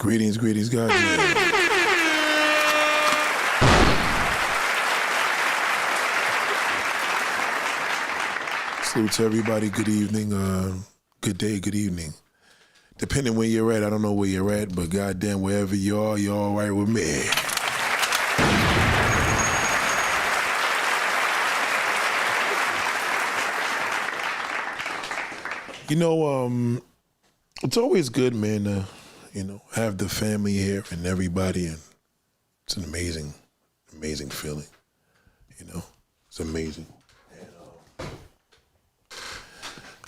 Greetings, God. Salute to everybody. Good evening, good day, good evening. Depending where you're at, I don't know where you're at, but goddamn, wherever you are, you're all right with me. You know, it's always good, man, to, have the family here and everybody, and it's an amazing feeling, it's amazing. And,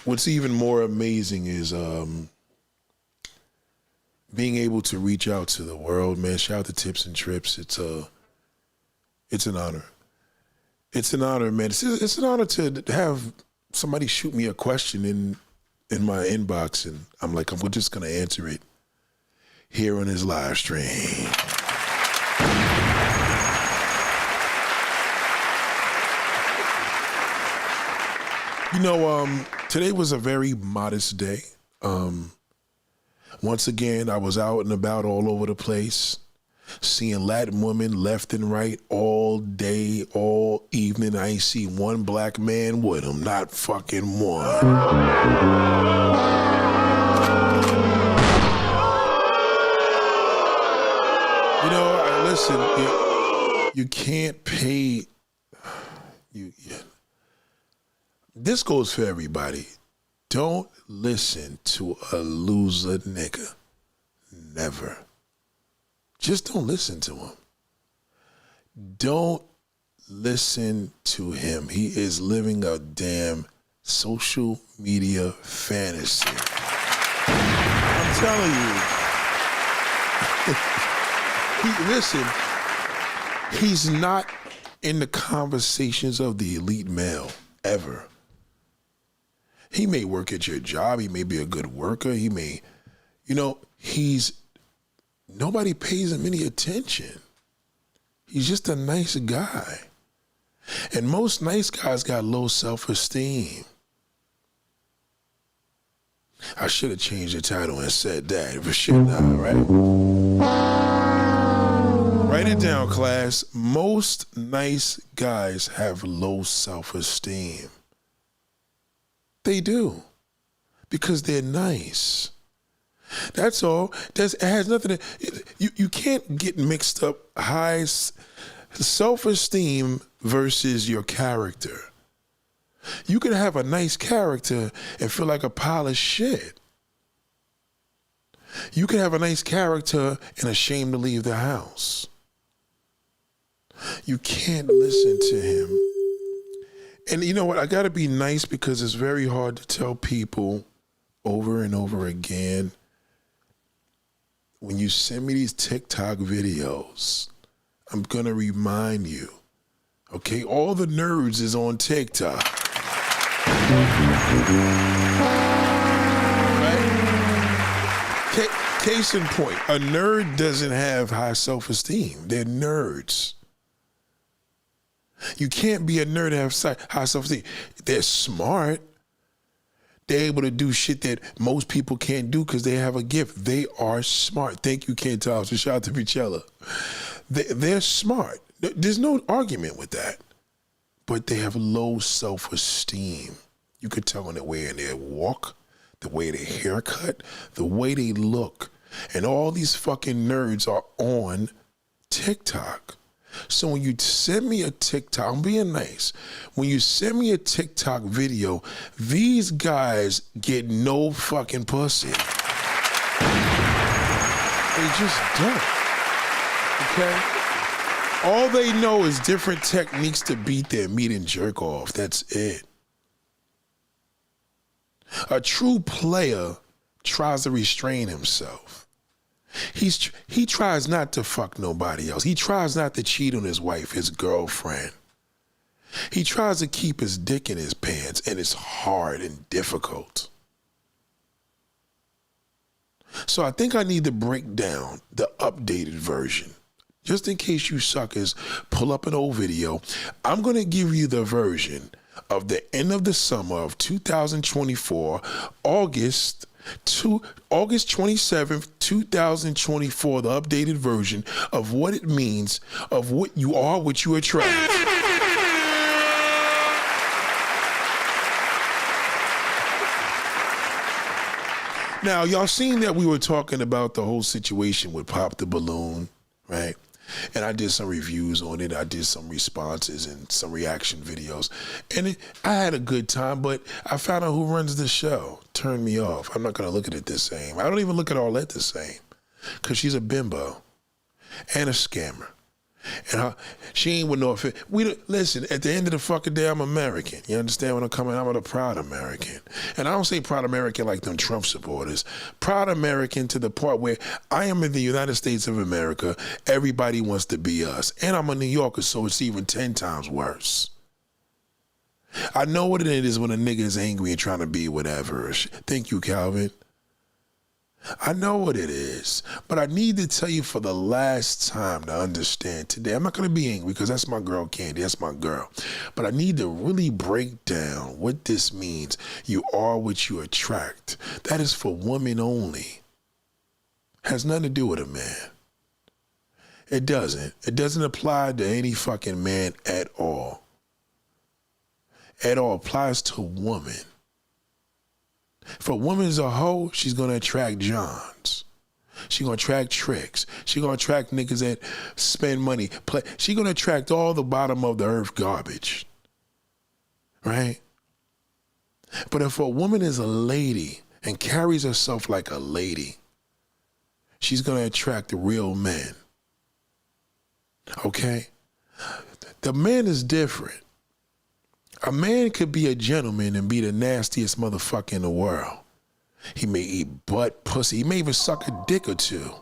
what's even more amazing is being able to reach out to the world, man. Shout out to Tips and Trips. It's an honor. It's an honor, man. It's an honor to have somebody shoot me a question in my inbox, and I'm just gonna answer it here on his live stream. Today was a very modest day. Once again, I was out and about all over the place, seeing Latin women left and right all day, all evening. I ain't seen one black man with them, not fucking one. Listen, you can't pay, this goes for everybody. Don't listen to a loser nigga. Never. Just don't listen to him. Don't listen to him. He is living a damn social media fantasy. I'm telling you. Listen, he's not in the conversations of the elite male, ever. He may work at your job. He may be a good worker. He may, nobody pays him any attention. He's just a nice guy. And most nice guys got low self-esteem. I should have changed the title and said that, but shit now, right? Write it down, class. Most nice guys have low self-esteem. They do. Because they're nice. That's all. It has nothing to... You can't get mixed up high self-esteem versus your character. You can have a nice character and feel like a pile of shit. You can have a nice character and ashamed to leave the house. You can't listen to him. And you know what? I got to be nice because it's very hard to tell people over and over again. When you send me these TikTok videos, I'm going to remind you, okay? All the nerds is on TikTok. Right? Case in point, a nerd doesn't have high self-esteem. They're nerds. You can't be a nerd and have high self-esteem. They're smart. They're able to do shit that most people can't do because they have a gift. They are smart. Thank you, Ken Thompson. Shout out to Michella. They're smart. There's no argument with that. But they have low self-esteem. You could tell in the way they walk, the way they haircut, the way they look. And all these fucking nerds are on TikTok. So when you send me a TikTok, I'm being nice. When you send me a TikTok video, these guys get no fucking pussy. They just don't. Okay? All they know is different techniques to beat their meat and jerk off. That's it. A true player tries to restrain himself. He tries not to fuck nobody else. He tries not to cheat on his wife, his girlfriend. He tries to keep his dick in his pants, and it's hard and difficult. So I think I need to break down the updated version. Just in case you suckers pull up an old video, I'm going to give you the version of the end of the summer of 2024, August August 27th, 2024, the updated version of what it means of what you are, what you attract. Now, y'all seen that we were talking about the whole situation with Pop the Balloon, right? And I did some reviews on it. I did some responses and some reaction videos. And I had a good time, but I found out who runs the show. Turned me off. I'm not going to look at it the same. I don't even look at Arlette the same because she's a bimbo and a scammer. And she ain't with no offense. Listen, at the end of the fucking day, I'm American. You understand what I'm coming? I'm a proud American. And I don't say proud American like them Trump supporters. Proud American to the part where I am in the United States of America. Everybody wants to be us. And I'm a New Yorker, so it's even 10 times worse. I know what it is when a nigga is angry and trying to be whatever. Thank you, Calvin. I know what it is, but I need to tell you for the last time to understand today. I'm not going to be angry because that's my girl Candy. That's my girl. But I need to really break down what this means. You are what you attract. That is for women only. Has nothing to do with a man. It doesn't. It doesn't apply to any fucking man at all. At all. Applies to woman. If a woman's a hoe, she's going to attract Johns. She's going to attract tricks. She's going to attract niggas that spend money. She's going to attract all the bottom of the earth garbage. Right? But if a woman is a lady and carries herself like a lady, she's going to attract the real men. Okay? The man is different. A man could be a gentleman and be the nastiest motherfucker in the world. He may eat butt, pussy. He may even suck a dick or two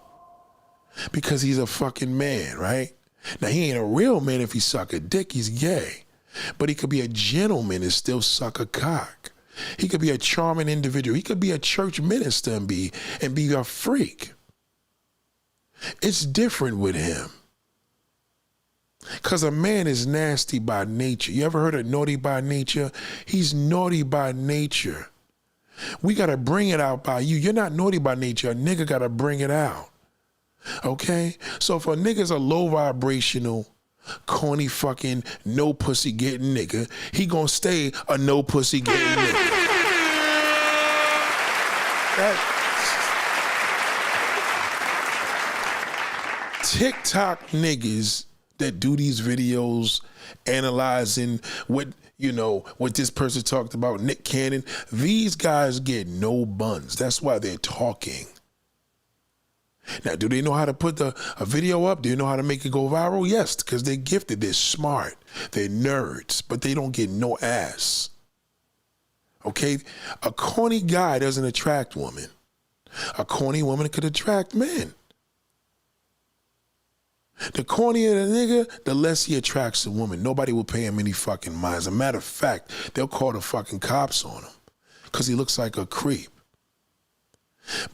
because he's a fucking man, right? Now, he ain't a real man if he suck a dick. He's gay. But he could be a gentleman and still suck a cock. He could be a charming individual. He could be a church minister and be a freak. It's different with him. Because a man is nasty by nature. You ever heard of naughty by nature? He's naughty by nature. We got to bring it out by you. You're not naughty by nature. A nigga got to bring it out. Okay? So if a nigga's a low vibrational, corny fucking no pussy getting nigga, he gonna stay a no pussy getting nigga. TikTok niggas that do these videos analyzing what this person talked about, Nick Cannon, these guys get no buns. That's why they're talking. Now, do they know how to put a video up? Do they know how to make it go viral? Yes, because they're gifted, they're smart, they're nerds, but they don't get no ass. Okay? A corny guy doesn't attract women. A corny woman could attract men. The cornier the nigga, the less he attracts a woman. Nobody will pay him any fucking mind. As a matter of fact, they'll call the fucking cops on him because he looks like a creep.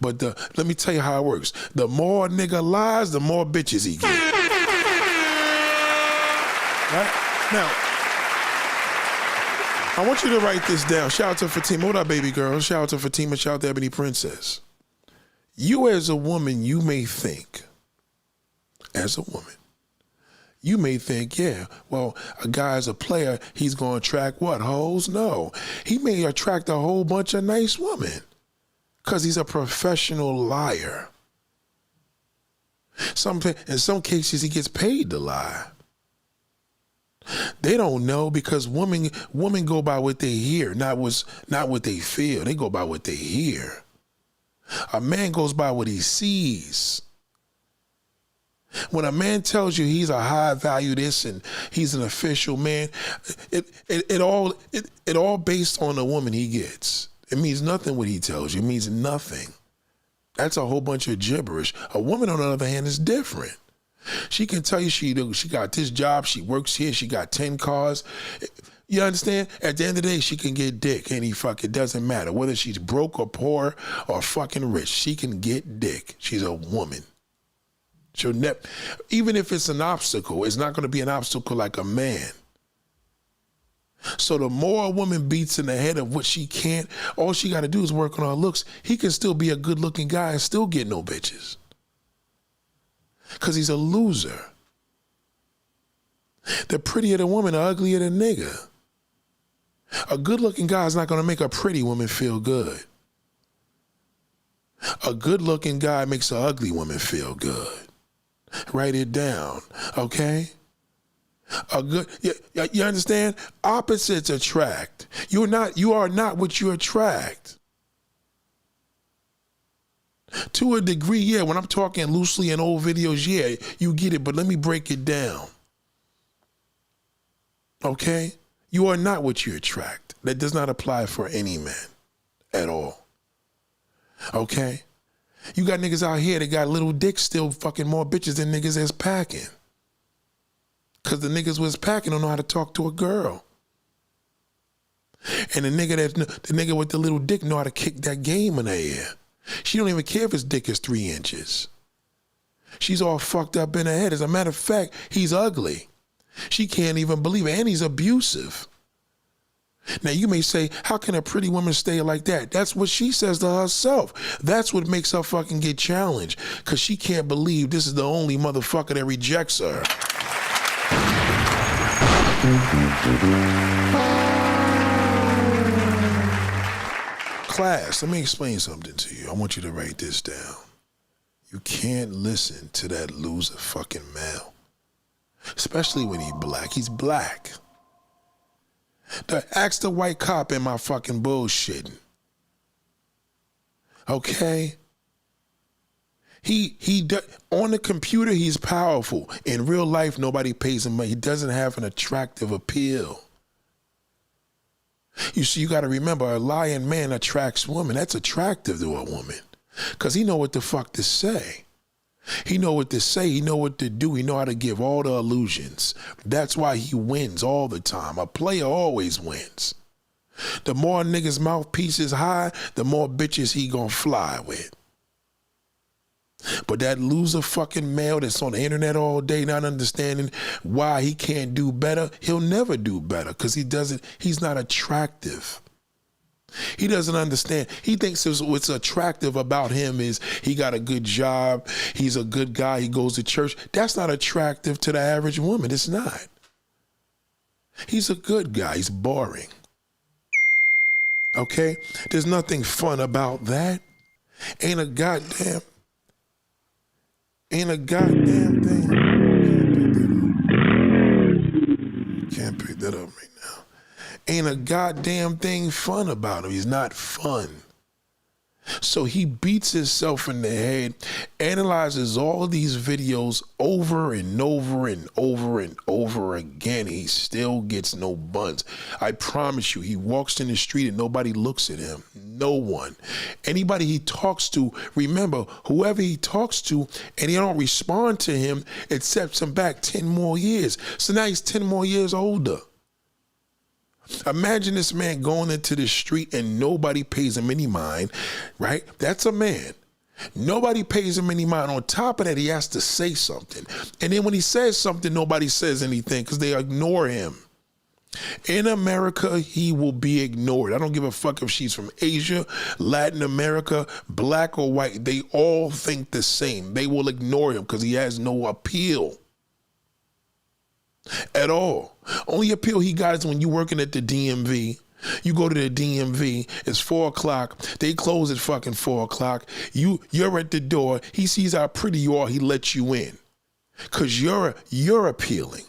But let me tell you how it works. The more a nigga lies, the more bitches he gets. Right? Now, I want you to write this down. Shout out to Fatima. What up, baby girl? Shout out to Fatima. Shout out to Ebony Princess. You as a woman, you may think, as a woman, you may think, yeah, well, a guy's a player, he's going to attract what, hoes? No. He may attract a whole bunch of nice women because he's a professional liar. In some cases, he gets paid to lie. They don't know because women go by what they hear, not what they feel. They go by what they hear. A man goes by what he sees. When a man tells you he's a high value this and he's an official man, it all based on the woman he gets. It means nothing what he tells you. It means nothing. That's a whole bunch of gibberish. A woman, on the other hand, is different. She can tell you she got this job, she works here, she got 10 cars. You understand? At the end of the day, she can get dick. It doesn't matter. Whether she's broke or poor or fucking rich, she can get dick. She's a woman. Even if it's an obstacle, it's not going to be an obstacle like a man. So the more a woman beats in the head of what she can't, all she got to do is work on her looks. He can still be a good looking guy and still get no bitches. Because he's a loser. The prettier the woman, the uglier the nigga. A good looking guy is not going to make a pretty woman feel good. A good looking guy makes an ugly woman feel good. Write it down, okay? You understand? Opposites attract. You are not what you attract. To a degree, yeah, when I'm talking loosely in old videos, yeah, you get it, but let me break it down. Okay? You are not what you attract. That does not apply for any man at all. Okay? You got niggas out here that got little dicks still fucking more bitches than niggas that's packing. Because the niggas was packing don't know how to talk to a girl. And the nigga with the little dick know how to kick that game in the air. She don't even care if his dick is 3 inches. She's all fucked up in her head. As a matter of fact, he's ugly. She can't even believe it, and he's abusive. Now you may say, how can a pretty woman stay like that? That's what she says to herself. That's what makes her fucking get challenged, because she can't believe this is the only motherfucker that rejects her. Class, let me explain something to you. I want you to write this down. You can't listen to that loser fucking male. Especially when he's black. He's black. Ask the white cop in my fucking bullshitting. Okay? On the computer, he's powerful. In real life, nobody pays him money. He doesn't have an attractive appeal. You see, you got to remember, a lying man attracts women. That's attractive to a woman. Because he know what the fuck to say. He know what to say. He know what to do. He know how to give all the illusions. That's why he wins all the time. A player always wins. The more niggas' mouthpiece is high, the more bitches he gonna fly with. But that loser fucking male that's on the internet all day not understanding why he can't do better, he'll never do better because he's not attractive. He doesn't understand. He thinks what's attractive about him is he got a good job, he's a good guy, he goes to church. That's not attractive to the average woman. It's not. He's a good guy. He's boring. Okay? There's nothing fun about that. Ain't a goddamn thing. Can't pick that up right now. Ain't a goddamn thing fun about him. He's not fun. So he beats himself in the head, analyzes all of these videos over and over and over and over again. He still gets no buns. I promise you, he walks in the street and nobody looks at him. No one. Anybody he talks to, remember, whoever he talks to, and he don't respond to him, it sets him back 10 more years. So now he's 10 more years older. Imagine this man going into the street and nobody pays him any mind, right? That's a man. Nobody pays him any mind. On top of that, he has to say something. And then when he says something, nobody says anything because they ignore him. In America, he will be ignored. I don't give a fuck if she's from Asia, Latin America, black or white. They all think the same. They will ignore him because he has no appeal at all. Only appeal he got is when you're working at the DMV. You go to the DMV, it's 4 o'clock. They close at fucking 4 o'clock. You're at the door. He sees how pretty you are. He lets you in because you're appealing.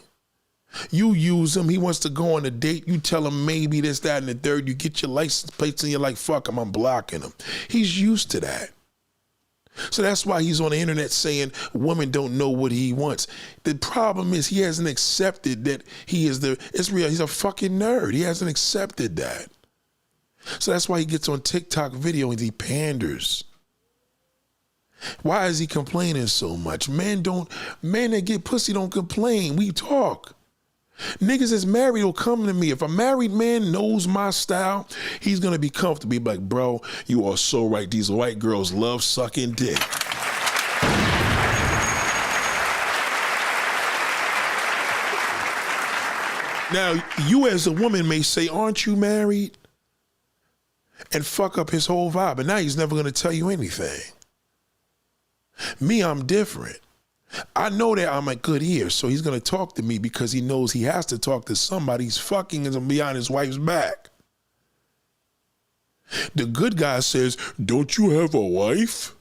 You use him. He wants to go on a date. You tell him maybe this, that, and the third. You get your license plates and you're like, fuck him, I'm blocking him. He's used to that. So that's why he's on the internet saying women don't know what he wants. The problem is he hasn't accepted that it's real. He's a fucking nerd. He hasn't accepted that. So that's why he gets on TikTok video and he panders. Why is he complaining so much? Men that get pussy don't complain. We talk. Niggas that's married will come to me. If a married man knows my style, he's going to be comfortable. Be like, bro, you are so right. These white girls love sucking dick. Now, you as a woman may say, aren't you married? And fuck up his whole vibe. And now he's never going to tell you anything. Me, I'm different. I know that I'm a good ear, so he's going to talk to me because he knows he has to talk to somebody. He's fucking and behind his wife's back. The good guy says, don't you have a wife?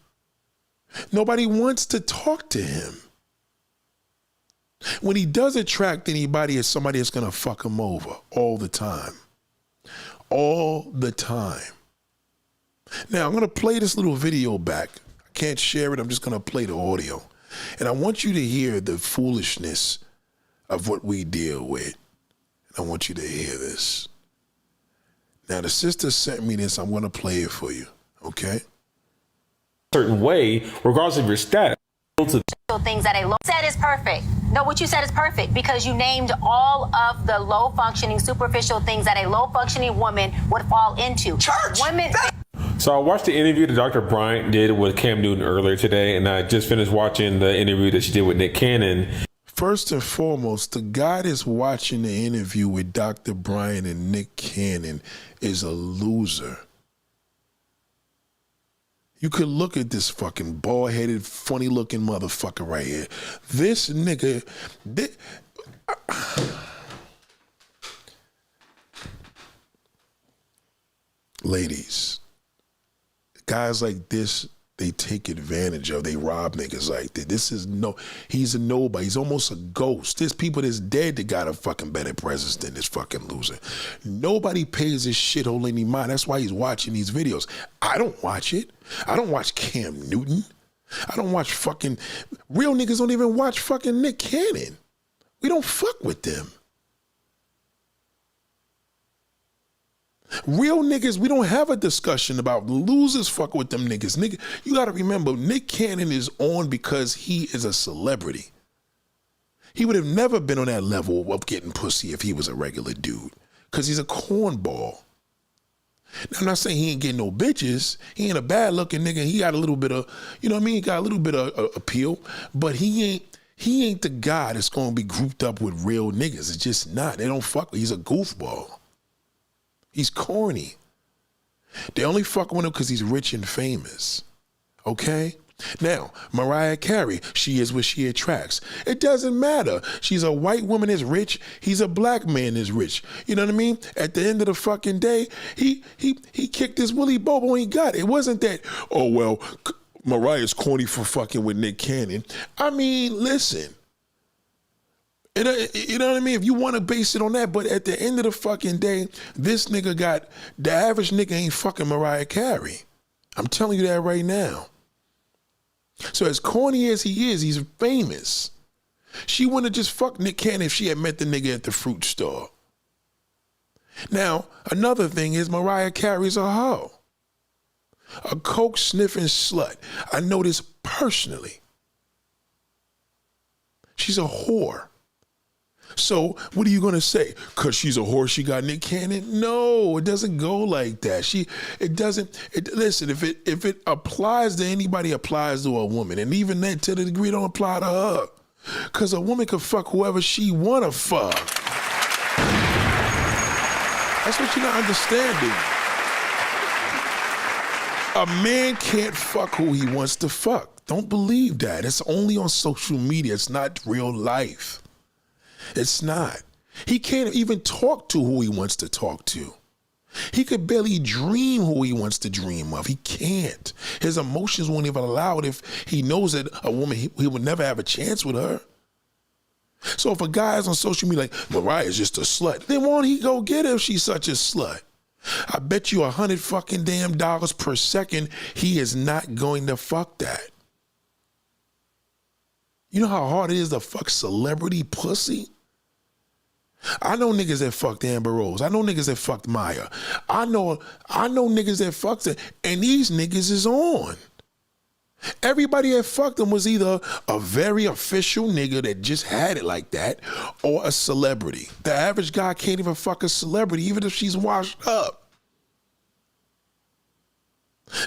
Nobody wants to talk to him. When he does attract anybody, it's somebody that's going to fuck him over all the time. All the time. Now, I'm going to play this little video back. I can't share it. I'm just going to play the audio. And I want you to hear the foolishness of what we deal with. I want you to hear this. Now, the sister sent me this. I'm going to play it for you. Okay? Certain way, regardless of your status. Things that a low said is perfect. No, what you said is perfect because you named all of the low functioning, superficial things that a low functioning woman would fall into. Church. Women. So I watched the interview that Dr. Bryant did with Cam Newton earlier today, and I just finished watching the interview that she did with Nick Cannon. First and foremost, the guy that's watching the interview with Dr. Bryant and Nick Cannon is a loser. You could look at this fucking bald-headed, funny-looking motherfucker right here. This nigga... Ladies, guys like this, they take advantage of. They rob niggas like that. He's a nobody. He's almost a ghost. There's people that's dead that got a fucking better presence than this fucking loser. Nobody pays this shithole any mind. That's why he's watching these videos. I don't watch it. I don't watch Cam Newton. I don't watch fucking... Real niggas don't even watch fucking Nick Cannon. We don't fuck with them. Real niggas, we don't have a discussion about losers fuck with them niggas. Nigga, you gotta remember, Nick Cannon is on because he is a celebrity. He would have never been on that level of getting pussy if he was a regular dude, because he's a cornball. Now, I'm not saying he ain't getting no bitches. He ain't a bad looking nigga. He got a little bit of, you know what I mean? He got a little bit of appeal, but he ain't the guy that's gonna be grouped up with real niggas. It's just not. They don't fuck with. He's a goofball. He's corny. They only fuck with him because he's rich and famous. Okay? Now, Mariah Carey, she is what she attracts. It doesn't matter. She's a white woman that's rich. He's a black man that's rich. You know what I mean? At the end of the fucking day, he kicked his Willy Bobo and he got it. It wasn't that, oh, well, Mariah's corny for fucking with Nick Cannon. I mean, listen. You know what I mean? If you want to base it on that, but at the end of the fucking day, this nigga the average nigga ain't fucking Mariah Carey. I'm telling you that right now. So as corny as he is, he's famous. She wouldn't have just fucked Nick Cannon if she had met the nigga at the fruit store. Now, another thing is Mariah Carey's a hoe. A coke sniffing slut. I know this personally. She's a whore. So what are you going to say? Because she's a whore, she got Nick Cannon? No, it doesn't go like that. Listen, if it applies to anybody, applies to a woman. And even that, to the degree, don't apply to her. Because a woman can fuck whoever she want to fuck. That's what you're not understanding. A man can't fuck who he wants to fuck. Don't believe that. It's only on social media. It's not real life. It's not. He can't even talk to who he wants to talk to. He could barely dream who he wants to dream of. He can't. His emotions won't even allow it if he knows that a woman, he would never have a chance with her. So if a guy's on social media like, Mariah's just a slut, then won't he go get her if she's such a slut? I bet you $100 fucking damn dollars per second he is not going to fuck that. You know how hard it is to fuck celebrity pussy? I know niggas that fucked Amber Rose. I know niggas that fucked Maya. I know niggas that fucked her, and these niggas is on. Everybody that fucked them was either a very official nigga that just had it like that, or a celebrity. The average guy can't even fuck a celebrity, even if she's washed up.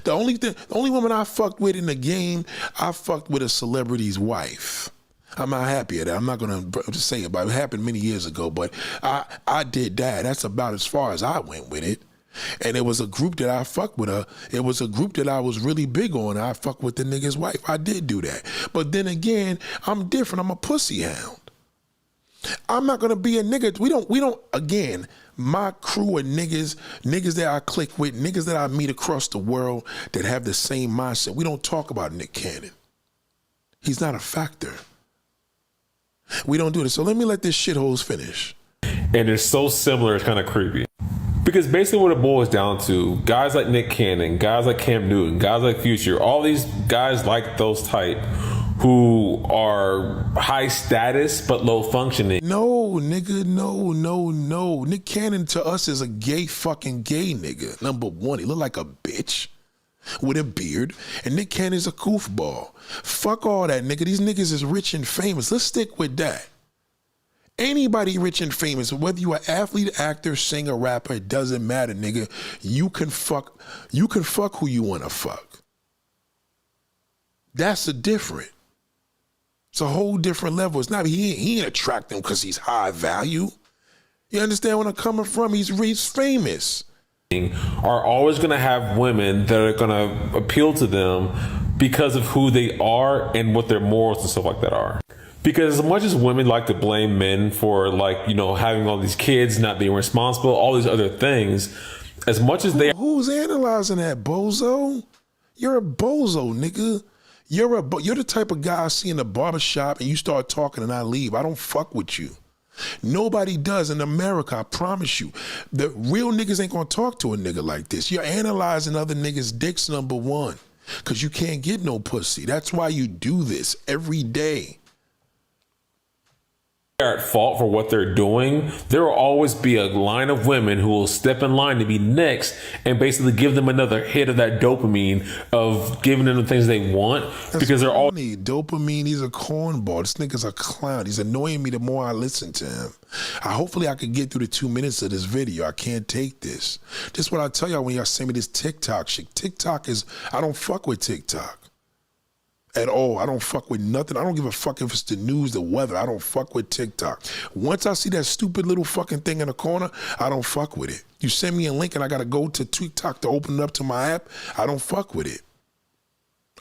The only woman I fucked with in the game, I fucked with a celebrity's wife. I'm not happy at that. I'm not going to say it, but it happened many years ago. But I did that. That's about as far as I went with it. And it was a group that I fucked with her. It was a group that I was really big on. I fucked with the nigga's wife. I did do that. But then again, I'm different. I'm a pussy hound. I'm not gonna be a nigga. We don't, again, my crew of niggas that I click with, niggas that I meet across the world that have the same mindset. We don't talk about Nick Cannon. He's not a factor. We don't do this. So let me let this shitholes finish. And it's so similar, it's kind of creepy. Because basically what it boils down to, guys like Nick Cannon, guys like Cam Newton, guys like Future, all these guys like those type who are high status but low functioning. No, nigga, no. Nick Cannon to us is a fucking gay nigga. Number one, he look like a bitch with a beard. And Nick Cannon's a goofball. Fuck all that, nigga. These niggas is rich and famous. Let's stick with that. Anybody rich and famous, whether you an athlete, actor, singer, rapper, it doesn't matter, nigga. You can fuck who you want to fuck. That's a different. It's a whole different level. It's not, he ain't attracting because he's high value. You understand where I'm coming from? He's famous. Are always going to have women that are going to appeal to them because of who they are and what their morals and stuff like that are. Because as much as women like to blame men for, like, you know, having all these kids, not being responsible, all these other things, as much as they... Who's analyzing that, bozo? You're a bozo, nigga. You're the type of guy I see in the barbershop and you start talking and I leave. I don't fuck with you. Nobody does in America, I promise you. The real niggas ain't gonna talk to a nigga like this. You're analyzing other niggas' dicks, number one, because you can't get no pussy. That's why you do this every day. Are at fault for what they're doing, there will always be a line of women who will step in line to be next and basically give them another hit of that dopamine of giving them the things they want. That's because they're all dopamine. He's a cornball. This nigga's a clown. He's annoying me the more I listen to him. Hopefully I could get through the 2 minutes of this video. I can't take this. This is what I tell y'all when y'all send me this TikTok shit. TikTok is, I don't fuck with TikTok at all. I don't fuck with nothing. I don't give a fuck if it's the news, the weather. I don't fuck with TikTok. Once I see that stupid little fucking thing in the corner, I don't fuck with it. You send me a link and I gotta go to TikTok to open it up to my app, I don't fuck with it.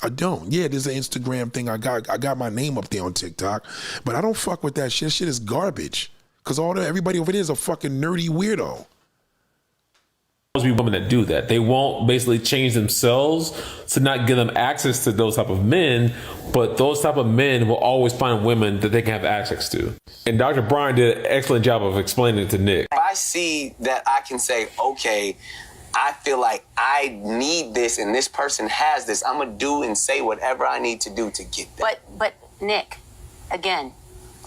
I don't. Yeah, there's an Instagram thing. I got my name up there on TikTok, but I don't fuck with that shit. Shit is garbage. Cause everybody over there is a fucking nerdy weirdo. Be women that do that. They won't basically change themselves to not give them access to those type of men, but those type of men will always find women that they can have access to. And Dr. Brian did an excellent job of explaining it to Nick. If I see that I can say, okay, I feel like I need this and this person has this, I'm gonna do and say whatever I need to do to get that. But Nick, again,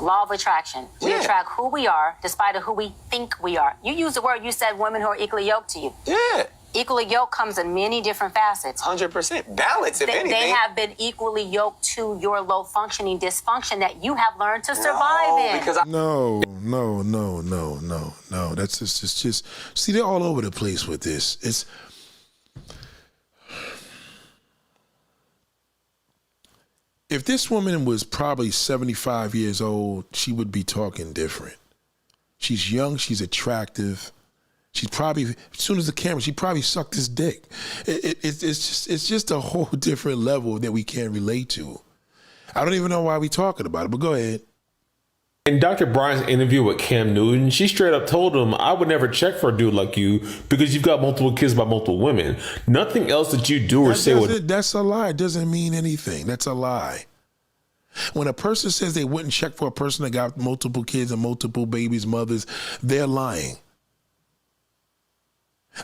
law of attraction. We attract who we are despite of who we think we are. You used the word, you said women who are equally yoked to you. Yeah. Equally yoked comes in many different facets. 100%. Balance, if anything. They have been equally yoked to your low functioning dysfunction that you have learned to survive in. Because No. That's just see, they're all over the place with this. It's if this woman was probably 75 years old, she would be talking different. She's young, she's attractive. She's probably, as soon as the camera, she probably sucked his dick. It's just a whole different level that we can't relate to. I don't even know why we talking about it, but go ahead. In Dr. Brian's interview with Cam Newton, she straight up told him, I would never check for a dude like you because you've got multiple kids by multiple women. Nothing else that you do or say would... That's a lie. It doesn't mean anything. That's a lie. When a person says they wouldn't check for a person that got multiple kids and multiple babies, mothers, they're lying.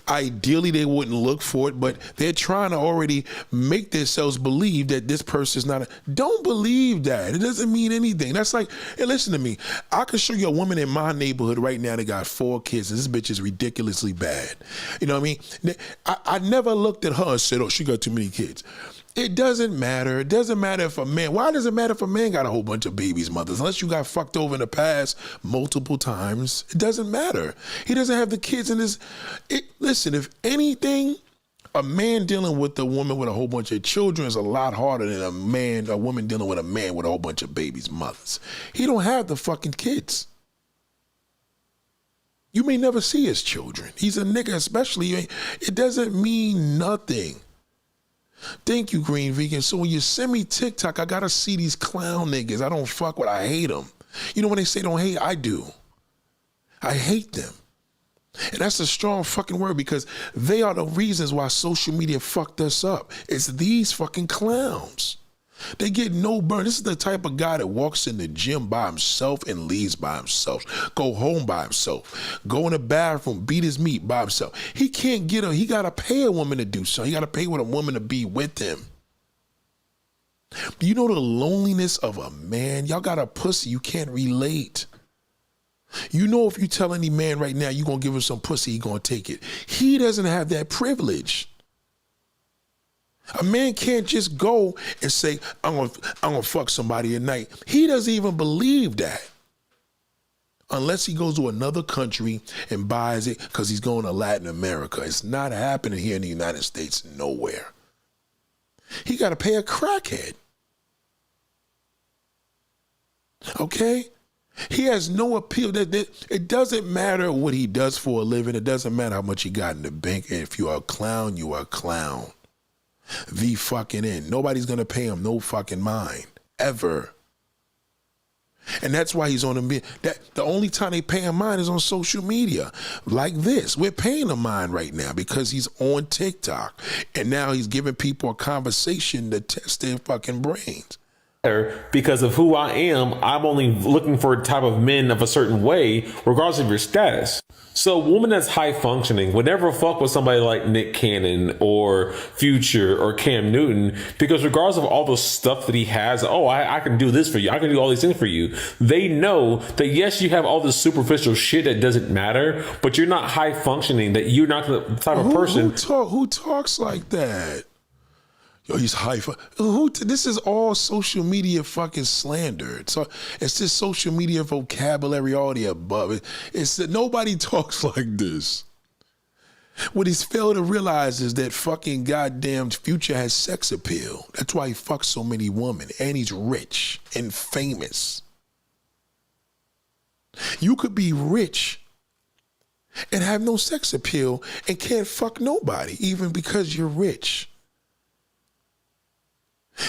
Ideally, they wouldn't look for it, but they're trying to already make themselves believe that this person's not. Don't believe that. It doesn't mean anything. That's like, hey, listen to me. I can show you a woman in my neighborhood right now that got 4 kids, and this bitch is ridiculously bad. You know what I mean? I never looked at her and said, oh, she got too many kids. It doesn't matter. It doesn't matter if a man, why does it matter if a man got a whole bunch of babies, mothers? Unless you got fucked over in the past multiple times, it doesn't matter. He doesn't have the kids in his, listen, if anything, A man dealing with a woman with a whole bunch of children is a lot harder than a woman dealing with a man with a whole bunch of babies' mothers. He don't have the fucking kids. You may never see his children. He's a nigga, especially. It doesn't mean nothing. Thank you, Green Vegan. So when you send me TikTok, I gotta see these clown niggas. I don't fuck with, I hate them. You know when they say don't hate, I do. I hate them. And that's a strong fucking word because they are the reasons why social media fucked us up. It's these fucking clowns. They get no burn. This is the type of guy that walks in the gym by himself and leaves by himself. Go home by himself. Go in the bathroom, beat his meat by himself. He can't get he gotta pay a woman to do something. He gotta pay with a woman to be with him. You know the loneliness of a man? Y'all got a pussy, you can't relate. You know if you tell any man right now you're gonna give him some pussy, he gonna take it. He doesn't have that privilege. A man can't just go and say, I'm gonna fuck somebody at night. He doesn't even believe that. Unless he goes to another country and buys it because he's going to Latin America. It's not happening here in the United States, nowhere. He got to pay a crackhead. Okay? He has no appeal. It doesn't matter what he does for a living. It doesn't matter how much he got in the bank. If you're a clown, you are a clown. The fucking end. Nobody's going to pay him no fucking mind. Ever. And that's why he's on the only time they pay him mind is on social media. Like this. We're paying him mind right now because he's on TikTok. And now he's giving people a conversation to test their fucking brains. Because of who I am, I'm only looking for a type of men of a certain way, regardless of your status. So a woman that's high functioning would never fuck with somebody like Nick Cannon or Future or Cam Newton, because regardless of all the stuff that he has, I can do this for you, I can do all these things for you. They know that yes, you have all this superficial shit that doesn't matter, but you're not high functioning, that you're not the type of person. Who talks like that? Yo, he's high. This is all social media fucking slander. So it's just social media vocabulary, all the above. It's that nobody talks like this. What he's failed to realize is that fucking goddamn Future has sex appeal. That's why he fucks so many women. And he's rich and famous. You could be rich and have no sex appeal and can't fuck nobody, even because you're rich.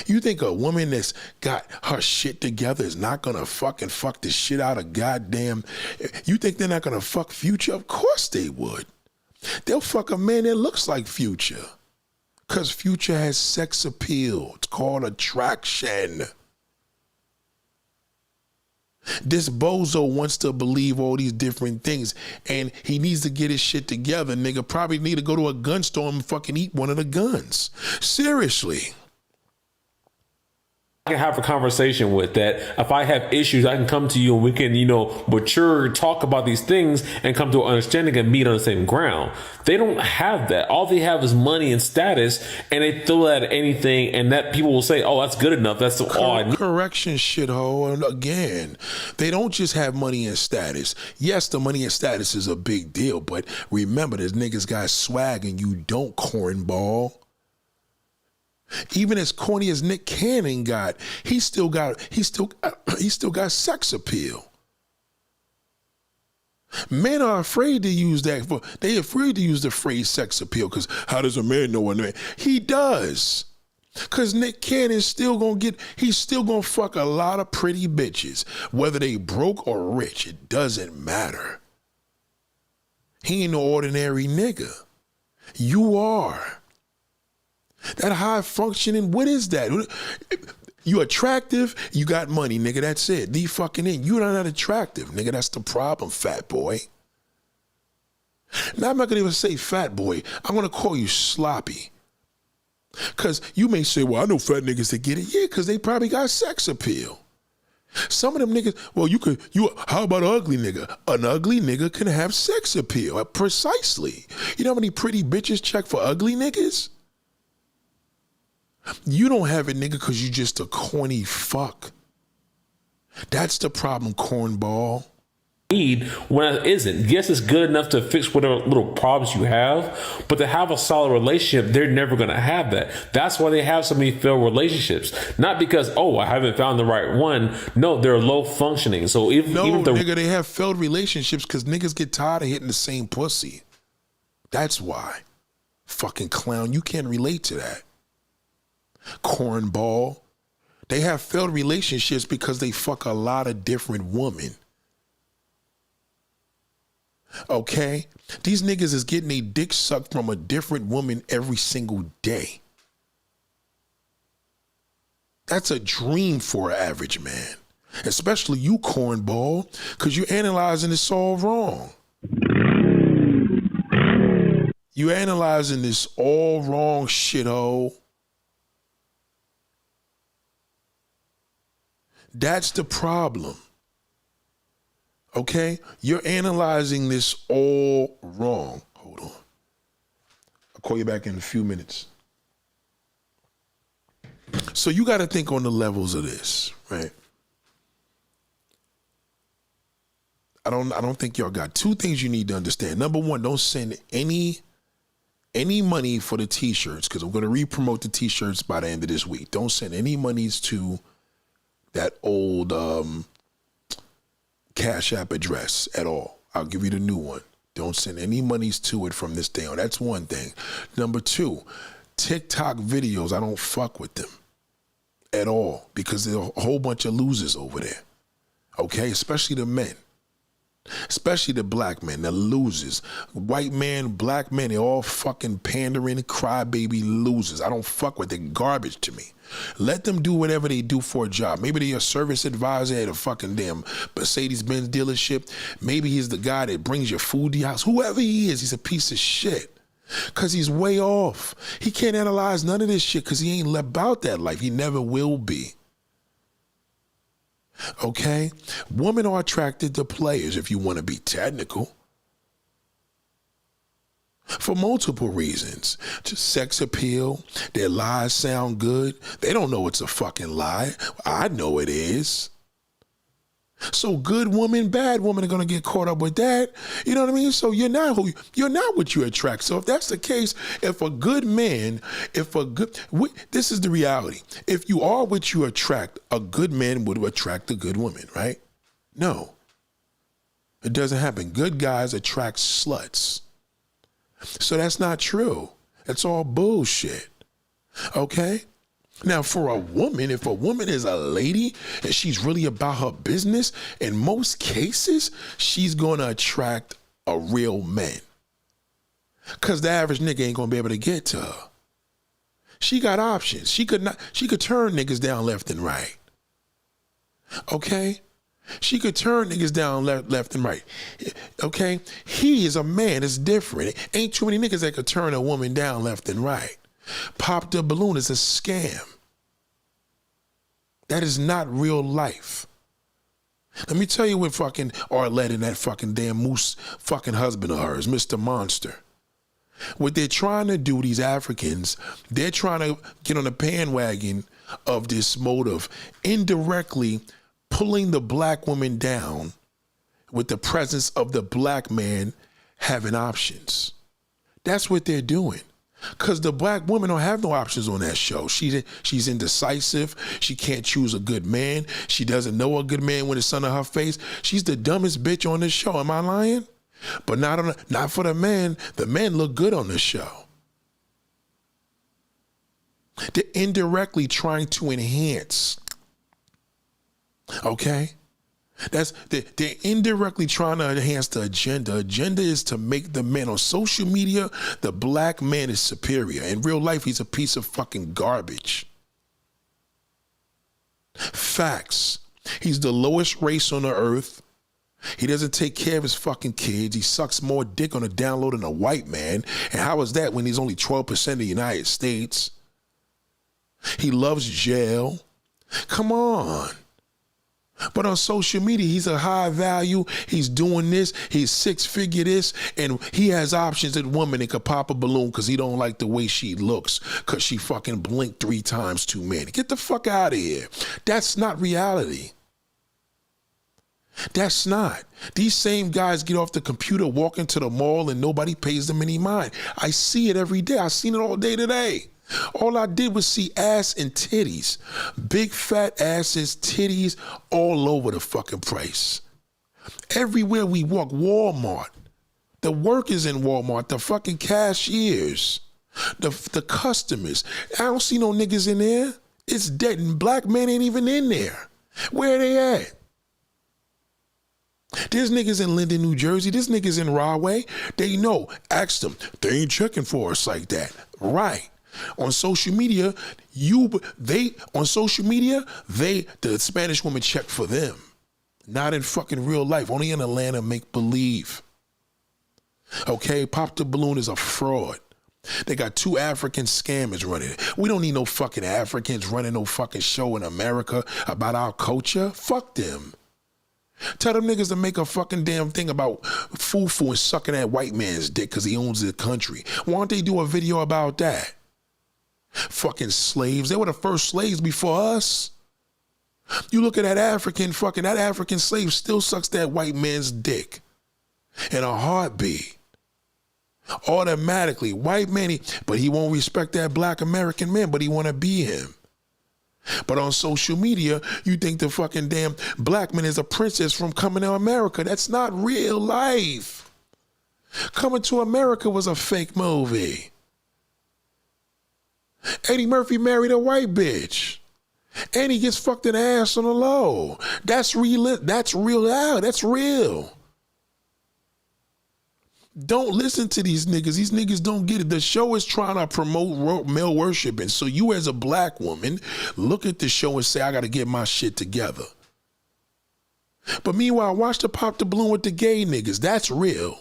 You think a woman that's got her shit together is not gonna fucking fuck the shit out of goddamn... You think they're not gonna fuck Future? Of course they would. They'll fuck a man that looks like Future. Because Future has sex appeal. It's called attraction. This bozo wants to believe all these different things, and he needs to get his shit together. Nigga probably need to go to a gun store and fucking eat one of the guns. Seriously. I can have a conversation with that. If I have issues, I can come to you and we can, mature, talk about these things and come to an understanding and meet on the same ground. They don't have that. All they have is money and status, and they throw that at anything, and that people will say, oh, that's good enough. That's all I need. Correction, shithole. And again, they don't just have money and status. Yes, the money and status is a big deal, but remember, there's niggas got swag and you don't, cornball. Even as corny as Nick Cannon got, he still got sex appeal. Men are afraid to use that. They're afraid to use the phrase sex appeal because how does a man know a man? He does. Because Nick Cannon's still gonna fuck a lot of pretty bitches. Whether they broke or rich, it doesn't matter. He ain't no ordinary nigga. You are. That high functioning, what is that? You attractive, you got money, nigga, that's it. The fucking end. You're not attractive, nigga, that's the problem, fat boy. Now I'm not gonna even say fat boy, I'm gonna call you sloppy. Cause you may say, well, I know fat niggas that get it. Yeah, cause they probably got sex appeal. Some of them niggas, well, how about an ugly nigga? An ugly nigga can have sex appeal, precisely. You know how many pretty bitches check for ugly niggas? You don't have it, nigga, because you just a corny fuck. That's the problem, cornball. need when it isn't. Yes, it's good enough to fix whatever little problems you have, but to have a solid relationship, they're never going to have that. That's why they have so many failed relationships. Not because, oh, I haven't found the right one. No, they're low functioning. So even nigga, they have failed relationships because niggas get tired of hitting the same pussy. That's why. Fucking clown, you can't relate to that. Cornball. They have failed relationships because they fuck a lot of different women. Okay? These niggas is getting a dick sucked from a different woman every single day. That's a dream for an average man. Especially you, cornball, because you're analyzing this all wrong. You analyzing this all wrong, shithole. That's the problem. Okay? You're analyzing this all wrong. Hold on. I'll call you back in a few minutes. So you got to think on the levels of this, right? I don't think y'all got two things you need to understand. Number one, don't send any money for the t-shirts, because I'm going to re-promote the t-shirts by the end of this week. Don't send any monies to that old Cash App address at all. I'll give you the new one. Don't send any monies to it from this day on. That's one thing. Number two, TikTok videos, I don't fuck with them at all, because there's a whole bunch of losers over there. Okay? Especially the men. Especially the black men, the losers. White man, black men, they're all fucking pandering, crybaby losers. I don't fuck with it. Garbage to me. Let them do whatever they do for a job. Maybe they're a service advisor at a fucking damn Mercedes-Benz dealership. Maybe he's the guy that brings your food to your house. Whoever he is, he's a piece of shit. Because he's way off. He can't analyze none of this shit because he ain't about that life. He never will be. Okay? Women are attracted to players, if you want to be technical. For multiple reasons. Just sex appeal. Their lies sound good. They don't know it's a fucking lie. I know it is. So good woman, bad woman are gonna get caught up with that. You know what I mean? So you're not what you attract. So if that's the case, if a good man, this is the reality. If you are what you attract, a good man would attract a good woman, right? No. It doesn't happen. Good guys attract sluts. So that's not true. It's all bullshit. Okay? Now, for a woman, if a woman is a lady and she's really about her business, in most cases, she's going to attract a real man. Because the average nigga ain't going to be able to get to her. She got options. She could turn niggas down left and right. Okay? She could turn niggas down left and right. Okay? He is a man. It's different. Ain't too many niggas that could turn a woman down left and right. Pop the balloon is a scam. That is not real life. Let me tell you what fucking Arlette and that fucking damn moose fucking husband of hers, Mr. Monster. What they're trying to do, these Africans, they're trying to get on the bandwagon of this motive, indirectly pulling the black woman down with the presence of the black man having options. That's what they're doing. Because the black woman don't have no options on that show. She's indecisive. She can't choose a good man. She doesn't know a good man when it's under her face. She's the dumbest bitch on the show. Am I lying? But not for the men. The men look good on the show. They're indirectly trying to enhance. Okay? They're indirectly trying to enhance the agenda. Agenda is to make the man on social media, the black man is superior. In real life, he's a piece of fucking garbage. Facts. He's the lowest race on the earth. He doesn't take care of his fucking kids. He sucks more dick on a download than a white man. And how is that when he's only 12% of the United States? He loves jail. Come on. But on social media, he's a high value. He's doing this. He's six-figure this. And he has options at women that could pop a balloon because he don't like the way she looks because she fucking blinked 3 times too many. Get the fuck out of here. That's not reality. That's not. These same guys get off the computer, walk into the mall, and nobody pays them any mind. I see it every day. I've seen it all day today. All I did was see ass and titties. Big fat asses, titties, all over the fucking place. Everywhere we walk, Walmart. The workers in Walmart, the fucking cashiers, the customers. I don't see no niggas in there. It's dead, and black men ain't even in there. Where are they at? There's niggas in Linden, New Jersey. There's niggas in Rahway. They know. Ask them. They ain't checking for us like that. Right. On social media, the Spanish woman check for them. Not in fucking real life. Only in Atlanta, make believe. Okay, Pop the Balloon is a fraud. They got 2 African scammers running it. We don't need no fucking Africans running no fucking show in America about our culture. Fuck them. Tell them niggas to make a fucking damn thing about foo-foo and sucking that white man's dick because he owns the country. Why don't they do a video about that? Fucking slaves. They were the first slaves before us. You look at that African slave still sucks that white man's dick in a heartbeat. Automatically. White man, but he won't respect that black American man, but he want to be him. But on social media, you think the fucking damn black man is a princess from Coming to America. That's not real life. Coming to America was a fake movie. Eddie Murphy married a white bitch. And he gets fucked in the ass on the low. That's real. That's real out. That's real. Don't listen to these niggas. These niggas don't get it. The show is trying to promote male worshiping. So you as a black woman, look at the show and say, I got to get my shit together. But meanwhile, watch the Pop the Balloon with the gay niggas. That's real.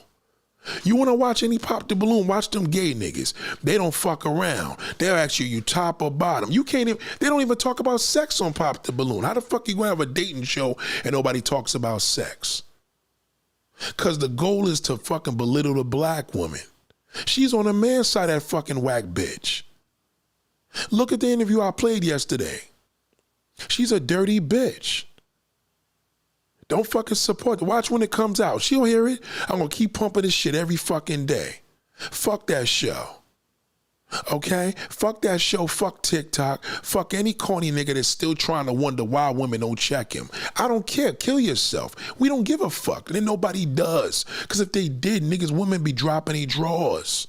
You want to watch any Pop the Balloon, watch them gay niggas. They don't fuck around. They'll ask you top or bottom. You can't even, they don't even talk about sex on Pop the Balloon. How the fuck you going to have a dating show and nobody talks about sex? Because the goal is to fucking belittle the black woman. She's on the man's side, that fucking whack bitch. Look at the interview I played yesterday. She's a dirty bitch. Don't fucking support. Watch when it comes out. She'll hear it. I'm going to keep pumping this shit every fucking day. Fuck that show. Okay? Fuck that show. Fuck TikTok. Fuck any corny nigga that's still trying to wonder why women don't check him. I don't care. Kill yourself. We don't give a fuck. Then nobody does. Because if they did, niggas, women be dropping their drawers.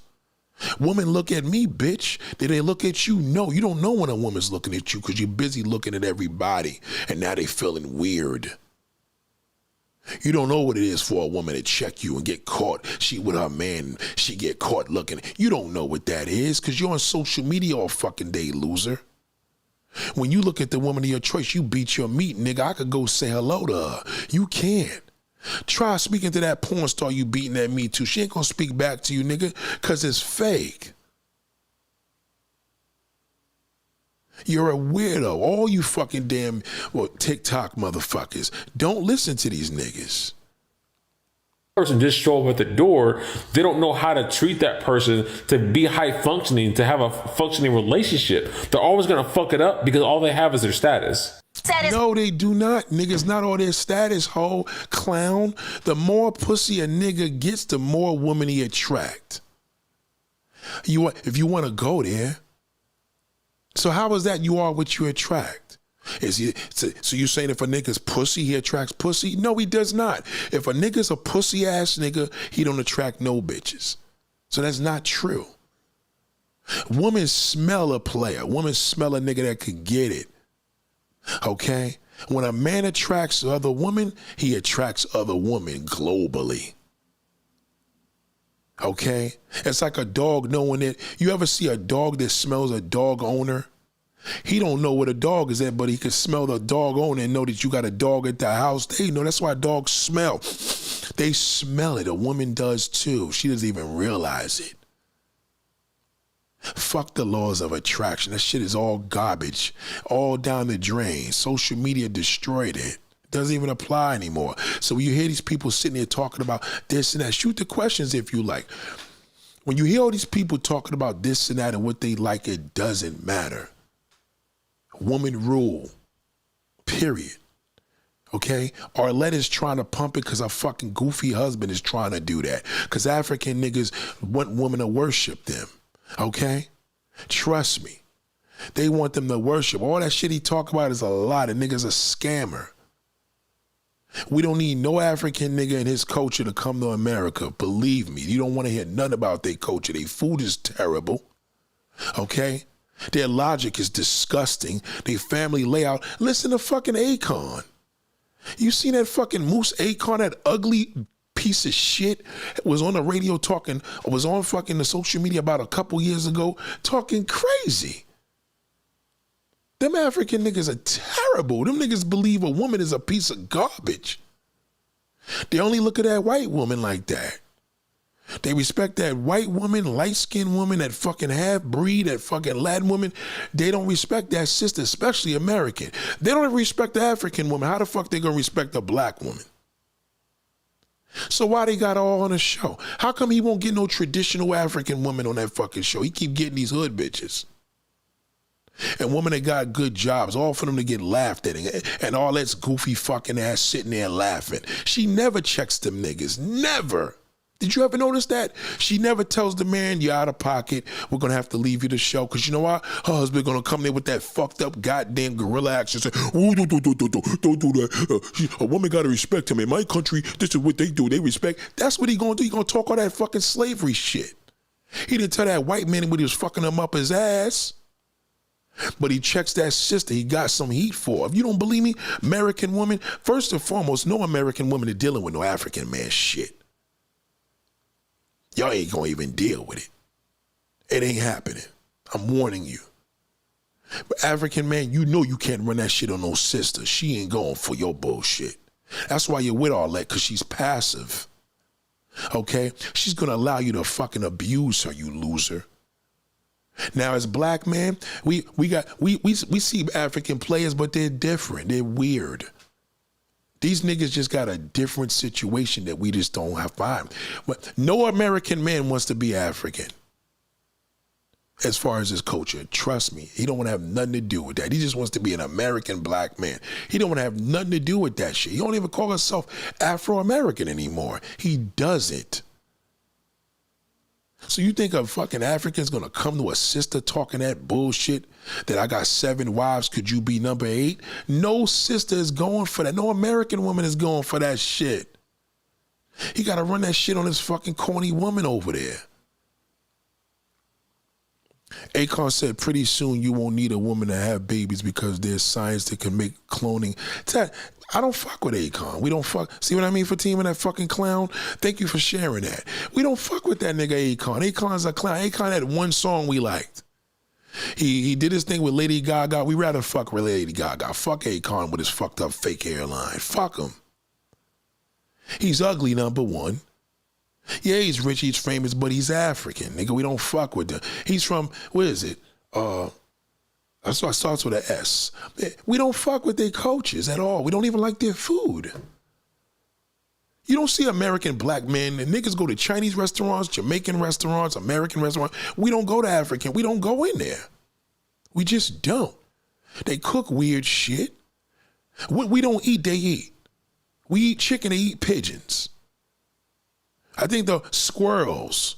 Women look at me, bitch. Did they look at you? No, you don't know when a woman's looking at you because you're busy looking at everybody. And now they feeling weird. You don't know what it is for a woman to check you and get caught. She with her man, she get caught looking. You don't know what that is because you're on social media all fucking day, loser. When you look at the woman of your choice, you beat your meat, nigga. I could go say hello to her. You can't. Try speaking to that porn star you beating that meat to. She ain't gonna speak back to you, nigga, because it's fake. You're a weirdo. All you fucking damn TikTok motherfuckers. Don't listen to these niggas. Person just show up at the door. They don't know how to treat that person to be high functioning, to have a functioning relationship. They're always going to fuck it up because all they have is their status. No, they do not. Niggas not all their status, hoe, clown. The more pussy a nigga gets, the more woman he attract. If you want to go there. So how is that you are what you attract? So you saying if a nigga's pussy, he attracts pussy? No, he does not. If a nigga's a pussy ass nigga, he don't attract no bitches. So that's not true. Women smell a player. Women smell a nigga that could get it. Okay? When a man attracts other women, he attracts other women globally. Okay? It's like a dog knowing it. You ever see a dog that smells a dog owner? He don't know what a dog is at, but he can smell the dog owner and know that you got a dog at the house. They know. That's why dogs smell. They smell it. A woman does too. She doesn't even realize it. Fuck the laws of attraction. That shit is all garbage. All down the drain. Social media destroyed it. Doesn't even apply anymore. So when you hear these people sitting there talking about this and that, shoot the questions if you like. When you hear all these people talking about this and that and what they like, it doesn't matter. Woman rule. Period. Okay? Arlette is trying to pump it because her fucking goofy husband is trying to do that. Because African niggas want women to worship them. Okay? Trust me. They want them to worship. All that shit he talk about is a lie. The nigga's a scammer. We don't need no African nigga and his culture to come to America. Believe me, you don't want to hear nothing about their culture. Their food is terrible. Okay? Their logic is disgusting. Their family layout. Listen to fucking Akon. You seen that fucking Moose Akon, that ugly piece of shit, was on the radio talking, was on fucking the social media about a couple years ago, talking crazy. Them African niggas are terrible. Them niggas believe a woman is a piece of garbage. They only look at that white woman like that. They respect that white woman, light-skinned woman, that fucking half-breed, that fucking Latin woman. They don't respect that sister, especially American. They don't even respect the African woman. How the fuck they gonna respect a black woman? So why they got all on the show? How come he won't get no traditional African woman on that fucking show? He keep getting these hood bitches. And women that got good jobs, all for them to get laughed at, and all that's goofy fucking ass sitting there laughing. She never checks them niggas, never. Did you ever notice that? She never tells the man, you're out of pocket, we're gonna have to leave you the show, because you know what? Her husband gonna come there with that fucked up goddamn gorilla action, say, oh, don't do that. A woman gotta respect him. In my country, this is what they do, they respect. That's what he gonna do. He gonna talk all that fucking slavery shit. He didn't tell that white man when he was fucking him up his ass. But he checks that sister, he got some heat for. If you don't believe me, American woman, first and foremost, no American woman is dealing with no African man shit. Y'all ain't gonna even deal with it. It ain't happening. I'm warning you. But African man, you know you can't run that shit on no sister. She ain't going for your bullshit. That's why you're with all that, because she's passive. Okay? She's gonna allow you to fucking abuse her, you loser. Now, as black man, we see African players, but they're different. They're weird. These niggas just got a different situation that we just don't have find. But no American man wants to be African. As far as his culture, trust me, he don't want to have nothing to do with that. He just wants to be an American black man. He don't want to have nothing to do with that shit. He don't even call himself Afro-American anymore. He doesn't. So you think a fucking African's gonna come to a sister talking that bullshit that I got 7 wives, could you be number 8? No sister is going for that. No American woman is going for that shit. He gotta run that shit on his fucking corny woman over there. Akon said pretty soon you won't need a woman to have babies because there's science that can make cloning. I don't fuck with Akon. We don't fuck. See what I mean, Fatima, that fucking clown? Thank you for sharing that. We don't fuck with that nigga Akon. Akon's a clown. Akon had one song we liked. He did his thing with Lady Gaga. We rather fuck with Lady Gaga. Fuck Akon with his fucked up fake hairline. Fuck him. He's ugly, number one. Yeah, he's rich, he's famous, but he's African. Nigga, we don't fuck with him. He's from, where is it? It starts with an S. We don't fuck with their cultures at all. We don't even like their food. You don't see American black men, and niggas go to Chinese restaurants, Jamaican restaurants, American restaurants. We don't go to African. We don't go in there. We just don't. They cook weird shit. What we don't eat, they eat. We eat chicken, they eat pigeons. I think the squirrels,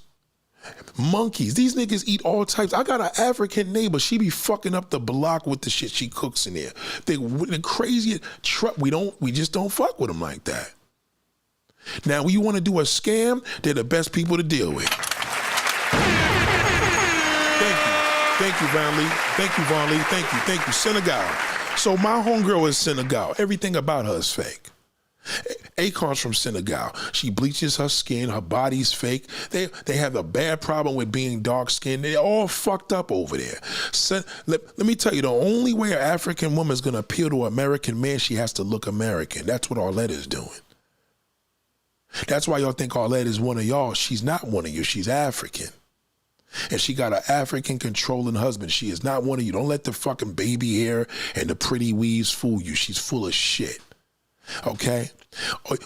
monkeys, these niggas eat all types. I got an African neighbor. She be fucking up the block with the shit she cooks in there. The craziest truck. We just don't fuck with them like that. Now, when you want to do a scam, they're the best people to deal with. Thank you, Von Lee. Thank you, Senegal. So my homegirl is Senegal. Everything about her is fake. Akon's from Senegal. She bleaches her skin. Her body's fake. They have a bad problem with being dark skinned. They're all fucked up over there. So, let me tell you, the only way an African woman is going to appeal to an American man, she has to look American. That's what Arlette is doing. That's why y'all think Arlette is one of y'all. She's not one of you. She's African. And she got an African controlling husband. She is not one of you. Don't let the fucking baby hair and the pretty weaves fool you. She's full of shit. Okay?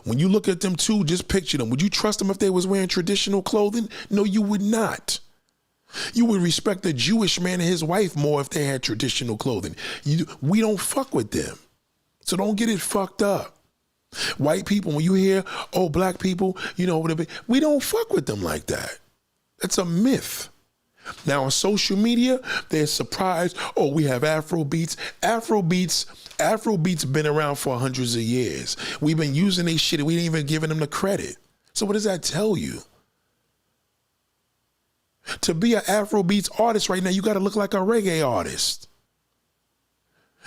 When you look at them too, just picture them. Would you trust them if they was wearing traditional clothing? No, you would not. You would respect a Jewish man and his wife more if they had traditional clothing. We don't fuck with them. So don't get it fucked up. White people, when you hear, oh, black people, you know, whatever, we don't fuck with them like that. That's a myth. Now on social media, they're surprised, oh, we have Afro beats. Afro beats been around for hundreds of years. We've been using these shit and we ain't even giving them the credit. So what does that tell you? To be an Afro beats artist right now, you gotta look like a reggae artist.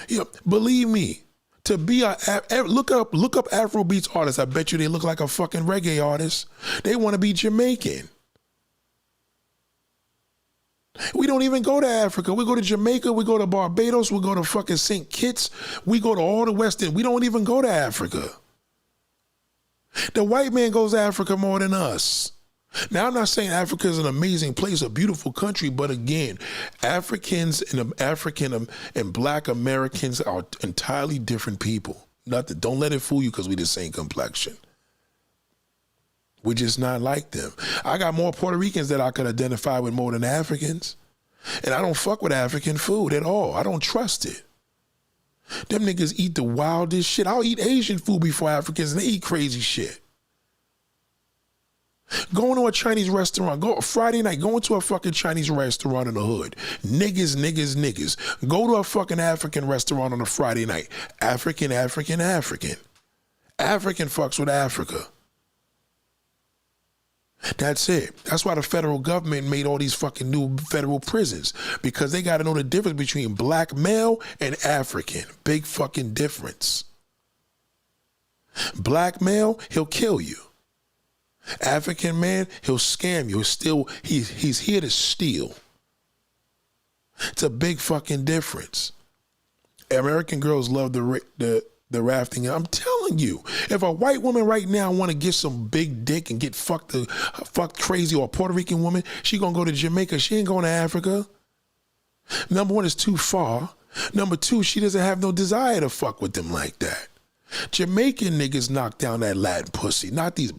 You know, believe me, to be look up Afro beats artists, I bet you they look like a fucking reggae artist. They wanna be Jamaican. We don't even go to Africa. We go to Jamaica. We go to Barbados. We go to fucking St. Kitts. We go to all the West End. We don't even go to Africa. The white man goes to Africa more than us. Now, I'm not saying Africa is an amazing place, a beautiful country, but again, Africans and black Americans are entirely different people. Don't let it fool you because we the same complexion. We're just not like them. I got more Puerto Ricans that I could identify with more than Africans. And I don't fuck with African food at all. I don't trust it. Them niggas eat the wildest shit. I'll eat Asian food before Africans and they eat crazy shit. Going to a Chinese restaurant, Friday night, going to a fucking Chinese restaurant in the hood. Niggas. Go to a fucking African restaurant on a Friday night. African. African fucks with Africa. That's it. That's why the federal government made all these fucking new federal prisons, because they got to know the difference between black male and African. Big fucking difference. Black male, he'll kill you. African man, he'll scam you. He's here to steal. It's a big fucking difference. American girls love the rafting. I'm telling you, if a white woman right now want to get some big dick and get fucked crazy, or a Puerto Rican woman, she gonna go to Jamaica. She ain't going to Africa. Number one, it's too far. Number two, she doesn't have no desire to fuck with them like that. Jamaican niggas knock down that Latin pussy, not these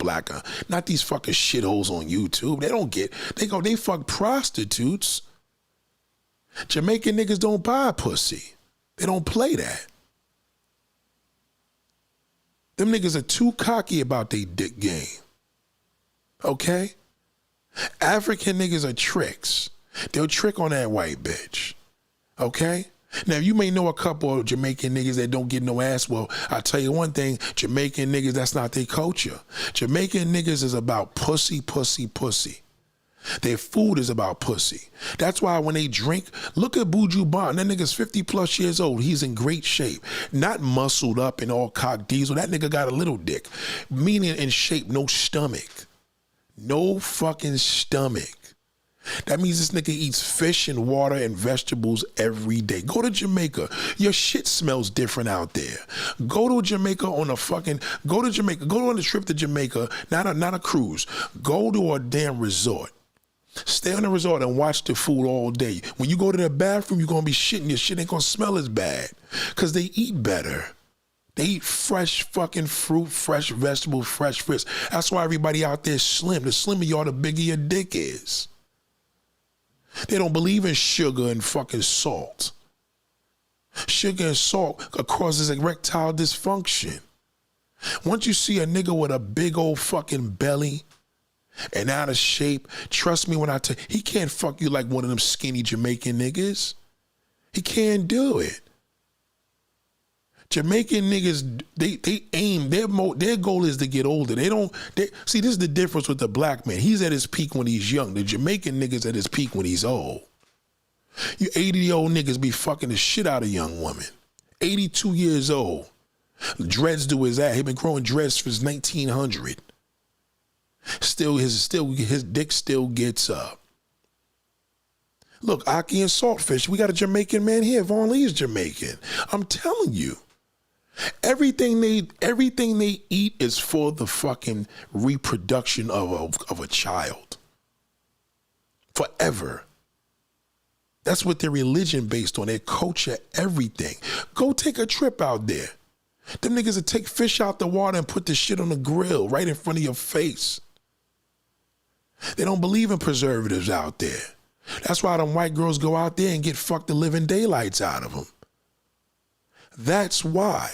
not these fucking shitholes on YouTube. They fuck prostitutes. Jamaican niggas don't buy pussy. They don't play that. Them niggas are too cocky about their dick game. Okay? African niggas are tricks. They'll trick on that white bitch. Okay? Now, you may know a couple of Jamaican niggas that don't get no ass. Well, I'll tell you one thing. Jamaican niggas, that's not their culture. Jamaican niggas is about pussy. Their food is about pussy. That's why when they drink, look at Buju Ban. That nigga's 50 plus years old. He's in great shape. Not muscled up and all cock diesel. That nigga got a little dick. Meaning in shape, no stomach. No fucking stomach. That means this nigga eats fish and water and vegetables every day. Go to Jamaica. Your shit smells different out there. Go to Jamaica go on a trip to Jamaica, not a cruise. Go to a damn resort. Stay on the resort and watch the food all day. When you go to the bathroom, you're going to be shitting. Your shit ain't going to smell as bad because they eat better. They eat fresh fucking fruit, fresh vegetables, fresh fish. That's why everybody out there is slim. The slimmer you are, the bigger your dick is. They don't believe in sugar and fucking salt. Sugar and salt causes erectile dysfunction. Once you see a nigga with a big old fucking belly and out of shape, trust me when I tell you, he can't fuck you like one of them skinny Jamaican niggas. He can't do it. Jamaican niggas, they aim, their goal is to get older. See, this is the difference with the black man. He's at his peak when he's young. The Jamaican nigga's at his peak when he's old. You 80-year-old niggas be fucking the shit out of young women. 82 years old. Dreads do his ass. He been growing dreads since 1900. His dick still gets up. Look, Aki and Saltfish, we got a Jamaican man here. Vaughn Lee is Jamaican. I'm telling you. Everything they eat is for the fucking reproduction of a child. Forever. That's what their religion based on, their culture, everything. Go take a trip out there. Them niggas will take fish out the water and put the shit on the grill right in front of your face. They don't believe in preservatives out there. That's why them white girls go out there and get fucked the living daylights out of them. That's why.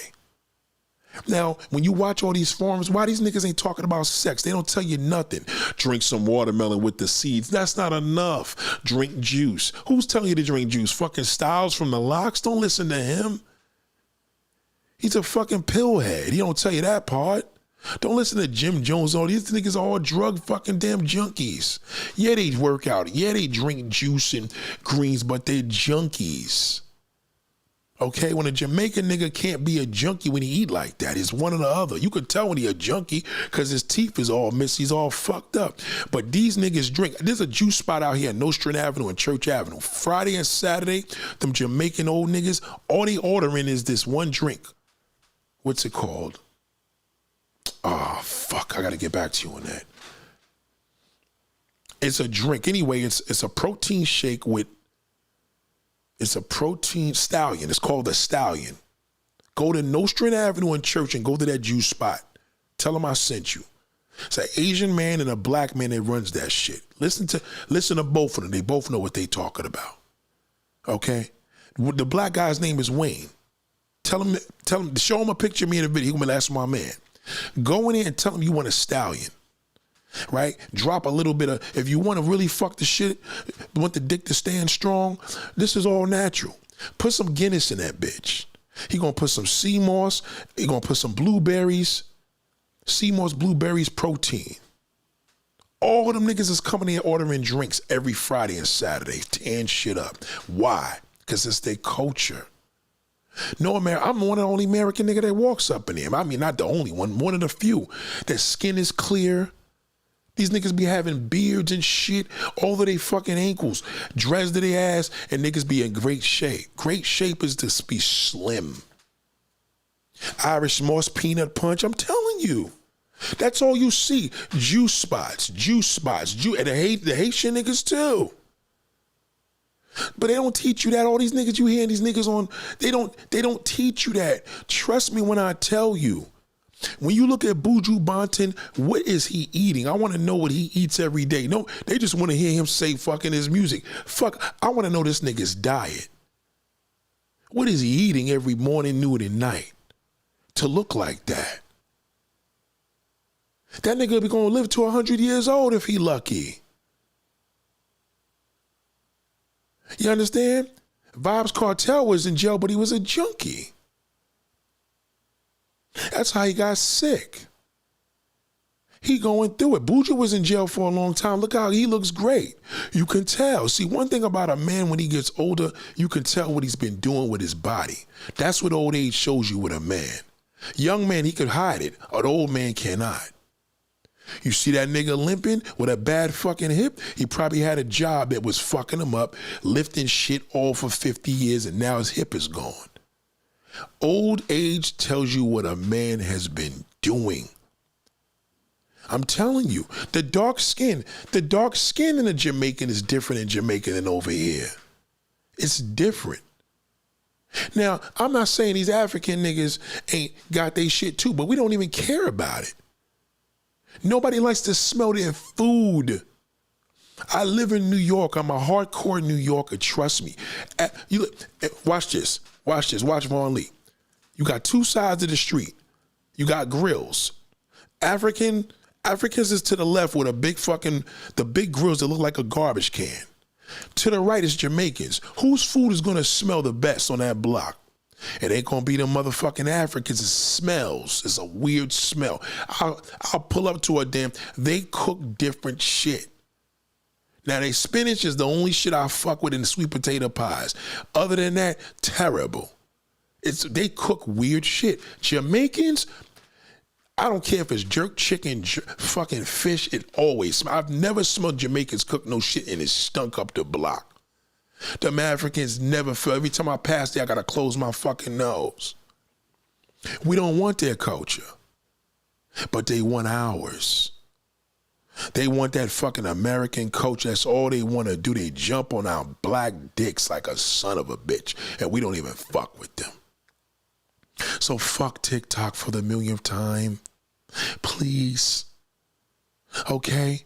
Now, when you watch all these forums, why these niggas ain't talking about sex? They don't tell you nothing. Drink some watermelon with the seeds. That's not enough. Drink juice. Who's telling you to drink juice? Fucking Styles from the Locks? Don't listen to him. He's a fucking pillhead. He don't tell you that part. Don't listen to Jim Jones. All these niggas are all drug fucking damn junkies. Yeah, they work out. Yeah, they drink juice and greens, but they're junkies. Okay, when a Jamaican nigga can't be a junkie when he eat like that, it's one or the other. You could tell when he a junkie because his teeth is all missed, he's all fucked up. But these niggas drink. There's a juice spot out here on Nostrand Avenue and Church Avenue. Friday and Saturday, them Jamaican old niggas, all they ordering is this one drink. What's it called? Oh, fuck, I gotta get back to you on that. It's a drink. Anyway, it's a protein shake with, it's a protein stallion. It's called the Stallion. Go to Nostrand Avenue in Church and go to that juice spot. Tell them I sent you. It's an Asian man and a black man that runs that shit. Listen to both of them. They both know what they talking about. Okay? The black guy's name is Wayne. Tell him, show him a picture of me in the video. He gonna be, that's my man. Go in there and tell him you want a stallion. Right? Drop a little bit of, if you want to really fuck the shit, want the dick to stand strong, this is all natural. Put some Guinness in that bitch. He gonna put some sea moss, he gonna put some blueberries, sea moss, blueberries, protein. All of them niggas is coming in ordering drinks every Friday and Saturday, tearing shit up. Why? Because it's their culture. No, I'm one of the only American nigga that walks up in him. I mean, not the only one of the few. Their skin is clear. These niggas be having beards and shit all of their fucking ankles, dressed to their ass, and niggas be in great shape. Great shape is to be slim. Irish Moss Peanut Punch, I'm telling you. That's all you see. Juice spots. And the Haitian niggas too. But they don't teach you that. All these niggas you hear, these niggas on, they don't teach you that. Trust me when I tell you. When you look at Buju Banton, what is he eating? I want to know what he eats every day. No, they just want to hear him say fucking his music. Fuck, I want to know this nigga's diet. What is he eating every morning, noon, and night to look like that? That nigga be gonna live to 100 years old if he lucky. You understand? Vybz Kartel was in jail, but he was a junkie. That's how he got sick. He going through it. Buju was in jail for a long time. Look how he looks great. You can tell. See, one thing about a man when he gets older, you can tell what he's been doing with his body. That's what old age shows you with a man. Young man, he could hide it. An old man cannot. You see that nigga limping with a bad fucking hip? He probably had a job that was fucking him up, lifting shit all for 50 years, and now his hip is gone. Old age tells you what a man has been doing. I'm telling you, the dark skin in a Jamaican is different in Jamaica than over here. It's different. Now, I'm not saying these African niggas ain't got they shit too, but we don't even care about it. Nobody likes to smell their food. I live in New York. I'm a hardcore New Yorker, trust me. Watch this. Watch Vaughn Lee. You got two sides of the street. You got grills. Africans is to the left with the big grills that look like a garbage can. To the right is Jamaicans. Whose food is gonna smell the best on that block? It ain't gonna be them motherfucking Africans. It smells. It's a weird smell. I'll pull up to a they cook different shit. Now, they spinach is the only shit I fuck with in the sweet potato pies. Other than that, terrible. They cook weird shit. Jamaicans, I don't care if it's jerk chicken, fucking fish, it always smells. I've never smelled Jamaicans cook no shit and it stunk up the block. Them Africans never feel, every time I pass there, I gotta close my fucking nose. We don't want their culture, but they want ours. They want that fucking American culture. That's all they want to do. They jump on our black dicks like a son of a bitch, and we don't even fuck with them. So fuck TikTok for the millionth time. Please. Okay?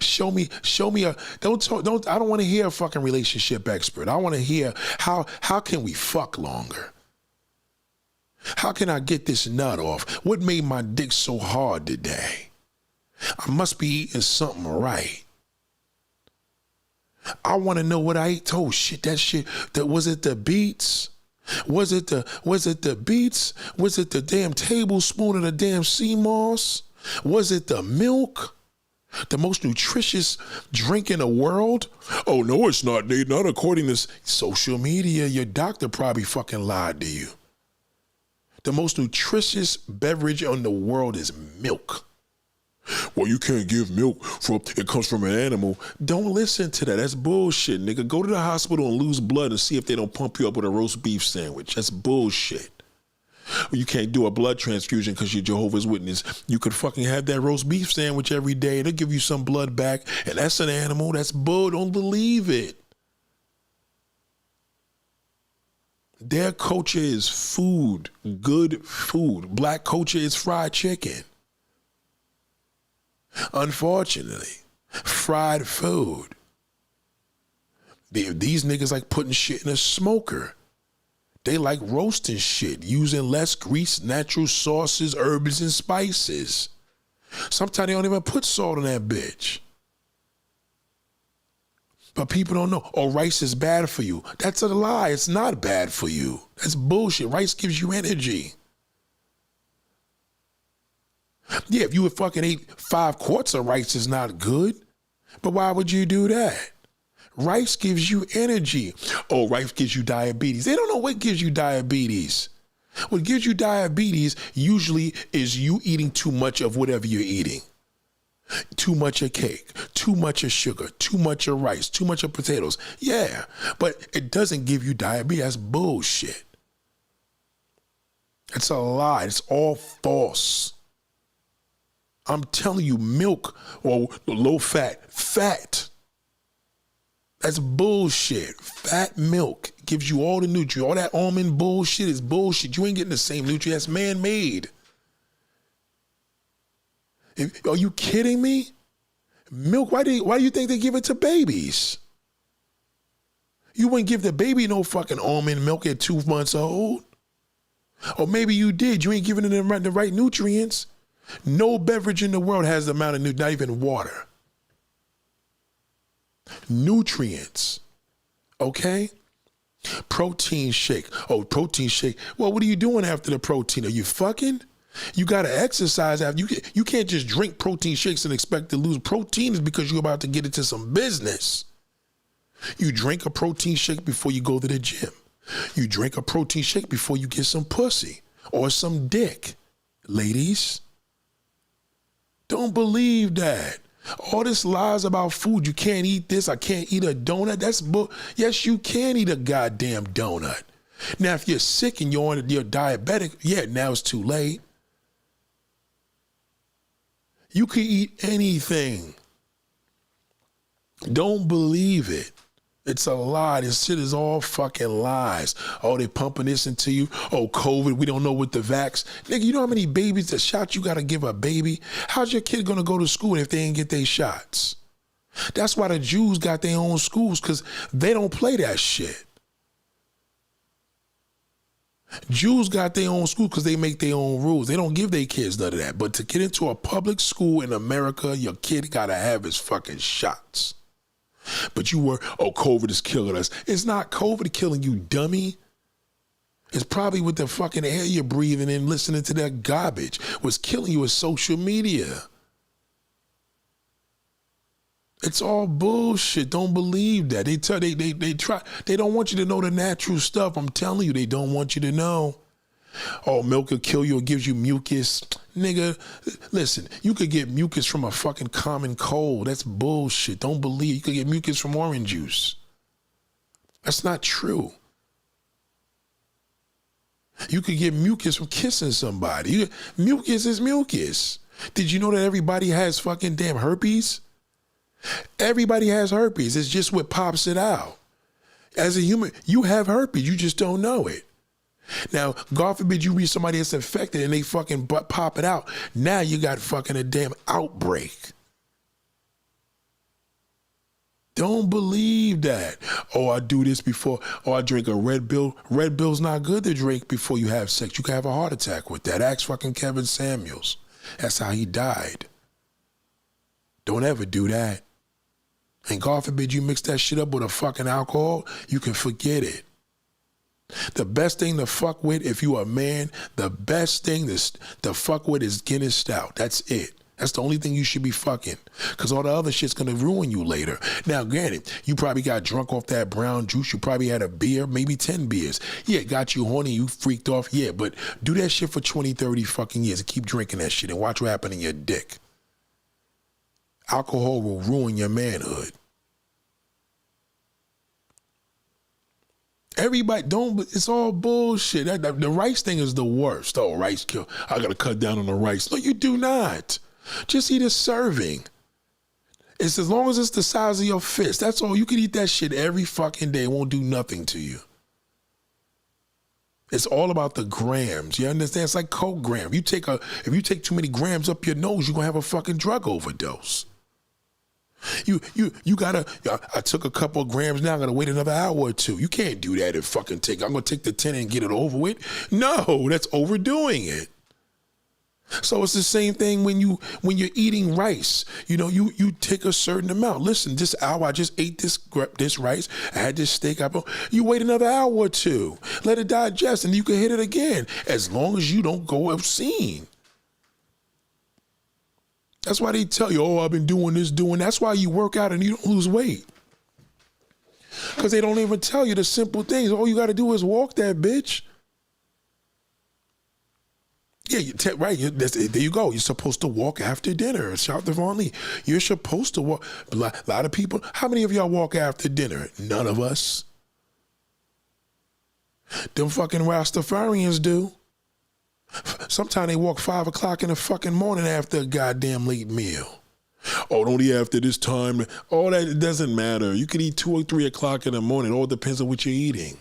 Show me I don't want to hear a fucking relationship expert. I want to hear how can we fuck longer? How can I get this nut off? What made my dick so hard today? I must be eating something right. I want to know what I ate. Oh shit, was it the beets? Was it the beets? Was it the damn tablespoon of the damn sea moss? Was it the milk? The most nutritious drink in the world? Oh no, it's not. They not according to social media. Your doctor probably fucking lied to you. The most nutritious beverage in the world is milk. Well, you can't give milk it comes from an animal. Don't listen to that. That's bullshit, nigga. Go to the hospital and lose blood and see if they don't pump you up with a roast beef sandwich. That's bullshit. You can't do a blood transfusion because you're Jehovah's Witness. You could fucking have that roast beef sandwich every day. They'll give you some blood back, and that's an animal. That's bull. Don't believe it. Their culture is food, good food. Black culture is fried chicken. Unfortunately, fried food. These niggas like putting shit in a smoker. They like roasting shit, using less grease, natural sauces, herbs, and spices. Sometimes they don't even put salt in that bitch. But people don't know, oh, rice is bad for you. That's a lie. It's not bad for you. That's bullshit. Rice gives you energy. Yeah, if you would fucking ate 5 quarts of rice, it's not good. But why would you do that? Rice gives you energy. Oh, rice gives you diabetes. They don't know what gives you diabetes. What gives you diabetes usually is you eating too much of whatever you're eating. Too much of cake, too much of sugar, too much of rice, too much of potatoes. Yeah, but it doesn't give you diabetes. That's bullshit. It's a lie. It's all false. I'm telling you, milk or low fat. That's bullshit. Fat milk gives you all the nutrients. All that almond bullshit is bullshit. You ain't getting the same nutrients. That's man-made. Are you kidding me? Milk, why do you think they give it to babies? You wouldn't give the baby no fucking almond milk at 2 months old. Or maybe you did. You ain't giving it the right nutrients. No beverage in the world has the amount of nutrients, not even water. Nutrients, okay? Protein shake. Oh, protein shake. Well, what are you doing after the protein? Are you fucking? You got to exercise after. You can't just drink protein shakes and expect to lose. Protein is because you're about to get into some business. You drink a protein shake before you go to the gym. You drink a protein shake before you get some pussy or some dick. Ladies, don't believe that. All this lies about food. You can't eat this. I can't eat a donut. That's yes, you can eat a goddamn donut. Now, if you're sick and you're diabetic, yeah, now it's too late. You can eat anything. Don't believe it. It's a lie. This shit is all fucking lies. Oh, they pumping this into you. Oh, COVID, we don't know what the vax. Nigga, you know how many babies, the shots you got to give a baby? How's your kid going to go to school if they ain't get their shots? That's why the Jews got their own schools, because they don't play that shit. Jews got their own school because they make their own rules. They don't give their kids none of that. But to get into a public school in America, your kid got to have his fucking shots. But COVID is killing us. It's not COVID killing you, dummy. It's probably with the fucking air you're breathing in, listening to that garbage. What's killing you is social media. It's all bullshit. Don't believe that. They don't want you to know the natural stuff. I'm telling you, they don't want you to know. Oh, milk will kill you. It gives you mucus. Nigga, listen, you could get mucus from a fucking common cold. That's bullshit. Don't believe. You could get mucus from orange juice. That's not true. You could get mucus from kissing somebody. Mucus is mucus. Did you know that everybody has fucking damn herpes? Everybody has herpes. It's just what pops it out. As a human, you have herpes. You just don't know it. Now, God forbid you reach somebody that's infected and they fucking pop it out. Now you got fucking a damn outbreak. Don't believe that. Oh, I do this before. Oh, I drink a Red Bull. Red Bull's not good to drink before you have sex. You can have a heart attack with that. Ask fucking Kevin Samuels. That's how he died. Don't ever do that. And God forbid you mix that shit up with a fucking alcohol, you can forget it. The best thing to fuck with, if you a man, the best thing to fuck with is Guinness Stout. That's it. That's the only thing you should be fucking, because all the other shit's going to ruin you later. Now, granted, you probably got drunk off that brown juice. You probably had a beer, maybe 10 beers. Yeah, it got you horny, you freaked off. Yeah, but do that shit for 20, 30 fucking years and keep drinking that shit and watch what happens in your dick. Alcohol will ruin your manhood. Everybody it's all bullshit. The rice thing is the worst. Oh, rice kill. I got to cut down on the rice. No, you do not. Just eat a serving. It's as long as it's the size of your fist. That's all. You can eat that shit every fucking day. It won't do nothing to you. It's all about the grams. You understand? It's like coke gram. If you take too many grams up your nose, you're going to have a fucking drug overdose. You gotta, I took a couple of grams, now I gotta wait another hour or two. You can't do that and fucking I'm gonna take the 10 and get it over with. No, that's overdoing it. So it's the same thing when you're eating rice. You take a certain amount. Listen, this hour I just ate this rice. I had this steak. You wait another hour or two. Let it digest and you can hit it again. As long as you don't go obscene. That's why they tell you, oh, I've been doing this, doing that. That's why you work out and you don't lose weight. Because they don't even tell you the simple things. All you got to do is walk that bitch. Yeah, right. There you go. You're supposed to walk after dinner. Shout to Von Lee. You're supposed to walk. A lot of people. How many of y'all walk after dinner? None of us. Them fucking Rastafarians do. Sometimes they walk 5 o'clock in the fucking morning after a goddamn late meal. Oh, don't eat after this time. All that, it doesn't matter. You can eat 2 or 3 o'clock in the morning. It all depends on what you're eating.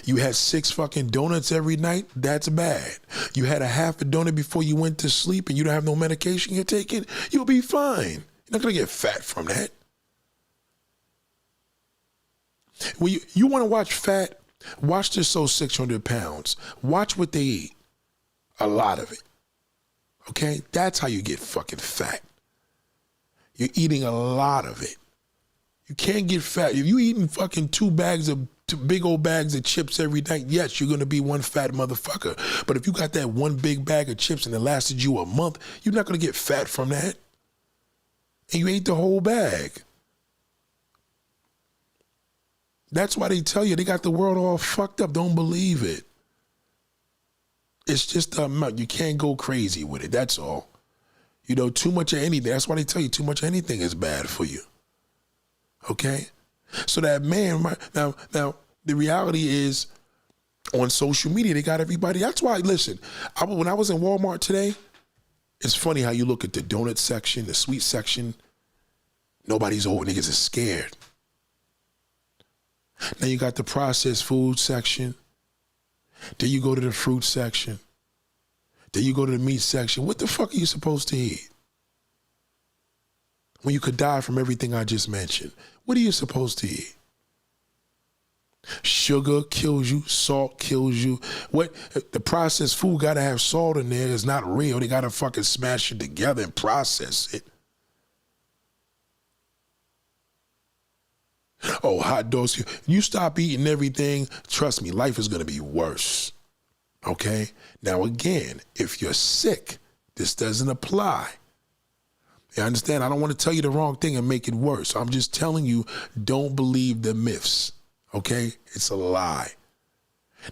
You had 6 fucking donuts every night. That's bad. You had a half a donut before you went to sleep and you don't have no medication you're taking. You'll be fine. You're not going to get fat from that. When you want to watch fat, watch this So 600 pounds. Watch what they eat. A lot of it. Okay? That's how you get fucking fat. You're eating a lot of it. You can't get fat. If you eating fucking 2 big old bags of chips every night, yes, you're going to be one fat motherfucker. But if you got that one big bag of chips and it lasted you a month, you're not going to get fat from that. And you ate the whole bag. That's why they tell you they got the world all fucked up. Don't believe it. It's just the amount. You can't go crazy with it. That's all. Too much of anything. That's why they tell you too much of anything is bad for you. Okay? So that man, now the reality is on social media, they got everybody. That's why, listen, when I was in Walmart today, it's funny how you look at the donut section, the sweet section. Nobody's old niggas is scared. Now you got the processed food section. Then you go to the fruit section. Then you go to the meat section. What the fuck are you supposed to eat? When you could die from everything I just mentioned. What are you supposed to eat? Sugar kills you. Salt kills you. What the processed food got to have salt in there. It's not real. They got to fucking smash it together and process it. Oh, hot dogs. You stop eating everything, trust me, life is going to be worse. Okay? Now, again, if you're sick, this doesn't apply. You understand? I don't want to tell you the wrong thing and make it worse. I'm just telling you, don't believe the myths. Okay? It's a lie.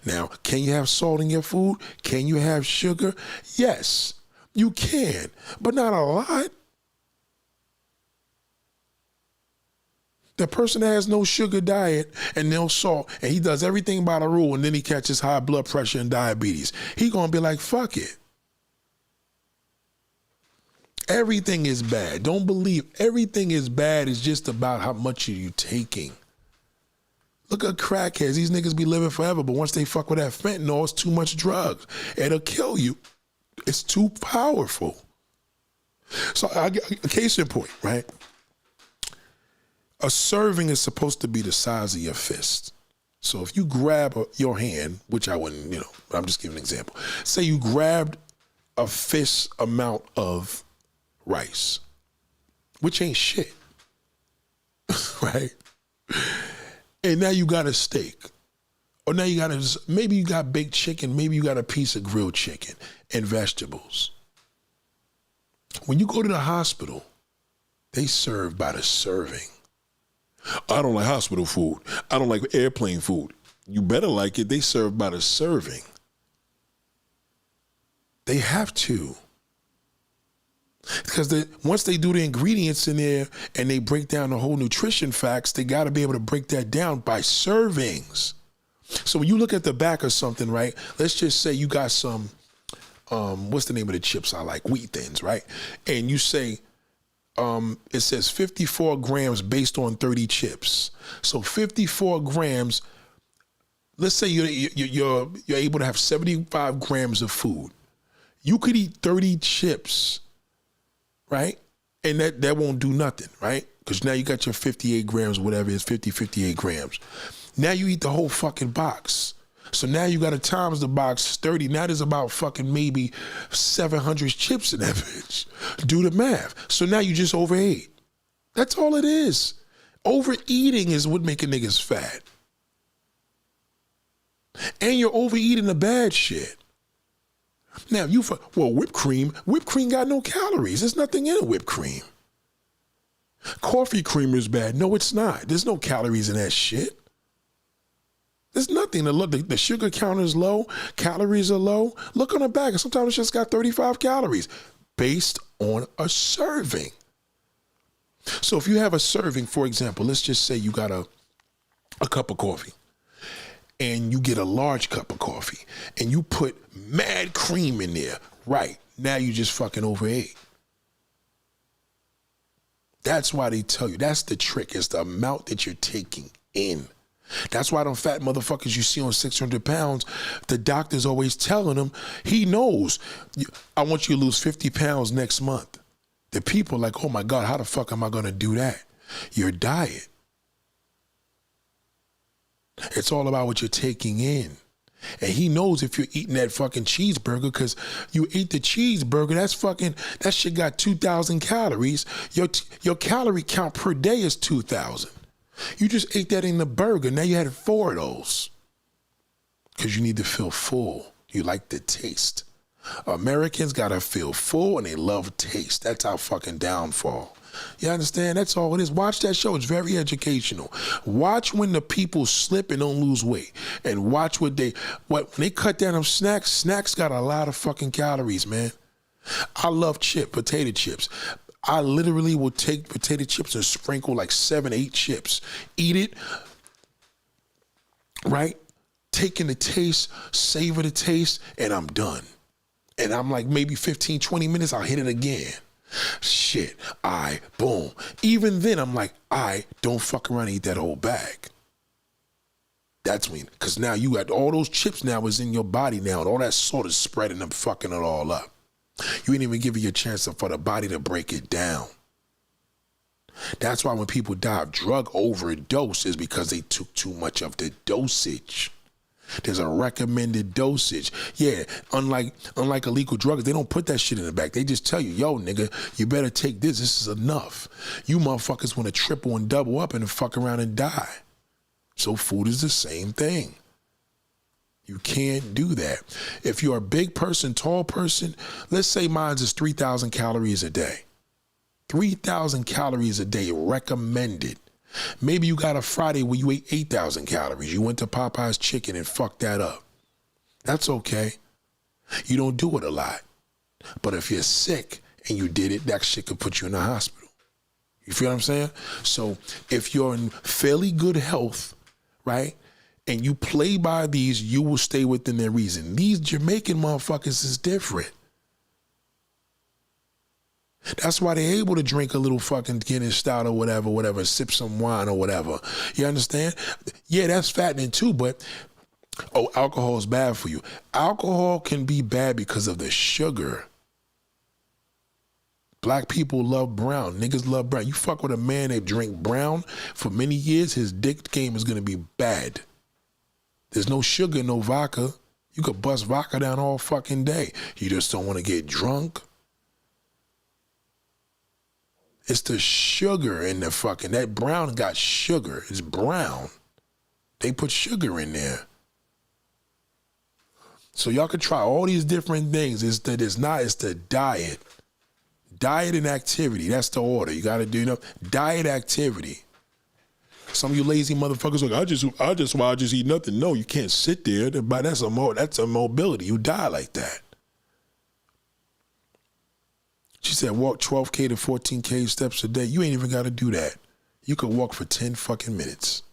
Now, can you have salt in your food? Can you have sugar? Yes, you can, but not a lot. The person that has no sugar diet and no salt, and he does everything by the rule, and then he catches high blood pressure and diabetes, he gonna be like, fuck it. Everything is bad. Don't believe everything is bad. It's just about how much are you taking. Look at crackheads. These niggas be living forever, but once they fuck with that fentanyl, it's too much drugs. It'll kill you. It's too powerful. So, a case in point, right? A serving is supposed to be the size of your fist. So if you grab your hand, which I wouldn't, I'm just giving an example. Say you grabbed a fist amount of rice, which ain't shit, right? And now you got a steak. Or now you got maybe you got baked chicken, maybe you got a piece of grilled chicken and vegetables. When you go to the hospital, they serve by the serving. I don't like hospital food. I don't like airplane food. You better like it. They serve by the serving. They have to. Because once they do the ingredients in there and they break down the whole nutrition facts, they got to be able to break that down by servings. So when you look at the back of something, right, let's just say you got some, what's the name of the chips I like? Wheat Thins, right? And you say, it says 54 grams based on 30 chips. So 54 grams, let's say you're able to have 75 grams of food. You could eat 30 chips, right? And that won't do nothing, right? Because now you got your 58 grams, whatever it is, 58 grams. Now you eat the whole fucking box. So now you got to times the box 30. Now there's about fucking maybe 700 chips in that bitch. Do the math. So now you just overate. That's all it is. Overeating is what making niggas fat. And you're overeating the bad shit. Now whipped cream got no calories. There's nothing in whipped cream. Coffee creamer is bad. No, it's not. There's no calories in that shit. There's nothing to look. The sugar count is low. Calories are low. Look on the back. Sometimes it's just got 35 calories based on a serving. So if you have a serving, for example, let's just say you got a cup of coffee and you get a large cup of coffee and you put mad cream in there. Right. Now you just fucking overate. That's why they tell you. That's the trick. It's the amount that you're taking in. That's why them fat motherfuckers you see on 600 pounds, the doctor's always telling them, he knows, I want you to lose 50 pounds next month. The people are like, oh my God, how the fuck am I going to do that? Your diet. It's all about what you're taking in. And he knows if you're eating that fucking cheeseburger, because you ate the cheeseburger, that shit got 2,000 calories. Your calorie count per day is 2,000. You just ate that in the burger. Now you had 4 of those. Because you need to feel full. You like the taste. Americans gotta feel full and they love taste. That's our fucking downfall. You understand? That's all it is. Watch that show. It's very educational. Watch when the people slip and don't lose weight. And watch when they cut down them snacks. Snacks got a lot of fucking calories, man. I love potato chips. I literally will take potato chips and sprinkle like 7, 8 chips. Eat it, right? Taking the taste, savor the taste, and I'm done. And I'm like maybe 15, 20 minutes, I'll hit it again. Shit, boom. Even then, I'm like, don't fuck around and eat that whole bag. That's when, because now you got all those chips now is in your body now, and all that salt is spreading and fucking it all up. You ain't even giving you a chance for the body to break it down. That's why when people die of drug overdose is because they took too much of the dosage. There's a recommended dosage. Yeah, unlike illegal drugs, they don't put that shit in the back. They just tell you, yo, nigga, you better take this. This is enough. You motherfuckers want to triple and double up and fuck around and die. So food is the same thing. You can't do that. If you're a big person, tall person, let's say mine's is 3,000 calories a day. 3,000 calories a day recommended. Maybe you got a Friday where you ate 8,000 calories. You went to Popeye's Chicken and fucked that up. That's okay. You don't do it a lot. But if you're sick and you did it, that shit could put you in the hospital. You feel what I'm saying? So if you're in fairly good health, right, and you play by these, you will stay within their reason. These Jamaican motherfuckers is different. That's why they're able to drink a little fucking Guinness stout or whatever, sip some wine or whatever. You understand? Yeah, that's fattening too, but, alcohol is bad for you. Alcohol can be bad because of the sugar. Black people love brown. Niggas love brown. You fuck with a man that drink brown for many years, his dick game is going to be bad. There's no sugar, no vodka. You could bust vodka down all fucking day. You just don't want to get drunk. It's the sugar in the fucking, that brown got sugar. It's brown. They put sugar in there. So y'all could try all these different things. It's the diet. Diet and activity. That's the order. You got to do diet, activity. Some of you lazy motherfuckers are like, I just eat nothing. No, you can't sit there. But that's a mobility. You die like that. She said walk 12K to 14K steps a day. You ain't even got to do that. You could walk for 10 fucking minutes.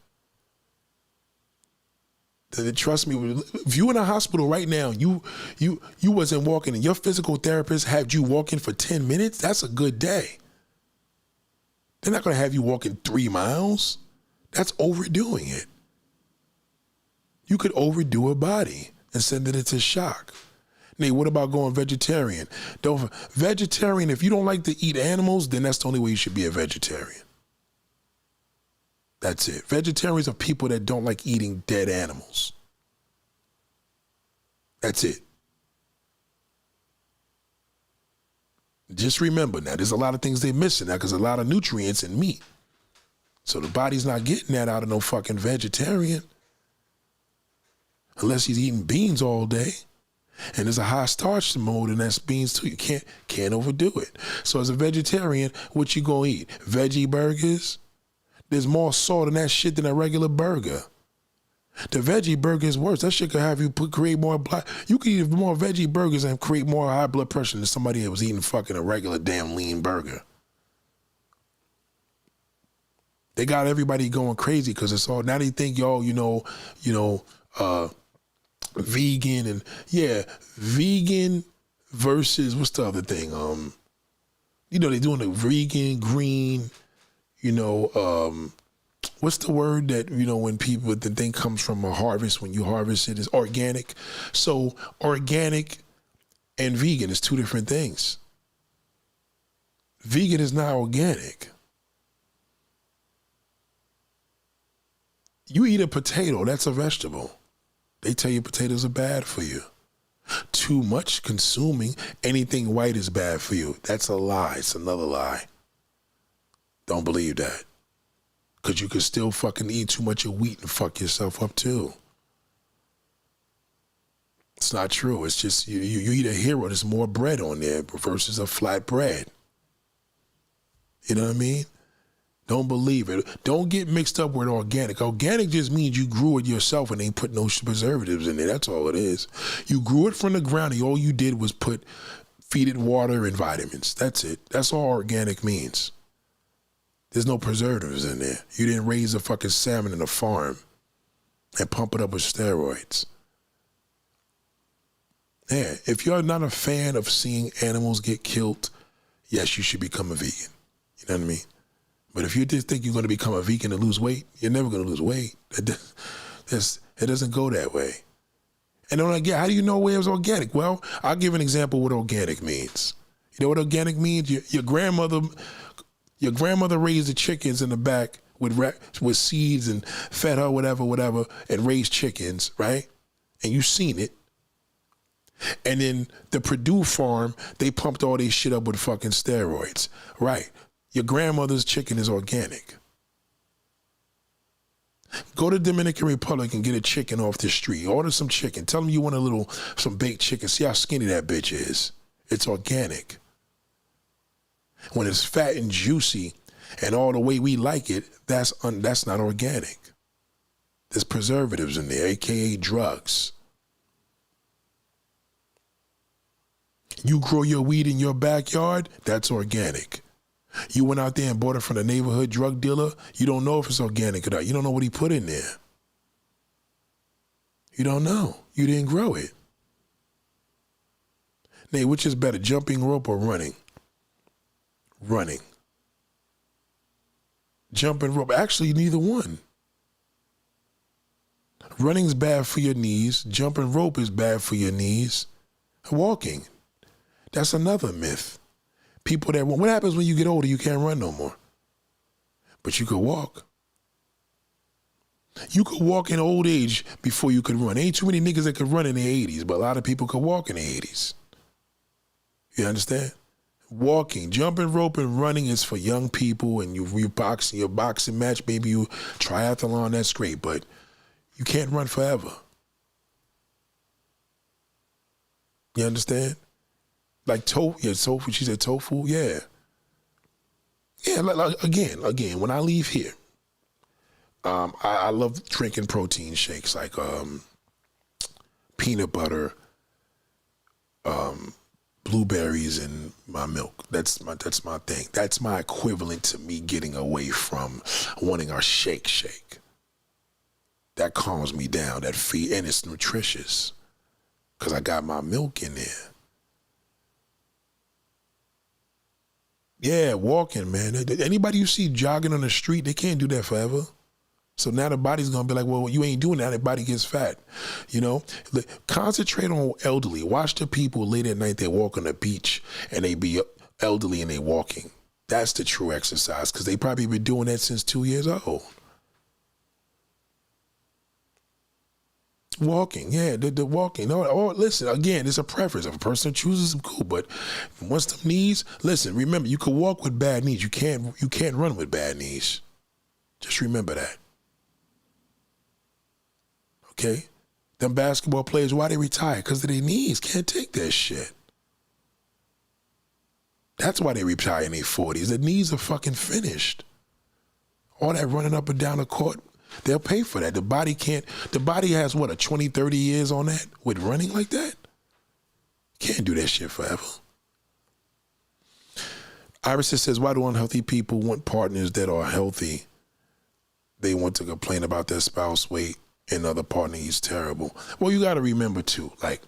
Trust me, if you in a hospital right now, you wasn't walking and your physical therapist had you walking for 10 minutes, that's a good day. They're not going to have you walking 3 miles. That's overdoing it. You could overdo a body and send it into shock. Nate, what about going vegetarian? Vegetarian, if you don't like to eat animals, then that's the only way you should be a vegetarian. That's it. Vegetarians are people that don't like eating dead animals. That's it. Just remember now, there's a lot of things they're missing now because a lot of nutrients in meat. So the body's not getting that out of no fucking vegetarian. Unless he's eating beans all day. And there's a high starch mode and that's beans too. You can't overdo it. So as a vegetarian, what you gonna eat? Veggie burgers? There's more salt in that shit than a regular burger. The veggie burger is worse. That shit could have you create more blood. You could eat more veggie burgers and create more high blood pressure than somebody that was eating fucking a regular damn lean burger. They got everybody going crazy because it's all, now they think y'all, vegan and vegan versus, what's the other thing? They doing the vegan, green, what's the word that, when people, the thing comes from a harvest, when you harvest it is organic. So organic and vegan is two different things. Vegan is not organic. You eat a potato, that's a vegetable. They tell you potatoes are bad for you. Too much consuming anything white is bad for you. That's a lie. It's another lie. Don't believe that. Because you could still fucking eat too much of wheat and fuck yourself up too. It's not true. It's just you eat a hero, there's more bread on there versus a flat bread. You know what I mean? Don't believe it. Don't get mixed up with organic. Organic just means you grew it yourself and ain't put no preservatives in there. That's all it is. You grew it from the ground and all you did was feed it water and vitamins. That's it. That's all organic means. There's no preservatives in there. You didn't raise a fucking salmon in a farm and pump it up with steroids. Yeah, if you're not a fan of seeing animals get killed, yes, you should become a vegan. You know what I mean? But if you just think you're going to become a vegan and lose weight, you're never going to lose weight. It doesn't go that way. And then again, how do you know where it's organic? Well, I'll give an example of what organic means. You know what organic means? Your grandmother raised the chickens in the back with seeds and fed her whatever, and raised chickens, right? And you seen it. And then the Purdue farm, they pumped all this shit up with fucking steroids, right? Your grandmother's chicken is organic. Go to Dominican Republic and get a chicken off the street. Order some chicken. Tell them you want some baked chicken. See how skinny that bitch is. It's organic. When it's fat and juicy and all the way we like it, that's not organic. There's preservatives in there, AKA drugs. You grow your weed in your backyard, that's organic. You went out there and bought it from the neighborhood drug dealer, you don't know if it's organic or not. You don't know what he put in there. You don't know. You didn't grow it. Nate, which is better, jumping rope or running? Running. Jumping rope, actually neither one. Running's bad for your knees. Jumping rope is bad for your knees. Walking, that's another myth. People that run. What happens when you get older? You can't run no more. But you could walk. You could walk in old age before you could run. Ain't too many niggas that could run in their 80s, but a lot of people could walk in their 80s. You understand? Walking, jumping rope and running is for young people, and your boxing match, maybe you triathlon, that's great, but you can't run forever. You understand? Like tofu, she said tofu, yeah. Yeah, again, when I leave here, I love drinking protein shakes like peanut butter, blueberries, and my milk. That's my thing. That's my equivalent to me getting away from wanting a shake. That calms me down. That feed, and it's nutritious because I got my milk in there. Yeah, walking, man. Anybody you see jogging on the street, they can't do that forever. So now the body's gonna be like, well, you ain't doing that. The body gets fat. You know, concentrate on elderly. Watch the people late at night. They walk on the beach and they be elderly and they walking. That's the true exercise because they probably been doing that since 2 years old. Walking, yeah, the walking. Or listen, again, it's a preference. If a person chooses them, cool. But once the knees, listen, remember, you can walk with bad knees. You can't run with bad knees. Just remember that. Okay? Them basketball players, why they retire? Because of their knees. Can't take that shit. That's why they retire in their 40s. The knees are fucking finished. All that running up and down the court, they'll pay for that. The body has what, a 20, 30 years on that with running like that? Can't do that shit forever. Iris says, why do unhealthy people want partners that are healthy? They want to complain about their spouse weight and other partner eats terrible. Well, you got to remember too, like,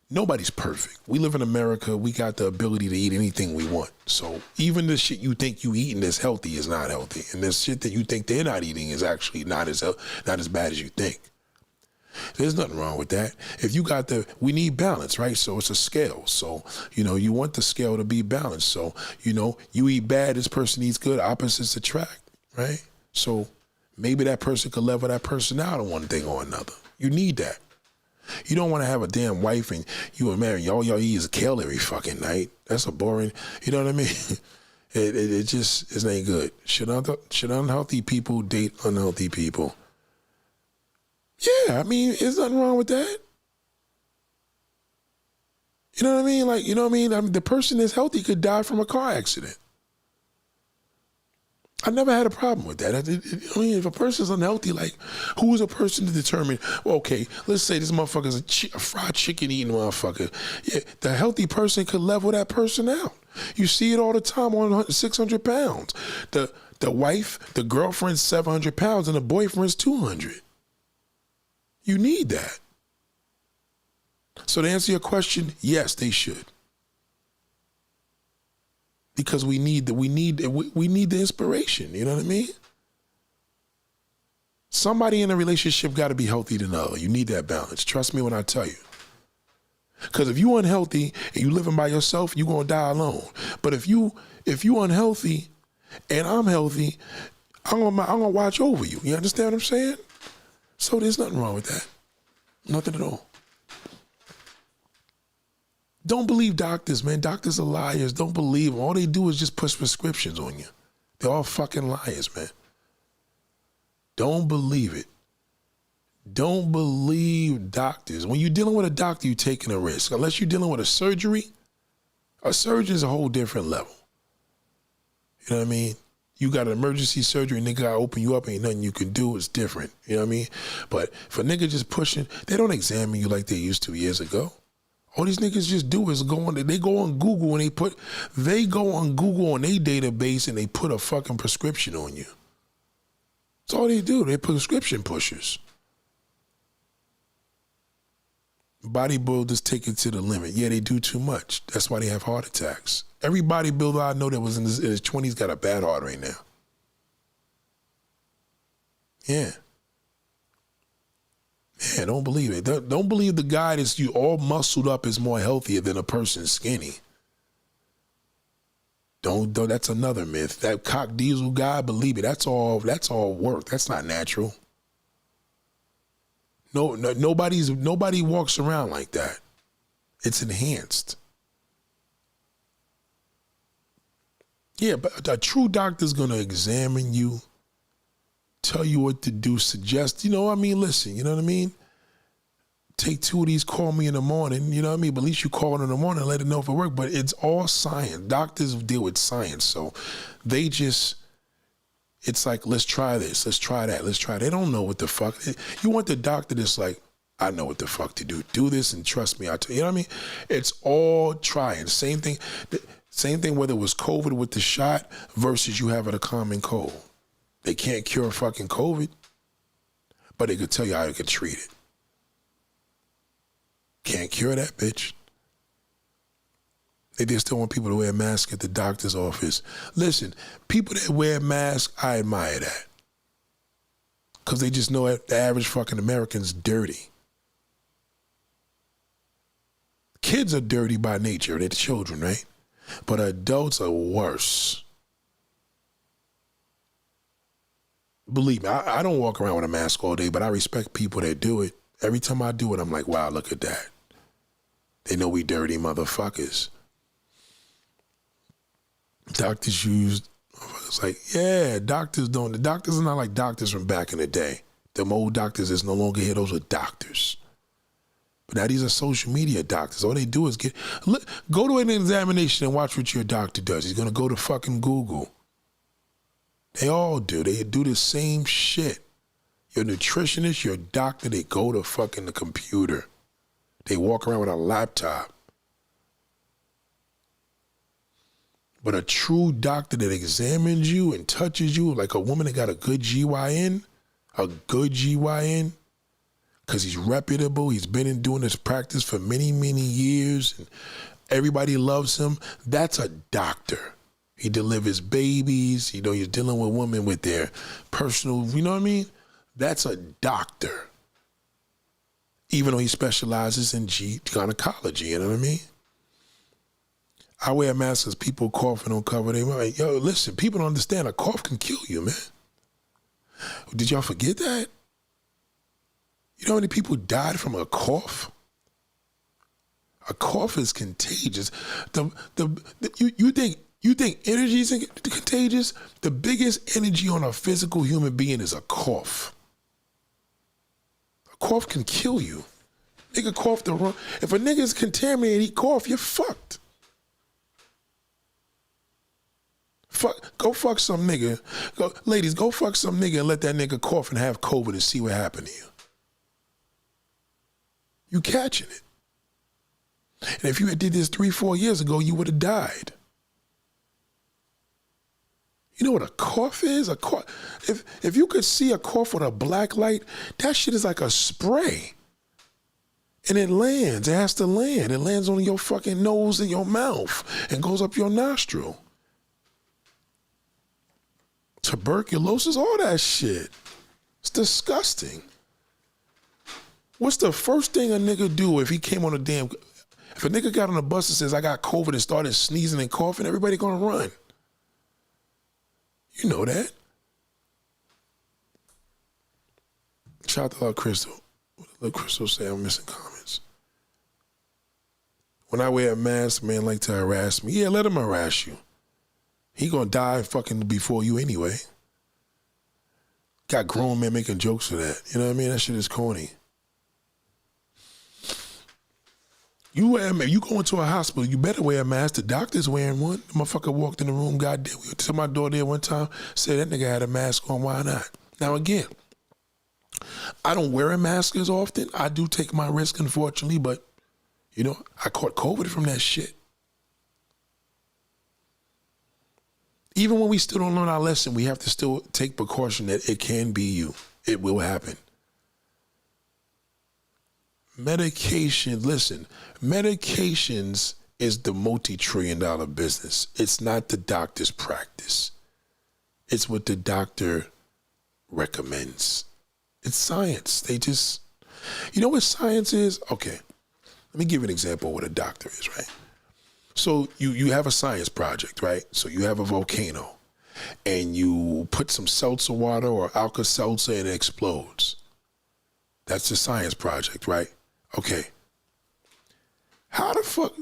nobody's perfect. We live in America. We got the ability to eat anything we want. So even the shit you think you eating that's healthy is not healthy. And the shit that you think they're not eating is actually not as bad as you think. There's nothing wrong with that. If you got we need balance, right? So it's a scale. So, you want the scale to be balanced. So, you eat bad, this person eats good, opposites attract, right? So maybe that person could level that person out on one thing or another. You need that. You don't want to have a damn wife and you and married, all y'all eat is kale every fucking night. That's a boring, you know what I mean? It ain't good. Should unhealthy people date unhealthy people? Yeah, I mean, there's nothing wrong with that. You know what I mean? Like, you know what I mean? I mean, the person that's healthy could die from a car accident. I never had a problem with that. I mean, if a person's unhealthy, like, who is a person to determine, well, okay, let's say this motherfucker's a fried chicken eating motherfucker. Yeah, the healthy person could level that person out. You see it all the time on 600 pounds. The wife, the girlfriend's 700 pounds and the boyfriend's 200. You need that. So to answer your question, yes, they should. Because we need the inspiration, you know what I mean? Somebody in a relationship got to be healthy than the other. You need that balance. Trust me when I tell you. Because if you unhealthy and you living by yourself, you're going to die alone. But if you unhealthy and I'm healthy, I'm gonna watch over you. You understand what I'm saying? So there's nothing wrong with that. Nothing at all. Don't believe doctors, man. Doctors are liars. Don't believe them. All they do is just push prescriptions on you. They're all fucking liars, man. Don't believe it. Don't believe doctors. When you're dealing with a doctor, you're taking a risk. Unless you're dealing with a surgery, a surgeon is a whole different level. You know what I mean? You got an emergency surgery, nigga gotta open you up, ain't nothing you can do, it's different. You know what I mean? But for niggas just pushing, they don't examine you like they used to years ago. All these niggas just do is they go on Google and they go on Google on their database and they put a fucking prescription on you. That's all they do. They're prescription pushers. Bodybuilders take it to the limit. Yeah, they do too much. That's why they have heart attacks. Every bodybuilder I know that was in his 20s got a bad heart right now. Yeah. Yeah, don't believe it. Don't believe the guy that's all muscled up is more healthier than a person skinny. Don't, that's another myth. That cock diesel guy, believe me, that's all work. That's not natural. Nobody walks around like that. It's enhanced. Yeah, but a true doctor's gonna examine you, tell you what to do, suggest, listen, you know what I mean? Take 2 of these, call me in the morning, you know what I mean? But at least you call in the morning and let it know if it works. But it's all science. Doctors deal with science. So it's like, let's try this, let's try that, let's try that. They don't know what the fuck. You want the doctor that's like, I know what the fuck to do. Do this and trust me. You know what I mean? It's all trying. Same thing whether it was COVID with the shot versus you having a common cold. They can't cure fucking COVID, but they could tell you how they could treat it. Can't cure that, bitch. They just still want people to wear masks at the doctor's office. Listen, people that wear masks, I admire that. Because they just know that the average fucking American's dirty. Kids are dirty by nature. They're children, right? But adults are worse. Believe me, I don't walk around with a mask all day, but I respect people that do it. Every time I do it, I'm like, wow, look at that. They know we dirty motherfuckers. Doctors it's like, yeah, doctors don't. The doctors are not like doctors from back in the day. Them old doctors is no longer here. Those are doctors. But now these are social media doctors. All they do is go to an examination and watch what your doctor does. He's going to go to fucking Google. They all do. They do the same shit. Your nutritionist, your doctor, they go to fucking the computer. They walk around with a laptop. But a true doctor that examines you and touches you, like a woman that got a good GYN, because he's reputable, he's been doing this practice for many, many years, and everybody loves him, that's a doctor. He delivers babies, he's dealing with women with their personal, you know what I mean? That's a doctor. Even though he specializes in gynecology, you know what I mean? I wear masks because people coughing on cover. They like, yo, listen, people don't understand a cough can kill you, man. Did y'all forget that? You know how many people died from a cough? A cough is contagious. You think energy is contagious? The biggest energy on a physical human being is a cough. A cough can kill you. Nigga cough the wrong. If a nigga is contaminated, he cough, you're fucked. Go fuck some nigga. Ladies, go fuck some nigga and let that nigga cough and have COVID and see what happened to you. You catching it. And if you had did this 3-4 years ago, you would have died. You know what a cough is? A cough. If you could see a cough with a black light, that shit is like a spray. And it lands. It has to land. It lands on your fucking nose and your mouth and goes up your nostril. Tuberculosis, all that shit. It's disgusting. What's the first thing a nigga do if he came on if a nigga got on a bus and says, I got COVID and started sneezing and coughing, everybody gonna run. You know that. Shout out to Love Crystal. What did Love Crystal say? I'm missing comments. When I wear a mask, man like to harass me. Yeah, let him harass you. He gonna die fucking before you anyway. Got grown men making jokes of that. You know what I mean? That shit is corny. You go into a hospital, you better wear a mask. The doctor's wearing one. The motherfucker walked in the room, goddamn. We went to my door there one time, said that nigga had a mask on, why not? Now again, I don't wear a mask as often. I do take my risk, unfortunately, but I caught COVID from that shit. Even when we still don't learn our lesson, we have to still take precaution that it can be you. It will happen. Medication, listen, medications is the multi-trillion-dollar business. It's not the doctor's practice. It's what the doctor recommends. It's science. You know what science is? Okay, let me give you an example of what a doctor is, right? So you have a science project, right? So you have a volcano, and you put some seltzer water or Alka-Seltzer and it explodes. That's the science project, right? Okay. How the fuck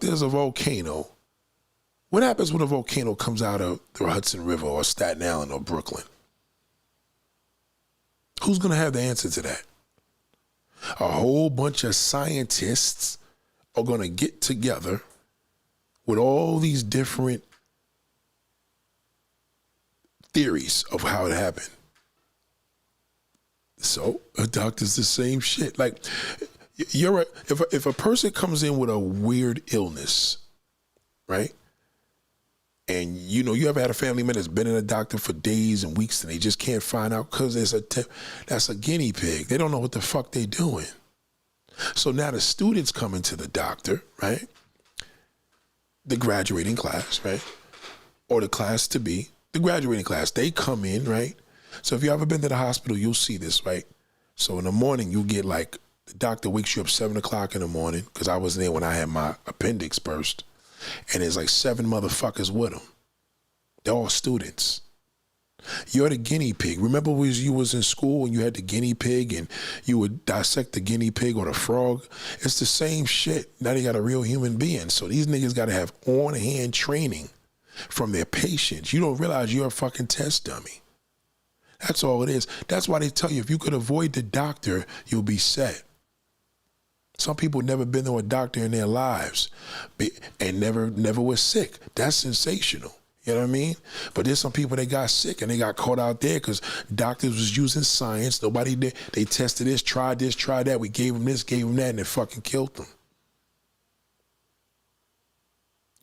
there's a volcano? What happens when a volcano comes out of the Hudson River or Staten Island or Brooklyn? Who's going to have the answer to that? A whole bunch of scientists are going to get together with all these different theories of how it happened. So a doctor's the same shit. Like, if a person comes in with a weird illness, right? And you ever had a family member that's been in a doctor for days and weeks and they just can't find out because that's a guinea pig. They don't know what the fuck they doing. So now the students come into the doctor, right? The graduating class, right? Or the class to be, the graduating class, they come in, right? So if you ever been to the hospital, you'll see this, right? So in the morning, you'll get like, the doctor wakes you up 7 o'clock in the morning, because I wasn't there when I had my appendix burst. And there's like 7 motherfuckers with them. They're all students. You're the guinea pig. Remember when you was in school and you had the guinea pig and you would dissect the guinea pig or the frog? It's the same shit. Now they got a real human being. So these niggas got to have on-hand training from their patients. You don't realize you're a fucking test dummy. That's all it is. That's why they tell you if you could avoid the doctor, you'll be set. Some people never been to a doctor in their lives and never was sick. That's sensational. You know what I mean? But there's some people that got sick and they got caught out there because doctors was using science. Nobody did. They tested this, tried that. We gave them this, gave them that, and it fucking killed them.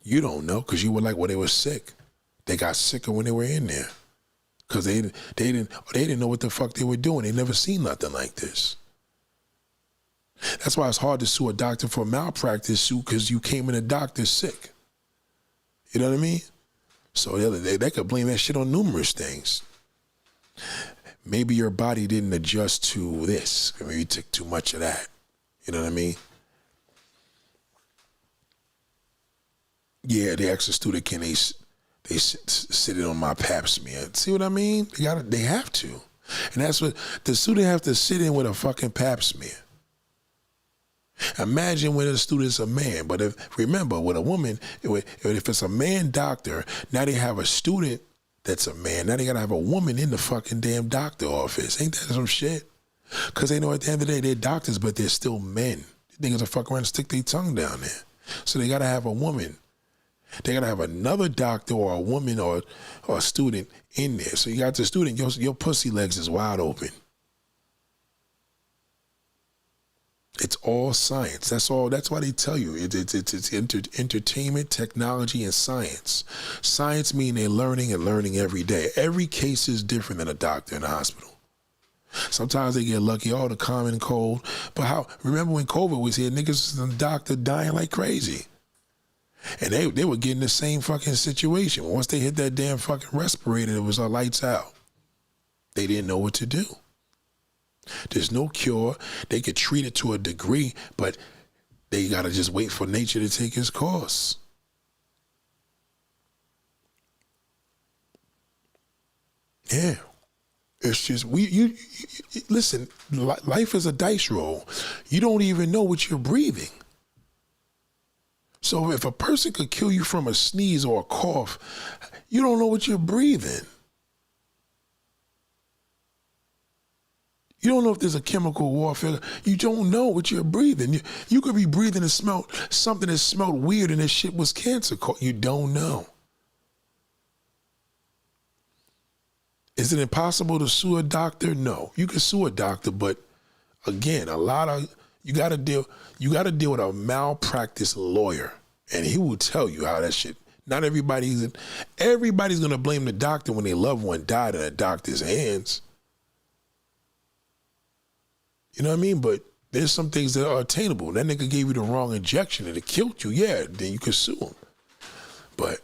You don't know because you were like, well, they were sick. They got sicker when they were in there because they didn't know what the fuck they were doing. They never seen nothing like this. That's why it's hard to sue a doctor for malpractice suit because you came in a doctor sick. You know what I mean? So they could blame that shit on numerous things. Maybe your body didn't adjust to this. Maybe you took too much of that. You know what I mean? Yeah, they asked the student, can they sit it on my pap smear? See what I mean? They have to. And that's what the student have to sit in with a fucking pap smear. Imagine when a student's a man, but remember, with a woman, if it's a man doctor, now they have a student that's a man. Now they gotta have a woman in the fucking damn doctor office. Ain't that some shit? Because they know at the end of the day, they're doctors, but they're still men. Niggas will fuck around and stick their tongue down there. So they gotta have a woman. They gotta have another doctor or a woman or a student in there. So you got the student, your pussy legs is wide open. It's all science. That's all. That's why they tell you it's entertainment, technology, and science. Science means they're learning and learning every day. Every case is different than a doctor in the hospital. Sometimes they get lucky, the common cold. But remember when COVID was here, niggas and the doctor dying like crazy. And they were getting the same fucking situation. Once they hit that damn fucking respirator, it was lights out. They didn't know what to do. There's no cure. They could treat it to a degree, but they got to just wait for nature to take its course. Yeah. It's just, listen, life is a dice roll. You don't even know what you're breathing. So if a person could kill you from a sneeze or a cough, you don't know what you're breathing. You don't know if there's a chemical warfare. You don't know what you're breathing. You could be breathing and smell something that smelled weird and this shit was cancer. You don't know. Is it impossible to sue a doctor? No. You can sue a doctor, but again, you gotta deal with a malpractice lawyer, and he will tell you how that shit. Not everybody's gonna blame the doctor when their loved one died in a doctor's hands. You know what I mean? But there's some things that are attainable. That nigga gave you the wrong injection and it killed you. Yeah, then you could sue him. But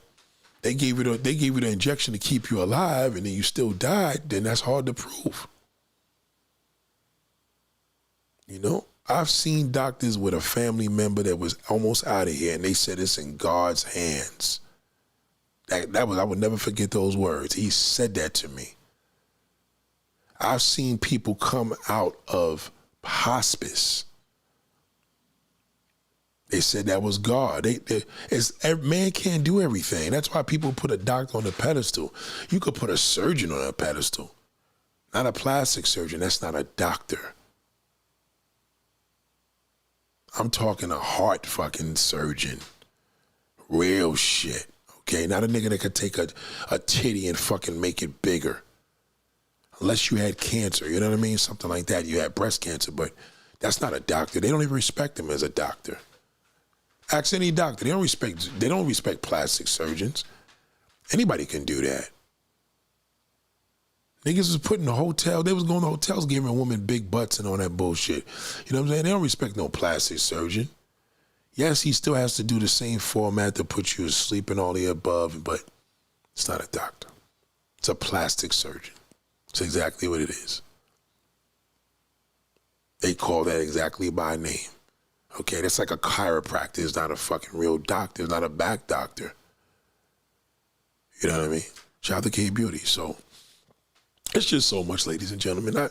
they gave you the injection to keep you alive and then you still died, then that's hard to prove. You know? I've seen doctors with a family member that was almost out of here, and they said it's in God's hands. That was, I would never forget those words. He said that to me. I've seen people come out of hospice. They said that was God. Man can't do everything. That's why people put a doctor on a pedestal. You could put a surgeon on a pedestal. Not a plastic surgeon. That's not a doctor. I'm talking a heart fucking surgeon. Real shit. Okay? Not a nigga that could take a titty and fucking make it bigger. Unless you had cancer, you know what I mean? Something like that. You had breast cancer, but that's not a doctor. They don't even respect him as a doctor. Ask any doctor. They don't respect plastic surgeons. Anybody can do that. Niggas was putting the hotel, they was going to hotels giving women big butts and all that bullshit. You know what I'm saying? They don't respect no plastic surgeon. Yes, he still has to do the same format to put you to sleep and all the above, but it's not a doctor. It's a plastic surgeon. It's exactly what it is. They call that exactly by name. Okay, that's like a chiropractor. It's not a fucking real doctor. It's not a back doctor. You know what I mean? Shout out to K-Beauty. So it's just so much, ladies and gentlemen.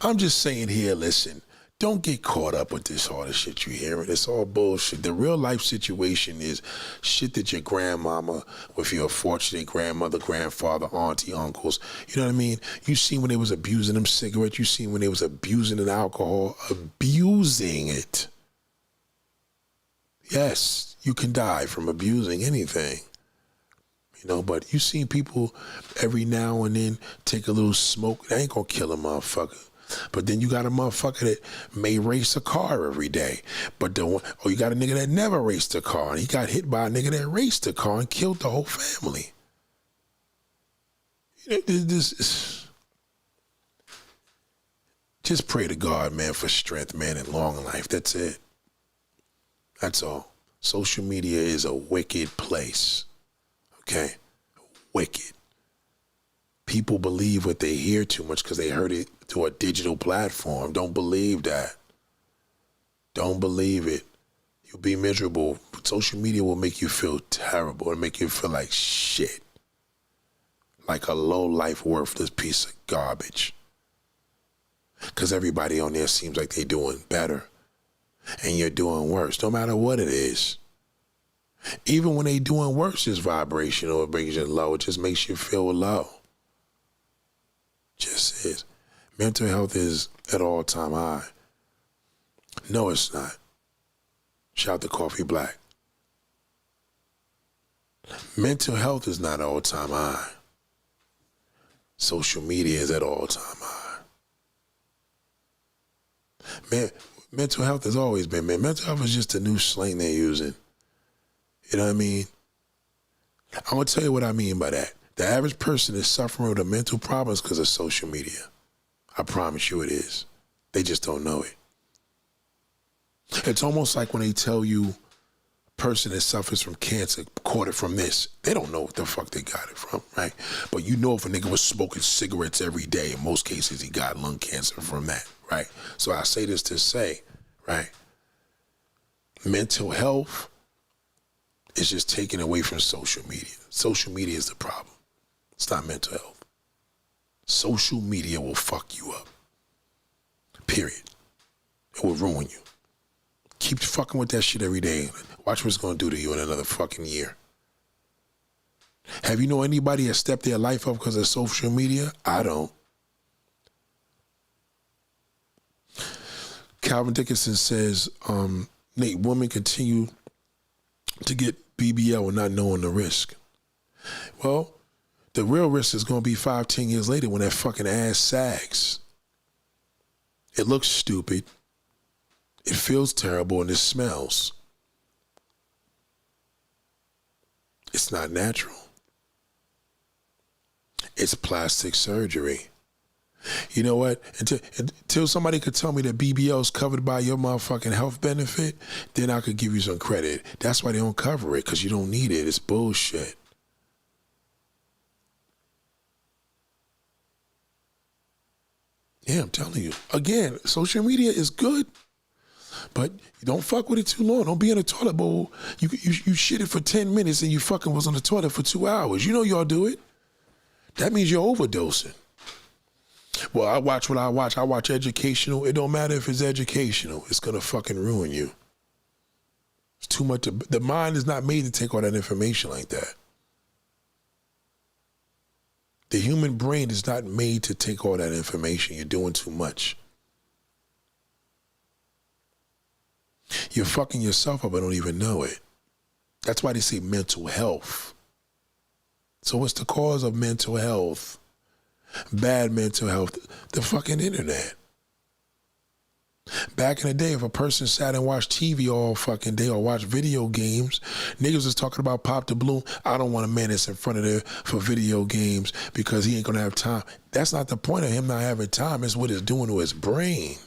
I'm just saying here, listen, don't get caught up with this all the shit you hearing. It's all bullshit. The real life situation is shit that your grandmama, if you're a fortunate grandmother, grandfather, auntie, uncles, you know what I mean? You seen when they was abusing them cigarettes. You seen when they was abusing the alcohol, abusing it. Yes, you can die from abusing anything. You know, but you see people every now and then take a little smoke. That ain't gonna kill a motherfucker. But then you got a motherfucker that may race a car every day. But or you got a nigga that never raced a car, and he got hit by a nigga that raced a car and killed the whole family. Just pray to God, man, for strength, man, and long life. That's it. That's all. Social media is a wicked place. Okay? Wicked. People believe what they hear too much because they heard it through a digital platform. Don't believe that. Don't believe it. You'll be miserable. Social media will make you feel terrible. It'll make you feel like shit. Like a low-life, worthless piece of garbage. Because everybody on there seems like they're doing better. And you're doing worse, no matter what it is. Even when they doing worse, it's vibrational. It brings you low. It just makes you feel low. Just is. Mental health is at all-time high. No, it's not. Shout to Coffee Black. Mental health is not all-time high. Social media is at all-time high. Man, mental health has always been, man. Mental health is just a new slang they're using. You know what I mean? I'm going to tell you what I mean by that. The average person is suffering with a mental problems because of social media. I promise you it is. They just don't know it. It's almost like when they tell you a person that suffers from cancer caught it from this. They don't know what the fuck they got it from, right? But you know if a nigga was smoking cigarettes every day, in most cases he got lung cancer from that, right? So I say this to say, right? Mental health is just taken away from social media. Social media is the problem. It's not mental health. Social media will fuck you up. Period. It will ruin you. Keep fucking with that shit every day. Watch what it's going to do to you in another fucking year. Have you know anybody that stepped their life up because of social media? I don't. Calvin Dickinson says, Nate, women continue to get BBL and not knowing the risk. Well, the real risk is going to be 5-10 years later when that fucking ass sags. It looks stupid. It feels terrible and it smells. It's not natural. It's plastic surgery. You know what? Until somebody could tell me that BBL is covered by your motherfucking health benefit, then I could give you some credit. That's why they don't cover it, because you don't need it. It's bullshit. Yeah, I'm telling you. Again, social media is good. But don't fuck with it too long. Don't be in a toilet bowl. You shit it for 10 minutes and you fucking was on the toilet for 2 hours. You know y'all do it. That means you're overdosing. Well, I watch what I watch. I watch educational. It don't matter if it's educational. It's going to fucking ruin you. It's too much. The mind is not made to take all that information like that. The human brain is not made to take all that information. You're doing too much. You're fucking yourself up and don't even know it. That's why they say mental health. So what's the cause of mental health? Bad mental health? The fucking internet. Back in the day, if a person sat and watched TV all fucking day or watched video games, niggas was talking about pop the balloon. I don't want a man that's in front of there for video games because he ain't gonna have time. That's not the point of him not having time. It's what it's doing to his brain.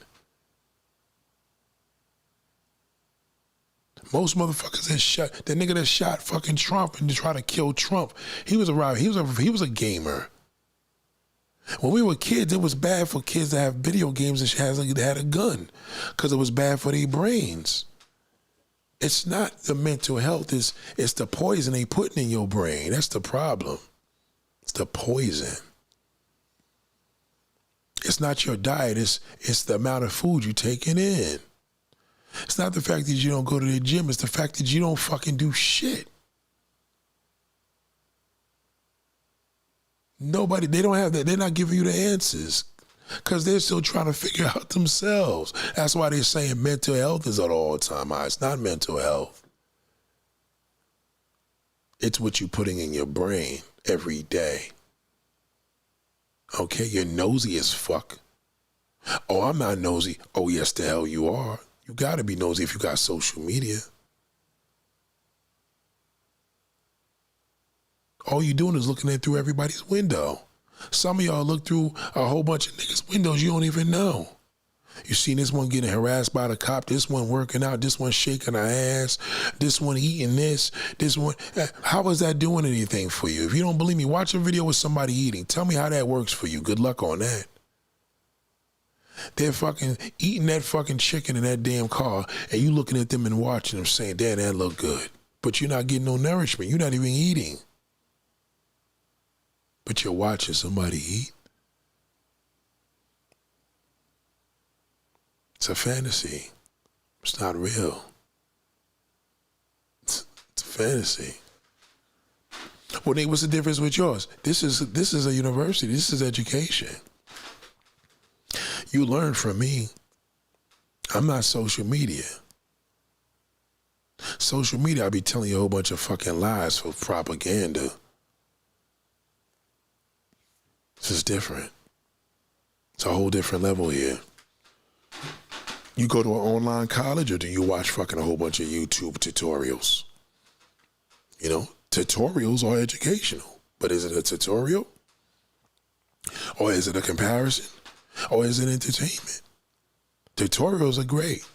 Most motherfuckers that shot, the nigga that shot fucking Trump and to try to kill Trump, he was a gamer. When we were kids, it was bad for kids to have video games and had a gun because it was bad for their brains. It's not the mental health, it's the poison they putting in your brain. That's the problem. It's the poison. It's not your diet, it's the amount of food you're taking in. It's not the fact that you don't go to the gym, it's the fact that you don't fucking do shit. Nobody, they don't have that. They're not giving you the answers because they're still trying to figure out themselves. That's why they're saying mental health is at all time high. It's not mental health. It's what you're putting in your brain every day. Okay, you're nosy as fuck. Oh, I'm not nosy. Oh, yes, the hell you are. You gotta be nosy if you got social media. All you doing is looking at through everybody's window. Some of y'all look through a whole bunch of niggas' windows you don't even know. You seen this one getting harassed by the cop, this one working out, this one shaking her ass, this one eating this one. How is that doing anything for you? If you don't believe me, watch a video with somebody eating. Tell me how that works for you. Good luck on that. They're fucking eating that fucking chicken in that damn car, and you looking at them and watching them saying, damn, that look good. But you're not getting no nourishment. You're not even eating. But you're watching somebody eat. It's a fantasy. It's not real. It's a fantasy. Well, Nate, what's the difference with yours? This is a university. This is education. You learn from me. I'm not social media. Social media, I'll be telling you a whole bunch of fucking lies for propaganda. This is different. It's a whole different level here. You go to an online college or do you watch fucking a whole bunch of YouTube tutorials? You know, tutorials are educational, but is it a tutorial? Or is it a comparison? Or is it entertainment? Tutorials are great.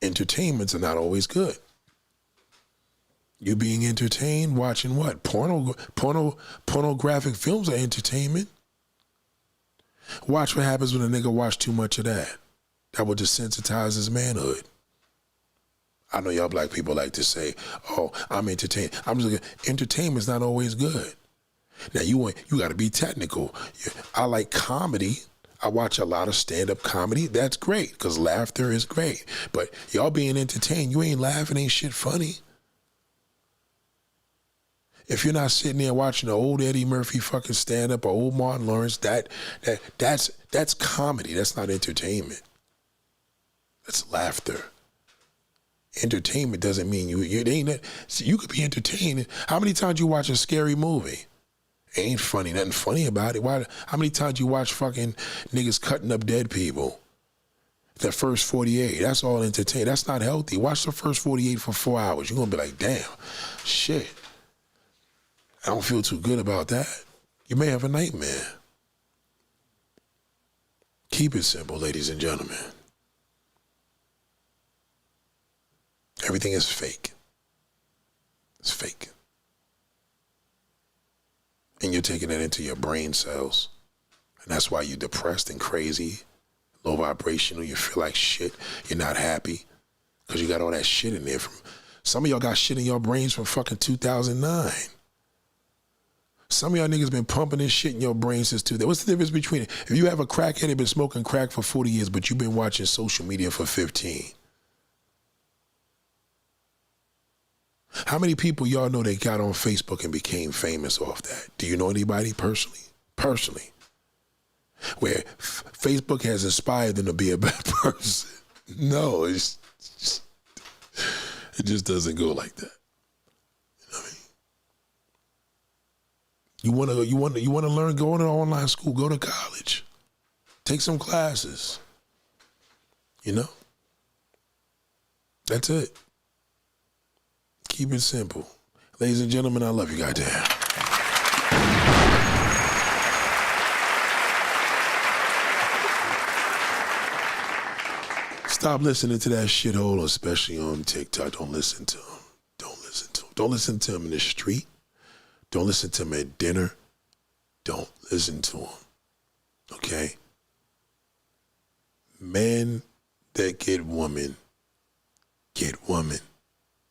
Entertainments are not always good. You being entertained, watching what? Pornographic films are entertainment. Watch what happens when a nigga watch too much of that. That will desensitize his manhood. I know y'all black people like to say, oh, I'm entertained. I'm just looking, entertainment's not always good. Now you got to be technical. I like comedy. I watch a lot of stand-up comedy. That's great because laughter is great. But y'all being entertained, you ain't laughing, ain't shit funny. If you're not sitting there watching the old Eddie Murphy fucking stand-up or old Martin Lawrence, that's comedy. That's not entertainment. That's laughter. Entertainment doesn't mean you could be entertained. How many times you watch a scary movie? Ain't funny, nothing funny about it. How many times you watch fucking niggas cutting up dead people? The first 48, that's all entertainment. That's not healthy. Watch the first 48 for 4 hours. You're gonna be like, damn, shit. I don't feel too good about that. You may have a nightmare. Keep it simple, ladies and gentlemen. Everything is fake. It's fake. And you're taking it into your brain cells. And that's why you're depressed and crazy, low vibrational, you feel like shit, you're not happy because you got all that shit in there. Some of y'all got shit in your brains from fucking 2009. Some of y'all niggas been pumping this shit in your brain since 2000. What's the difference between it? If you have a crackhead that been smoking crack for 40 years, but you've been watching social media for 15. How many people y'all know that got on Facebook and became famous off that? Do you know anybody personally? Personally. Where Facebook has inspired them to be a better person. No, it just doesn't go like that. You know what I mean? You want to learn, go to online school, go to college. Take some classes. You know? That's it. Keep it simple. Ladies and gentlemen, I love you, goddamn. Stop listening to that shithole, especially on TikTok. Don't listen to them. Don't listen to them. Don't listen to them in the street. Don't listen to them at dinner. Don't listen to them. Okay? Men that get women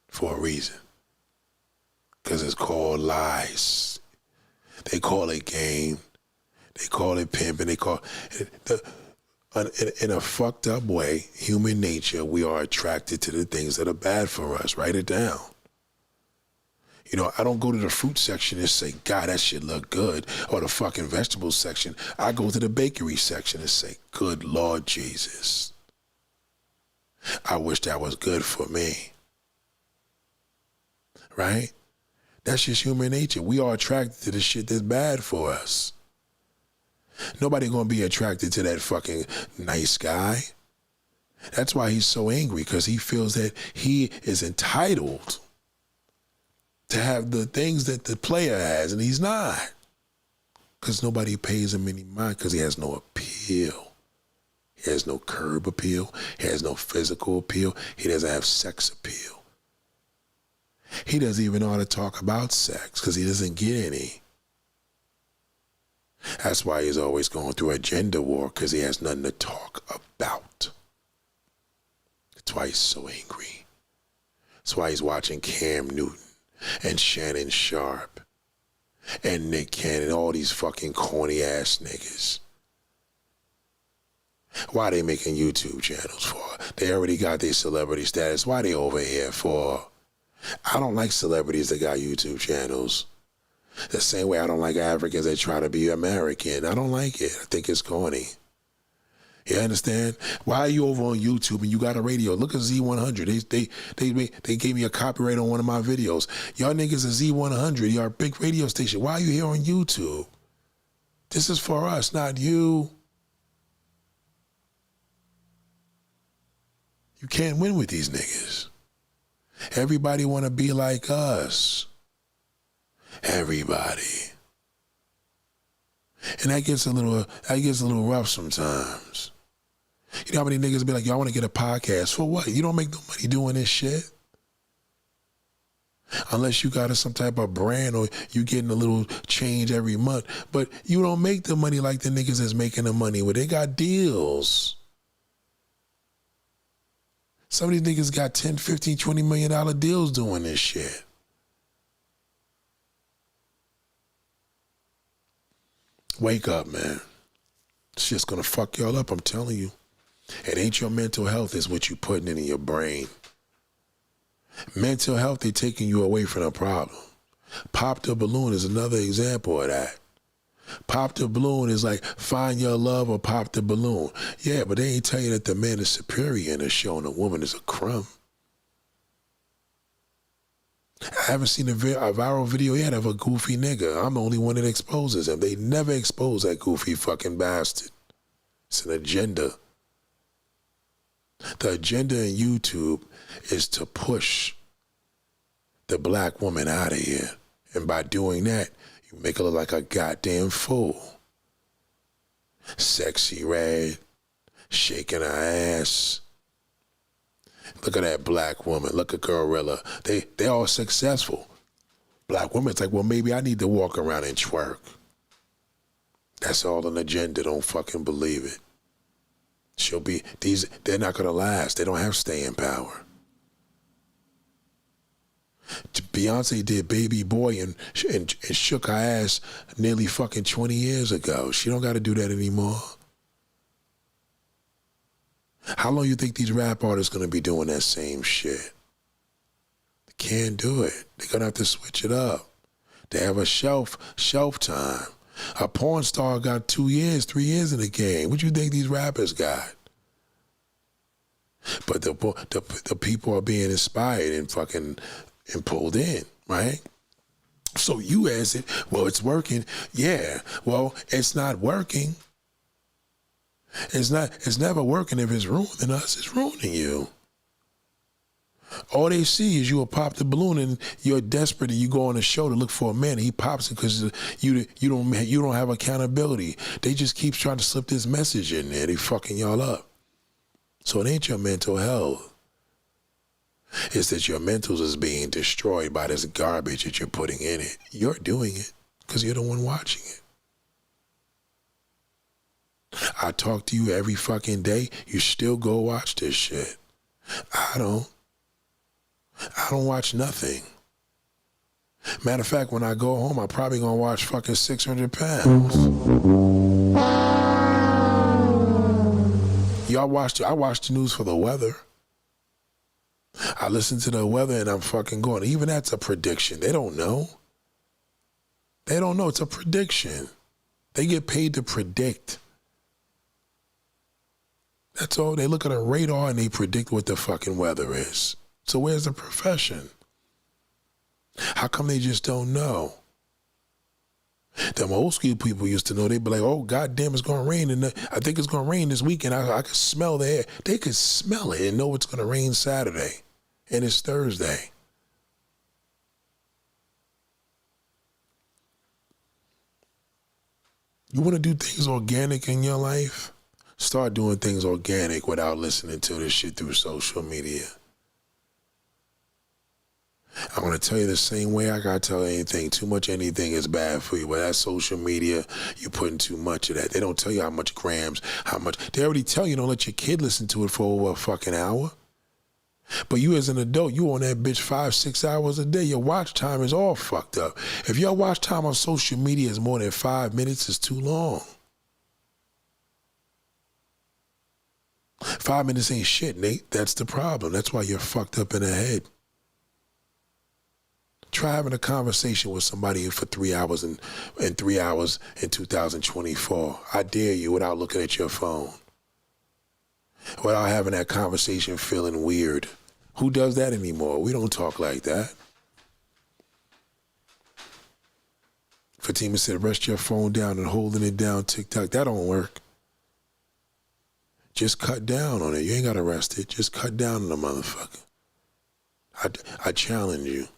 for a reason. Because it's called lies. They call it game. They call it pimping. They call it... In a fucked up way, human nature, we are attracted to the things that are bad for us. Write it down. You know, I don't go to the fruit section and say, God, that shit look good. Or the fucking vegetables section. I go to the bakery section and say, good Lord Jesus. I wish that was good for me. Right? That's just human nature. We are attracted to the shit that's bad for us. Nobody gonna be attracted to that fucking nice guy. That's why he's so angry, because he feels that he is entitled to have the things that the player has, and he's not. Because nobody pays him any mind, because he has no appeal. He has no curb appeal. He has no physical appeal. He doesn't have sex appeal. He doesn't even know how to talk about sex, because he doesn't get any. That's why he's always going through a gender war, because he has nothing to talk about. That's why he's so angry. That's why he's watching Cam Newton and Shannon Sharp and Nick Cannon, all these fucking corny ass niggas. Why they making YouTube channels for? They already got their celebrity status. Why they over here for? I don't like celebrities that got YouTube channels. The same way I don't like Africans that try to be American. I don't like it. I think it's corny. You understand? Why are you over on YouTube and you got a radio? Look at Z100. They gave me a copyright on one of my videos. Y'all niggas are Z100. You're a big radio station. Why are you here on YouTube? This is for us, not you. You can't win with these niggas. Everybody want to be like us. Everybody. And that gets a little rough sometimes. You know how many niggas be like, y'all want to get a podcast? For what? You don't make no money doing this shit. Unless you got some type of brand or you getting a little change every month. But you don't make the money like the niggas that's making the money. Well, they got deals. Some of these niggas got $10, $15, $20 million deals doing this shit. Wake up, man. It's just gonna fuck y'all up, I'm telling you. It ain't your mental health, it's what you putting in your brain. Mental health, they taking you away from the problem. Pop the balloon is another example of that. Pop the balloon is like, find your love or pop the balloon. Yeah, but they ain't tell you that the man is superior and they're showing the woman is a crumb. I haven't seen a viral video yet of a goofy nigga. I'm the only one that exposes him. They never expose that goofy fucking bastard. It's an agenda. The agenda in YouTube is to push the black woman out of here. And by doing that, you make her look like a goddamn fool. Sexy red, shaking her ass. Look at that black woman. Look at Gorilla. They all successful. Black women, it's like, well, maybe I need to walk around and twerk. That's all an agenda. Don't fucking believe it. They're not gonna last. They don't have staying power. Beyonce did Baby Boy and shook her ass nearly fucking 20 years ago. She don't got to do that anymore. How long you think these rap artists going to be doing that same shit? They can't do it. They're going to have to switch it up. They have a shelf time. A porn star got 2 years, 3 years in the game. What you think these rappers got? But the people are being inspired and pulled in, right? So you ask it, well, it's working. Yeah, well, it's not working. It's never working if it's ruining us. It's ruining you. All they see is you will pop the balloon and you're desperate and you go on a show to look for a man and he pops it because you don't have accountability. They just keep trying to slip this message in there. They fucking y'all up. So it ain't your mental health. It's that your mentals is being destroyed by this garbage that you're putting in it. You're doing it because you're the one watching it. I talk to you every fucking day. You still go watch this shit. I don't watch nothing. Matter of fact, when I go home, I'm probably gonna watch fucking 600 pounds. I watch the news for the weather. I listen to the weather and I'm fucking going. Even that's a prediction. They don't know. They don't know. It's a prediction. They get paid to predict. That's all. They look at a radar and they predict what the fucking weather is. So where's the profession? How come they just don't know? Them old school people used to know. They'd be like, oh, goddamn, it's going to rain. And I think it's going to rain this weekend. I could smell the air. They could smell it and know it's going to rain Saturday. And it's Thursday. You want to do things organic in your life? Start doing things organic without listening to this shit through social media. I'm going to tell you the same way I got to tell anything. Too much anything is bad for you. But that social media, you're putting too much of that. They don't tell you how much grams, how much. They already tell you don't let your kid listen to it for over a fucking hour. But you as an adult, you on that bitch 5-6 hours a day. Your watch time is all fucked up. If your watch time on social media is more than 5 minutes, it's too long. 5 minutes ain't shit, Nate. That's the problem. That's why you're fucked up in the head. Try having a conversation with somebody for 3 hours and 3 hours in 2024. I dare you without looking at your phone. Without having that conversation feeling weird. Who does that anymore? We don't talk like that. Fatima said, rest your phone down and holding it down, TikTok. That don't work. Just cut down on it. You ain't got to rest it. Just cut down on the motherfucker. I challenge you.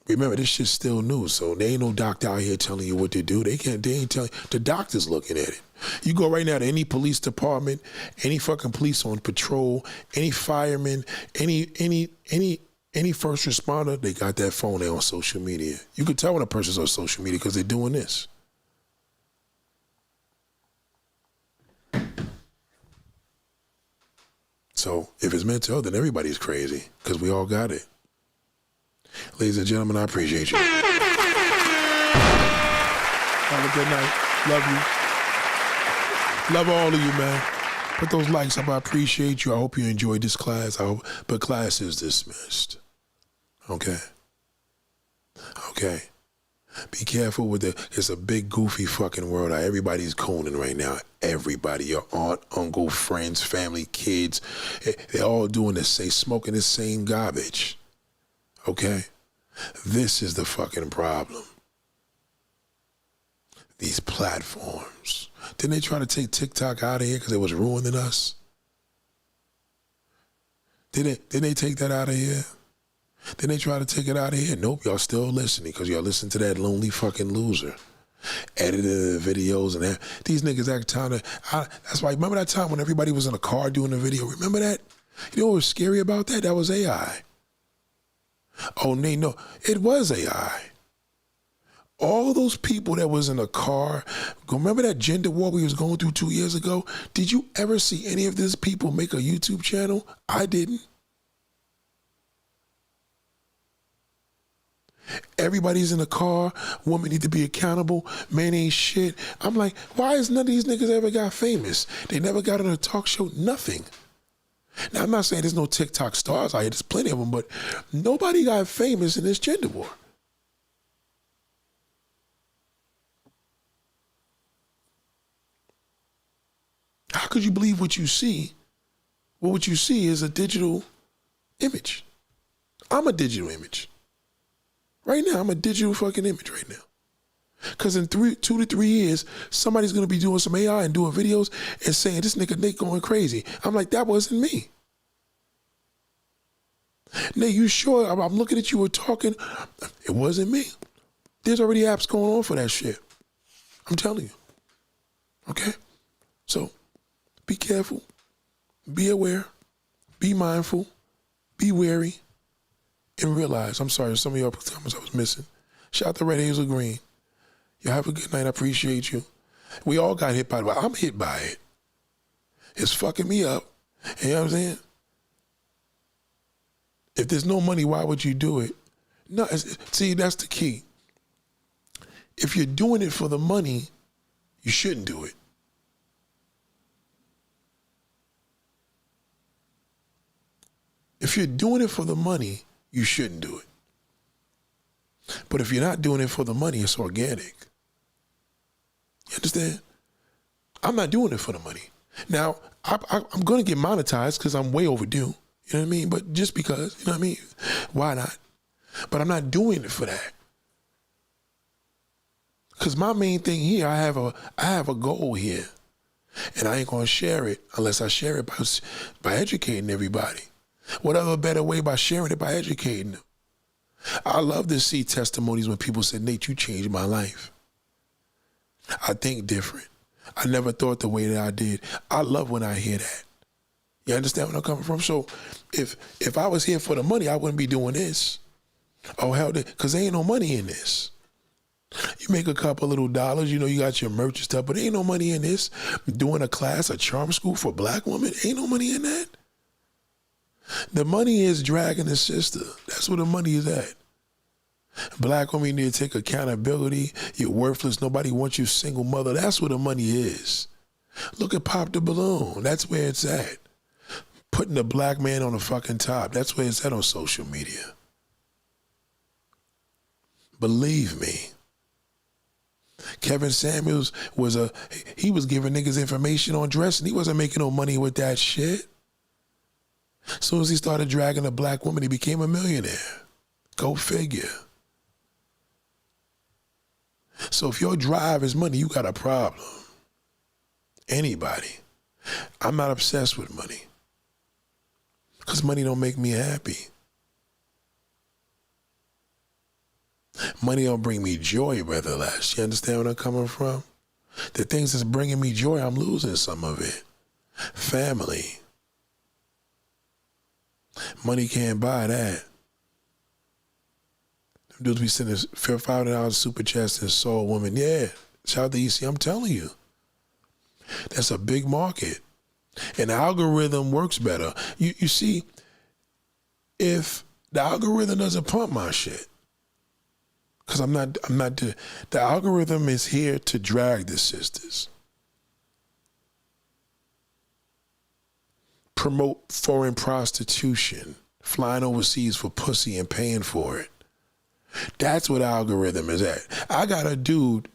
Remember, this shit's still new, so there ain't no doctor out here telling you what to do. They ain't telling you. The doctor's looking at it. You go right now to any police department, any fucking police on patrol, any fireman, any first responder, they got that phone there on social media. You can tell when a person's on social media because they're doing this. So if it's mental health, then everybody's crazy because we all got it. Ladies and gentlemen, I appreciate you. Have a good night. Love you. Love all of you, man. Put those likes up. I appreciate you. I hope you enjoyed this class. But class is dismissed. Okay? Okay. Be careful with it's a big, goofy fucking world. Everybody's cooning right now. Everybody, your aunt, uncle, friends, family, kids, they're all doing this, smoking the same garbage. Okay? This is the fucking problem. These platforms. Didn't they try to take TikTok out of here because it was ruining us? Didn't they take that out of here? Didn't they try to take it out of here? Nope, y'all still listening because y'all listen to that lonely fucking loser. Edited the videos and that. These niggas act time to. That's why, remember that time when everybody was in a car doing a video? Remember that? You know what was scary about that? That was AI. Oh, no, it was AI. All those people that was in a car, remember that gender war we was going through 2 years ago? Did you ever see any of these people make a YouTube channel? I didn't. Everybody's in a car. Women need to be accountable. Man ain't shit. I'm like, why is none of these niggas ever got famous? They never got on a talk show, nothing. Now, I'm not saying there's no TikTok stars out here. There's plenty of them, but nobody got famous in this gender war. How could you believe what you see? Well, what you see is a digital image. I'm a digital image. Right now, I'm a digital fucking image right now. Because in 2 to 3 years, somebody's going to be doing some AI and doing videos and saying, this nigga Nate going crazy. I'm like, that wasn't me. Nate, you sure? I'm looking at you, we're talking. It wasn't me. There's already apps going on for that shit. I'm telling you. Okay? So, be careful. Be aware. Be mindful. Be wary. And realize, I'm sorry, some of y'all comments I was missing. Shout out to Red Hazel Green. Y'all have a good night. I appreciate you. We all got hit by it, but I'm hit by it. It's fucking me up. You know what I'm saying? If there's no money, why would you do it? No, see, that's the key. If you're doing it for the money, you shouldn't do it. If you're doing it for the money, you shouldn't do it. But if you're not doing it for the money, it's organic. You understand? I'm not doing it for the money. Now, I'm going to get monetized because I'm way overdue. You know what I mean? But just because, you know what I mean? Why not? But I'm not doing it for that. Because my main thing here, I have a goal here. And I ain't going to share it unless I share it by educating everybody. What other better way by sharing it by educating them? I love to see testimonies when people say, Nate, you changed my life. I think different. I never thought the way that I did. I love when I hear that. You understand where I'm coming from? So if I was here for the money, I wouldn't be doing this. Oh, hell, because there ain't no money in this. You make a couple little dollars, you know, you got your merch and stuff, but there ain't no money in this. Doing a class, a charm school for black women, ain't no money in that. The money is dragging the sister. That's where the money is at. Black women need to take accountability. You're worthless. Nobody wants you, single mother. That's where the money is. Look at Pop the Balloon. That's where it's at. Putting the black man on the fucking top. That's where it's at on social media. Believe me. Kevin Samuels he was giving niggas information on dressing. He wasn't making no money with that shit. As soon as he started dragging a black woman, he became a millionaire. Go figure. So if your drive is money, you got a problem. Anybody. I'm not obsessed with money. Because money don't make me happy. Money don't bring me joy, rather less. You understand where I'm coming from? The things that's bringing me joy, I'm losing some of it. Family. Money can't buy that. Them dudes be sending $500 super chats and soul woman. Yeah, shout out to EC. I'm telling you. That's a big market. And the algorithm works better. You see, if the algorithm doesn't pump my shit, because the algorithm is here to drag the sisters. Promote foreign prostitution, flying overseas for pussy and paying for it. That's what algorithm is at. I got a dude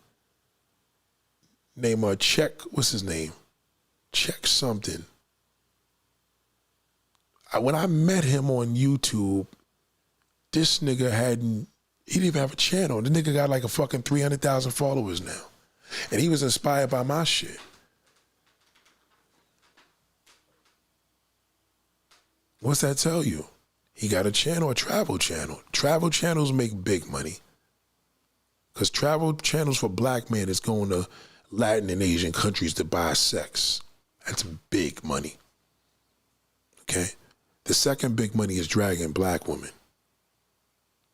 named what's his name? Check something. When I met him on YouTube, this nigga he didn't even have a channel. The nigga got like a fucking 300,000 followers now. And he was inspired by my shit. What's that tell you? He got a channel, a travel channel. Travel channels make big money. Because travel channels for black men is going to Latin and Asian countries to buy sex. That's big money. Okay? The second big money is dragging black women.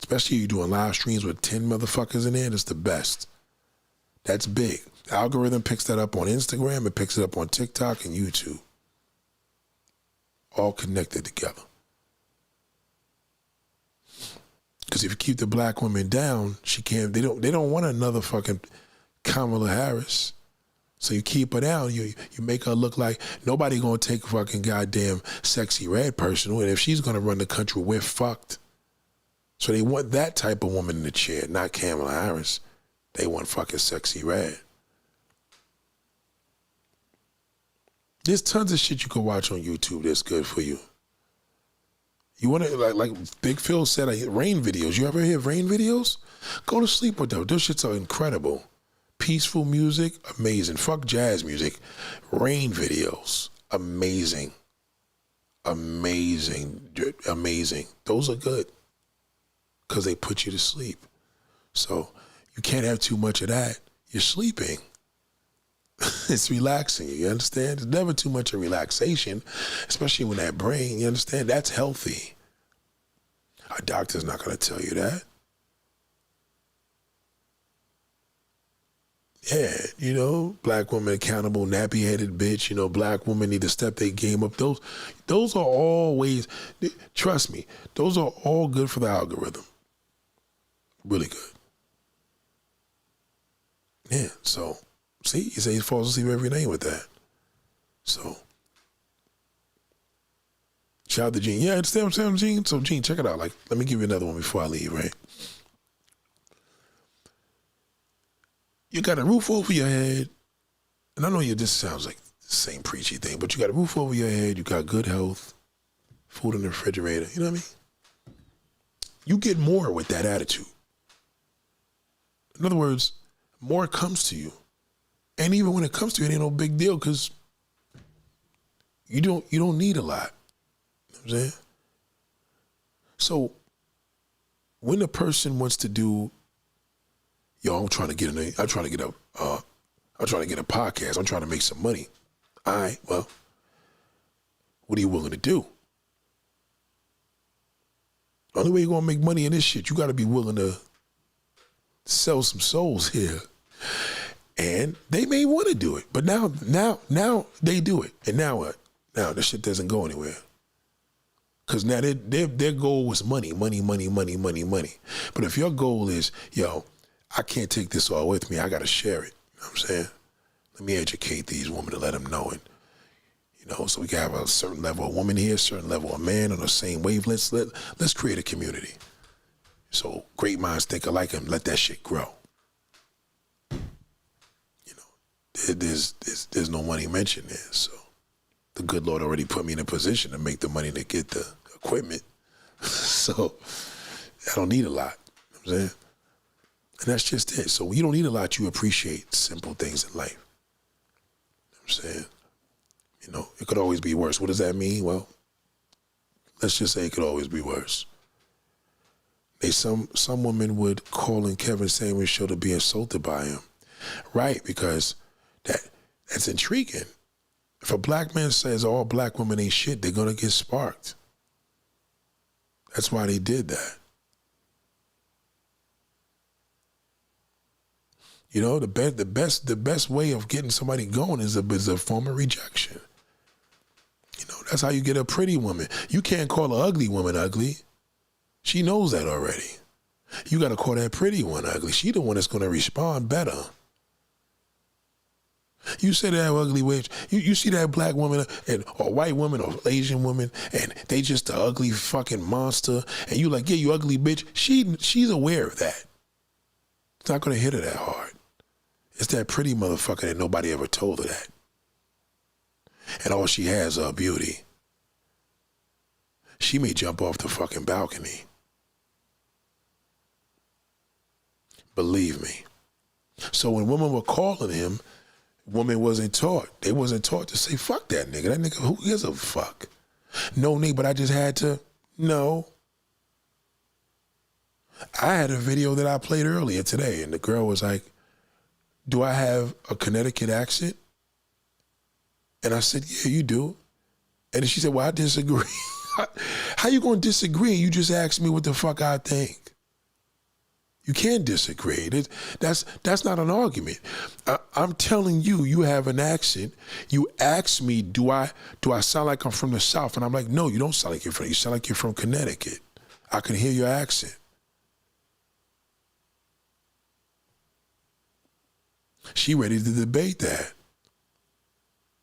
Especially you doing live streams with 10 motherfuckers in there, that's the best. That's big. The algorithm picks that up on Instagram, it picks it up on TikTok and YouTube. All connected together. Because if you keep the black women down, they don't want another fucking Kamala Harris. So you keep her down, you make her look like nobody gonna take a fucking goddamn sexy red person, and if she's gonna run the country, we're fucked. So they want that type of woman in the chair, not Kamala Harris. They want fucking sexy red. There's tons of shit you can watch on YouTube that's good for you. You want to, like Big Phil said, rain videos. You ever hear rain videos? Go to sleep with them. Those shits are incredible. Peaceful music, amazing. Fuck jazz music. Rain videos, amazing. Amazing. Amazing. Those are good because they put you to sleep. So you can't have too much of that. You're sleeping. It's relaxing you understand? There's never too much of relaxation, especially when that brain, you understand? That's healthy. A doctor's not going to tell you that. Yeah, you know, black woman accountable, nappy-headed bitch, you know, black women need to step their game up. Those are all ways, trust me, those are all good for the algorithm. Really good. Yeah, so, see, you say he falls asleep every night with that. So, shout out to Gene. Yeah, I understand what I'm saying, Gene? So, Gene, check it out. Like, let me give you another one before I leave, right? You got a roof over your head, and I know this sounds like the same preachy thing, but you got a roof over your head, you got good health, food in the refrigerator, you know what I mean? You get more with that attitude. In other words, more comes to you. And even when it comes to you, it ain't no big deal because you don't need a lot. You know what I'm saying? So when a person wants to do, I'm trying to get a podcast. I'm trying to make some money. All right, well, what are you willing to do? The only way you're gonna make money in this shit, you gotta be willing to sell some souls here. And they may want to do it, but now they do it. And now what? Now the shit doesn't go anywhere. Cause now their goal was money. But if your goal is, I can't take this all with me. I got to share it. You know what I'm saying? Let me educate these women and let them know it. So we can have a certain level of woman here, a certain level of man on the same wavelength. Let's create a community. So great minds think alike and let that shit grow. There's no money mentioned there. So the good Lord already put me in a position to make the money to get the equipment. So I don't need a lot. You know what I'm saying? And that's just it. So when you don't need a lot, you appreciate simple things in life. You know what I'm saying? It could always be worse. What does that mean? Well, let's just say it could always be worse. Some women would call in Kevin Samuels' show to be insulted by him. Right, because that's intriguing. If a black man says all black women ain't shit, they're gonna get sparked. That's why they did that. The best way of getting somebody going is a form of rejection. That's how you get a pretty woman. You can't call an ugly woman ugly. She knows that already. You got to call that pretty one ugly. She the one that's going to respond better. You say that ugly witch, you see that black woman or white woman or Asian woman, and they just an ugly fucking monster, and you like, yeah, you ugly bitch. She's aware of that. It's not going to hit her that hard. It's that pretty motherfucker that nobody ever told her that. And all she has is beauty. She may jump off the fucking balcony. Believe me. So when women were calling him, women wasn't taught. They wasn't taught to say, fuck that nigga. That nigga, who gives a fuck? No, nigga, but I just had to. No. I had a video that I played earlier today, and the girl was like, do I have a Connecticut accent? And I said, yeah, you do. And then she said, well, I disagree. How you going to disagree? You just asked me what the fuck I think. You can't disagree. That's not an argument. I'm telling you, you have an accent. You ask me, do I sound like I'm from the South? And I'm like, no, you don't sound like you're from. You sound like you're from Connecticut. I can hear your accent. She ready to debate that.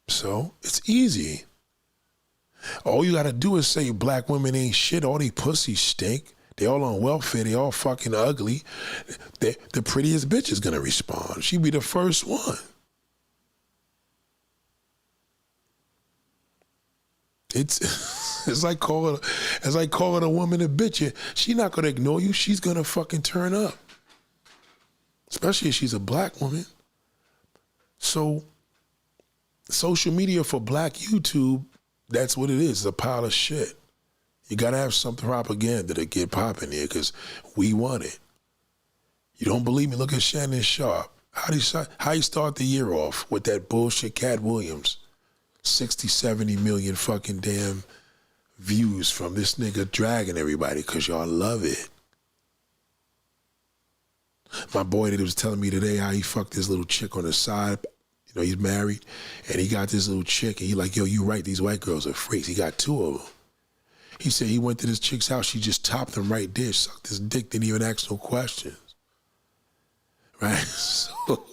So it's easy. All you gotta do is say black women ain't shit. All they pussies stink. They all on welfare. They all fucking ugly. The prettiest bitch is gonna respond. She be the first one. It's like calling a woman a bitch. She's not gonna ignore you. She's gonna fucking turn up. Especially if she's a black woman. So social media for black YouTube, that's what it is. It's a pile of shit. You gotta have something propaganda to get popping here because we want it. You don't believe me? Look at Shannon Sharp. How he start the year off with that bullshit Cat Williams? 60, 70 million fucking damn views from this nigga dragging everybody because y'all love it. My boy that was telling me today how he fucked this little chick on the side. You know, he's married, and he got this little chick, and he like, yo, you right, these white girls are freaks. He got 2 of them. He said he went to this chick's house, she just topped him right there, sucked his dick, didn't even ask no questions. Right? So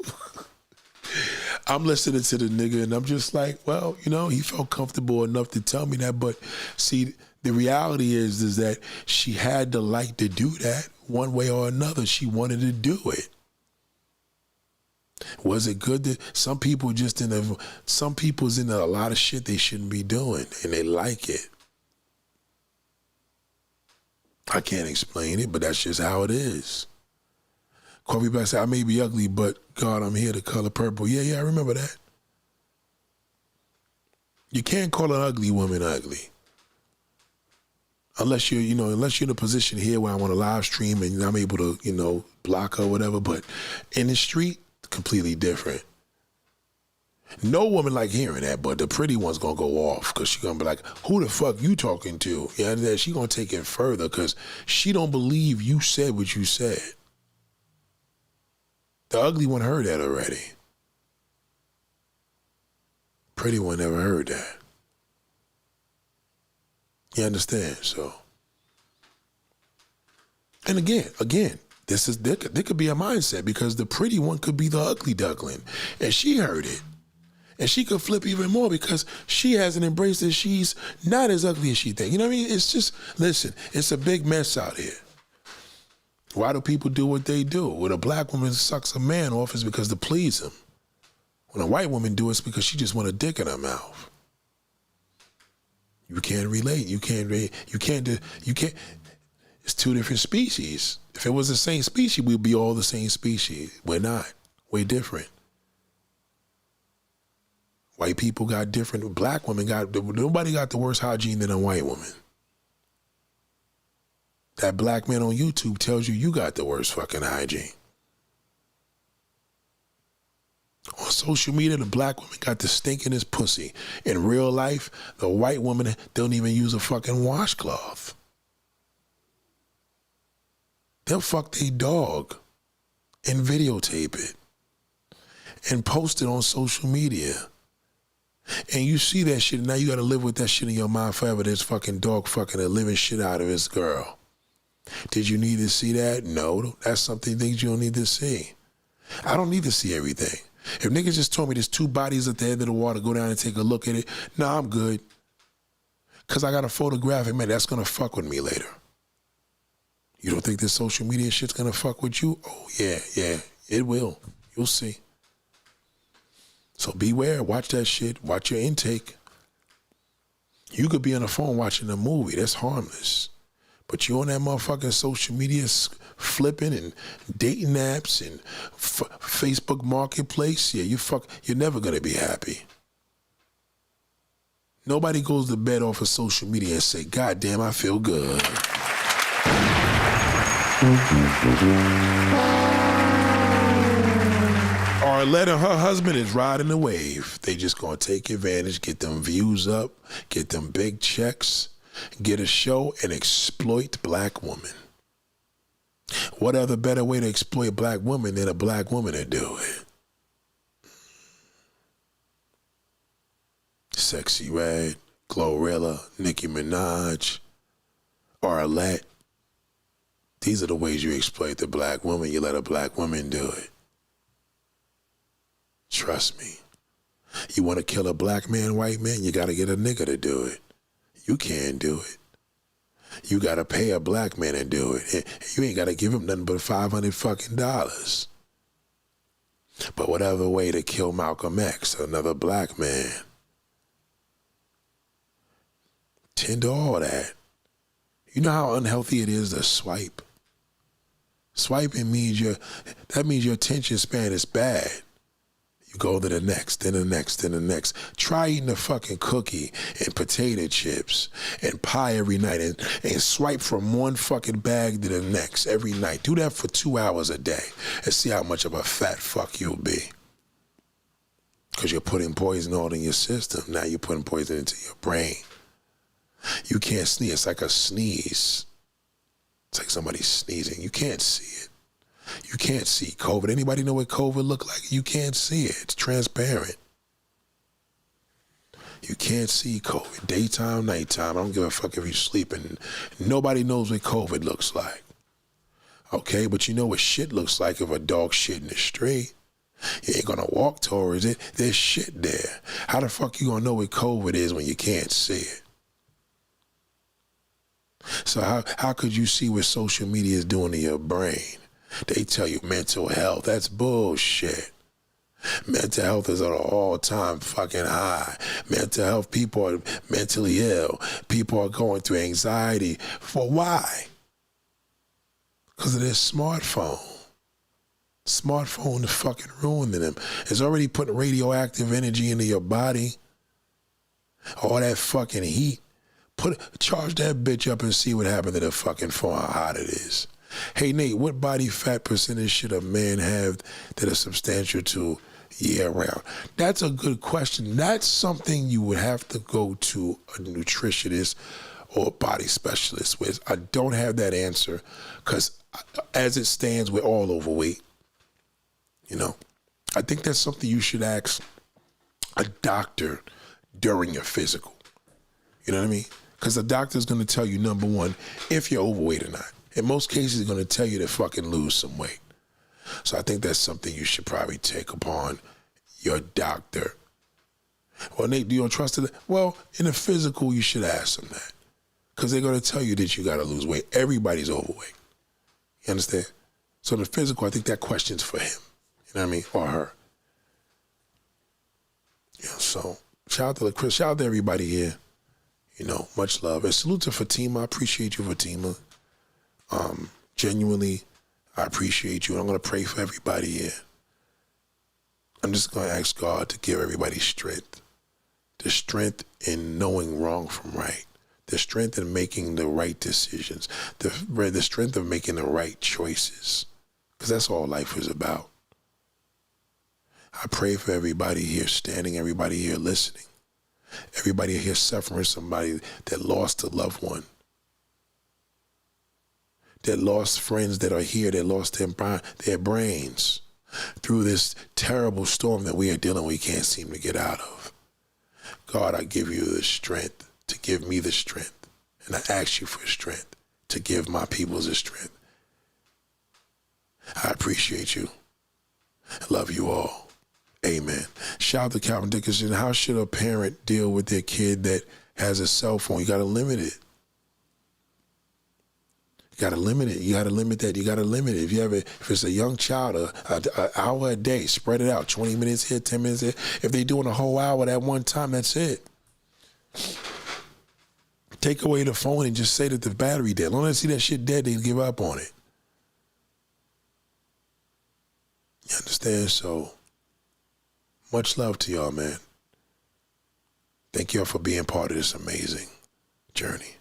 I'm listening to the nigga, and I'm just like, well, you know, he felt comfortable enough to tell me that, but see, the reality is that she had the right to do that one way or another. She wanted to do it. Was it good? Some people's in a lot of shit they shouldn't be doing, and they like it. I can't explain it, but that's just how it is. Corby Black said, I may be ugly, but God, I'm here to color purple. Yeah, I remember that. You can't call an ugly woman ugly. Unless you're in a position here where I want to live stream and I'm able to, block her or whatever, but in the street, completely different. No woman like hearing that, but the pretty one's gonna go off because she's gonna be like, who the fuck you talking to? Yeah, and then she gonna take it further because she don't believe you said what you said. The ugly one heard that already. Pretty one never heard that. You understand? So, and again, there could be a mindset because the pretty one could be the ugly duckling, and she heard it, and she could flip even more because she hasn't embraced that she's not as ugly as she thinks. You know what I mean? It's just, listen, it's a big mess out here. Why do people do what they do? When a black woman sucks a man off, it's because to please him. When a white woman do it, it's because she just want a dick in her mouth. You can't relate. You can't. It's 2 different species. If it was the same species, we'd be all the same species. We're not. We're different. White people got different. Black women nobody got the worse hygiene than a white woman. That black man on YouTube tells you got the worst fucking hygiene. On social media, the black woman got the stinkingest pussy. In real life, the white woman don't even use a fucking washcloth. They'll fuck their dog and videotape it and post it on social media. And you see that shit, and now you gotta live with that shit in your mind forever. This fucking dog fucking the living shit out of his girl. Did you need to see that? No, that's something things you don't need to see. I don't need to see everything. If niggas just told me there's 2 bodies at the end of the water, go down and take a look at it, nah, I'm good. Because I got a photographic, man, that's going to fuck with me later. You don't think this social media shit's going to fuck with you? Oh, yeah, it will. You'll see. So beware, watch that shit, watch your intake. You could be on the phone watching a movie, that's harmless. But you on that motherfucking social media flipping and dating apps and Facebook Marketplace, yeah, you're never gonna be happy. Nobody goes to bed off of social media and say, God damn, I feel good. Arlette and her husband is riding the wave. They just gonna take advantage, get them views up, get them big checks, get a show and exploit black women. What other better way to exploit black women than a black woman to do it? Sexy Red, Glorilla, Nicki Minaj, Arlette. These are the ways you exploit the black woman. You let a black woman do it. Trust me. You want to kill a black man, white man, you got to get a nigga to do it. You can't do it. You got to pay a black man to do it. And you ain't got to give him nothing but $500 fucking dollars. But whatever way to kill Malcolm X, another black man, tend to all that. You know how unhealthy it is to swipe? Swiping means your attention span is bad. You go to the next, then the next, then the next. Try eating a fucking cookie and potato chips and pie every night and swipe from one fucking bag to the next every night. Do that for 2 hours a day and see how much of a fat fuck you'll be. Because you're putting poison all in your system. Now you're putting poison into your brain. You can't sneeze. It's like a sneeze. It's like somebody sneezing. You can't see it. You can't see COVID. Anybody know what COVID look like? You can't see it. It's transparent. You can't see COVID. Daytime, nighttime. I don't give a fuck if you're sleeping. Nobody knows what COVID looks like. Okay, but you know what shit looks like if a dog shit in the street. You ain't gonna walk towards it. There's shit there. How the fuck you gonna know what COVID is when you can't see it? So how could you see what social media is doing to your brain? They tell you mental health. That's bullshit. Mental health is at an all-time fucking high. Mental health, people are mentally ill. People are going through anxiety. For why? Because of their smartphone. Smartphone is fucking ruining them. It's already putting radioactive energy into your body. All that fucking heat. Charge that bitch up and see what happened to the fucking phone, how hot it is. Hey, Nate, what body fat percentage should a man have that is substantial to year round? That's a good question. That's something you would have to go to a nutritionist or a body specialist with. I don't have that answer because as it stands, we're all overweight. You know, I think that's something you should ask a doctor during your physical. You know what I mean? Because the doctor's going to tell you, number one, if you're overweight or not. In most cases, he's going to tell you to fucking lose some weight. So I think that's something you should probably take upon your doctor. Well, Nate, do you don't trust it? Well, in the physical, you should ask them that. Because they're going to tell you that you got to lose weight. Everybody's overweight. You understand? So in the physical, I think that question's for him. You know what I mean? Or her. Yeah, so shout out to Chris. Shout out to everybody here. You know, much love. And salute to Fatima. I appreciate you, Fatima. Genuinely, I appreciate you. And I'm going to pray for everybody here. I'm just going to ask God to give everybody strength. The strength in knowing wrong from right. The strength in making the right decisions. The strength of making the right choices. Because that's all life is about. I pray for everybody here standing, everybody here listening. Everybody here suffering, somebody that lost a loved one. That lost friends that are here, that lost their brains through this terrible storm that we are dealing with, we can't seem to get out of. God, I give you the strength to give me the strength. And I ask you for strength to give my people the strength. I appreciate you. I love you all. Amen. Shout out to Calvin Dickinson. How should a parent deal with their kid that has a cell phone? You got to limit it. You got to limit it. You got to limit that. You got to limit it. If it's a young child, an hour a day, spread it out. 20 minutes here, 10 minutes here. If they're doing a whole hour at one time, that's it. Take away the phone and just say that the battery dead. As long as they see that shit dead, they give up on it. You understand? So, much love to y'all, man. Thank y'all for being part of this amazing journey.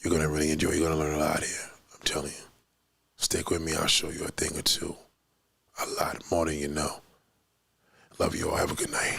You're going to really enjoy it. You're going to learn a lot here. I'm telling you. Stick with me. I'll show you a thing or two. A lot more than you know. Love you all. Have a good night.